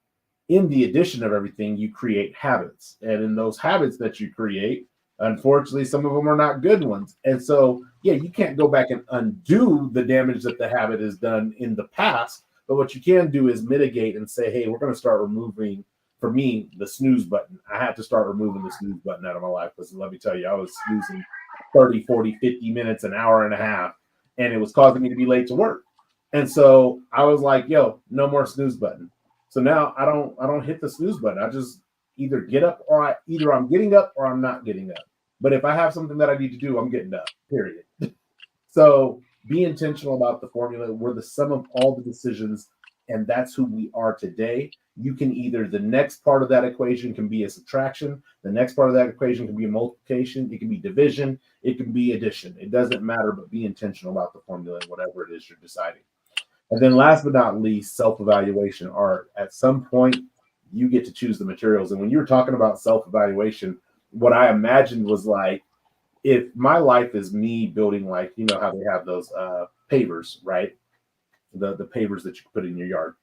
in the addition of everything, you create habits. And in those habits that you create, unfortunately, some of them are not good ones. And so, yeah, you can't go back and undo the damage that the habit has done in the past. But what you can do is mitigate and say, hey, we're going to start removing, for me, the snooze button. I had to start removing the snooze button out of my life because let me tell you, I was snoozing 30, 40, 50 minutes, an hour and a half, and it was causing me to be late to work. And so I was like, yo, no more snooze button. So now I don't hit the snooze button. I just either get up or either I'm getting up or I'm not getting up. But if I have something that I need to do, I'm getting up, period. So be intentional about the formula. We're the sum of all the decisions, and that's who we are today. You can either, the next part of that equation can be a subtraction. The next part of that equation can be a multiplication. It can be division. It can be addition. It doesn't matter, but be intentional about the formula, whatever it is you're deciding. And then last but not least, self-evaluation. Art, at some point, you get to choose the materials. And when you were talking about self-evaluation, what I imagined was like, if my life is me building, like, you know how they have those pavers, right? The pavers that you put in your yard.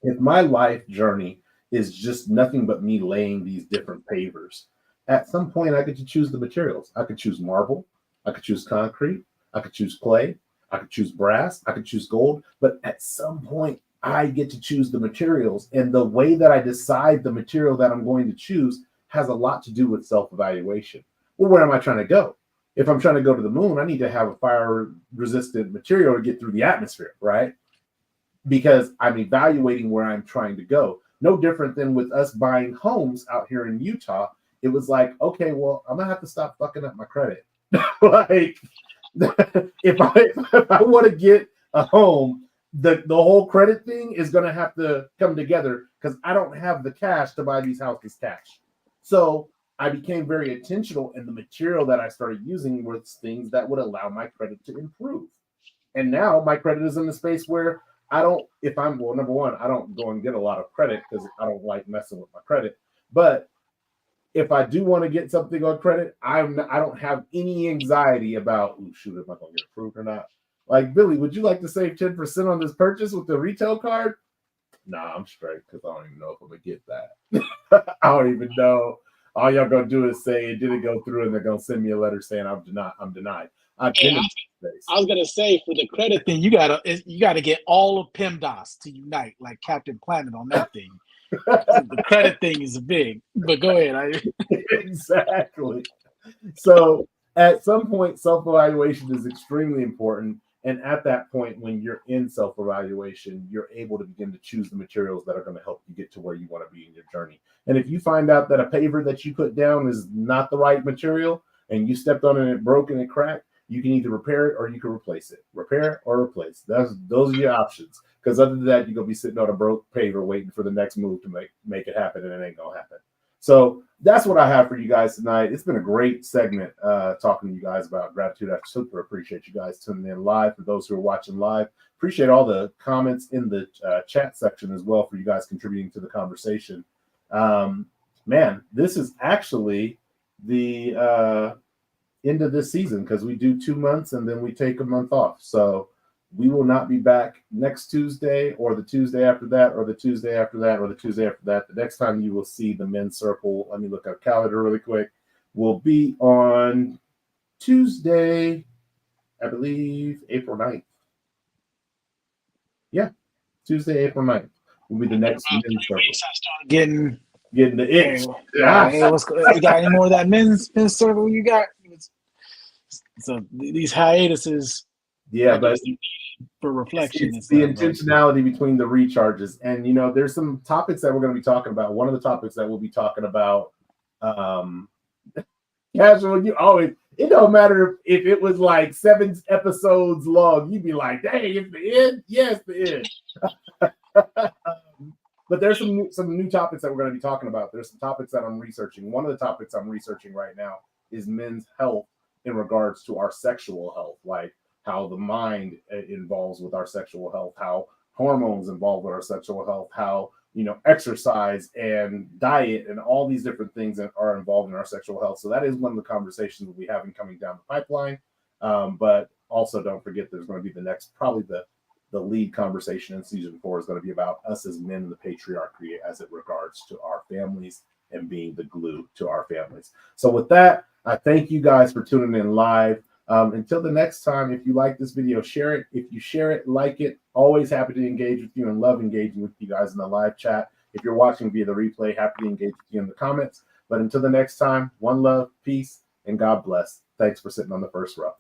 If my life journey is just nothing but me laying these different pavers, at some point I get to choose the materials. I could choose marble. I could choose concrete. I could choose clay. I could choose brass. I could choose gold. But at some point, I get to choose the materials. And the way that I decide the material that I'm going to choose has a lot to do with self-evaluation. Well, where am I trying to go? If I'm trying to go to the moon, I need to have a fire-resistant material to get through the atmosphere, right? Because I'm evaluating where I'm trying to go. No different than with us buying homes out here in Utah. It was like, okay, well, I'm going to have to stop fucking up my credit. Like, if I want to get a home, the whole credit thing is going to have to come together because I don't have the cash to buy these houses cash. So I became very intentional, and the material that I started using was things that would allow my credit to improve. And now my credit is in the space where I don't, if I'm, well, number one, I don't go and get a lot of credit because I don't like messing with my credit. But if I do want to get something on credit, I don't have any anxiety about, oh, shoot, am I going to get approved or not? Like, Billy, would you like to save 10% on this purchase with the retail card? Nah, I'm straight because I don't even know if I'm gonna get that. I don't even know. All y'all gonna do is say it didn't go through, and they're gonna send me a letter saying I'm denied. I'm denied. I've been in this space. I was gonna say for the credit thing, you gotta get all of PEMDAS to unite like Captain Planet on that thing. The credit thing is big, but go ahead. Exactly. So at some point, self-evaluation is extremely important. And at that point, when you're in self-evaluation, you're able to begin to choose the materials that are going to help you get to where you want to be in your journey. And if you find out that a paver that you put down is not the right material and you stepped on it and it broke and it cracked, you can either repair it or you can replace it. Repair or replace. Those are your options. Because other than that, you're going to be sitting on a broke paver waiting for the next move to make it happen, and it ain't going to happen. So that's what I have for you guys tonight. It's been a great segment talking to you guys about gratitude. I super appreciate you guys tuning in live. For those who are watching live, appreciate all the comments in the chat section as well for you guys contributing to the conversation. Man, this is actually the end of this season because we do 2 months and then we take a month off. So we will not be back next Tuesday or the Tuesday after that or the Tuesday after that or the Tuesday after that. The next time you will see the men's circle, let me look at a calendar really quick, will be on Tuesday, I believe, April 9th. Yeah, Tuesday, April 9th will be the next men's circle. I start getting the itch. Hey, you got any more of that men's circle you got? So these hiatuses, yeah, but for reflection, it's the intentionality between the recharges. And there's some topics that we're going to be talking about. One of the topics that we'll be talking about, casual. You always, it don't matter if it was like 7 episodes long. You'd be like, dang, it's the end. Yes, the end. But there's some new topics that we're going to be talking about. There's some topics that I'm researching. One of the topics I'm researching right now is men's health in regards to our sexual health, like how the mind involves with our sexual health, how hormones involve with our sexual health, how exercise and diet and all these different things that are involved in our sexual health. So that is one of the conversations we'll be having coming down the pipeline. But also don't forget there's going to be the next, probably the lead conversation in season 4 is going to be about us as men in the patriarchy as it regards to our families and being the glue to our families. So with that, I thank you guys for tuning in live. Until the next time, if you like this video, share it. If you share it, like it. Always happy to engage with you and love engaging with you guys in the live chat. If you're watching via the replay, happy to engage with you in the comments. But until the next time, one love, peace, and God bless. Thanks for sitting on the first row.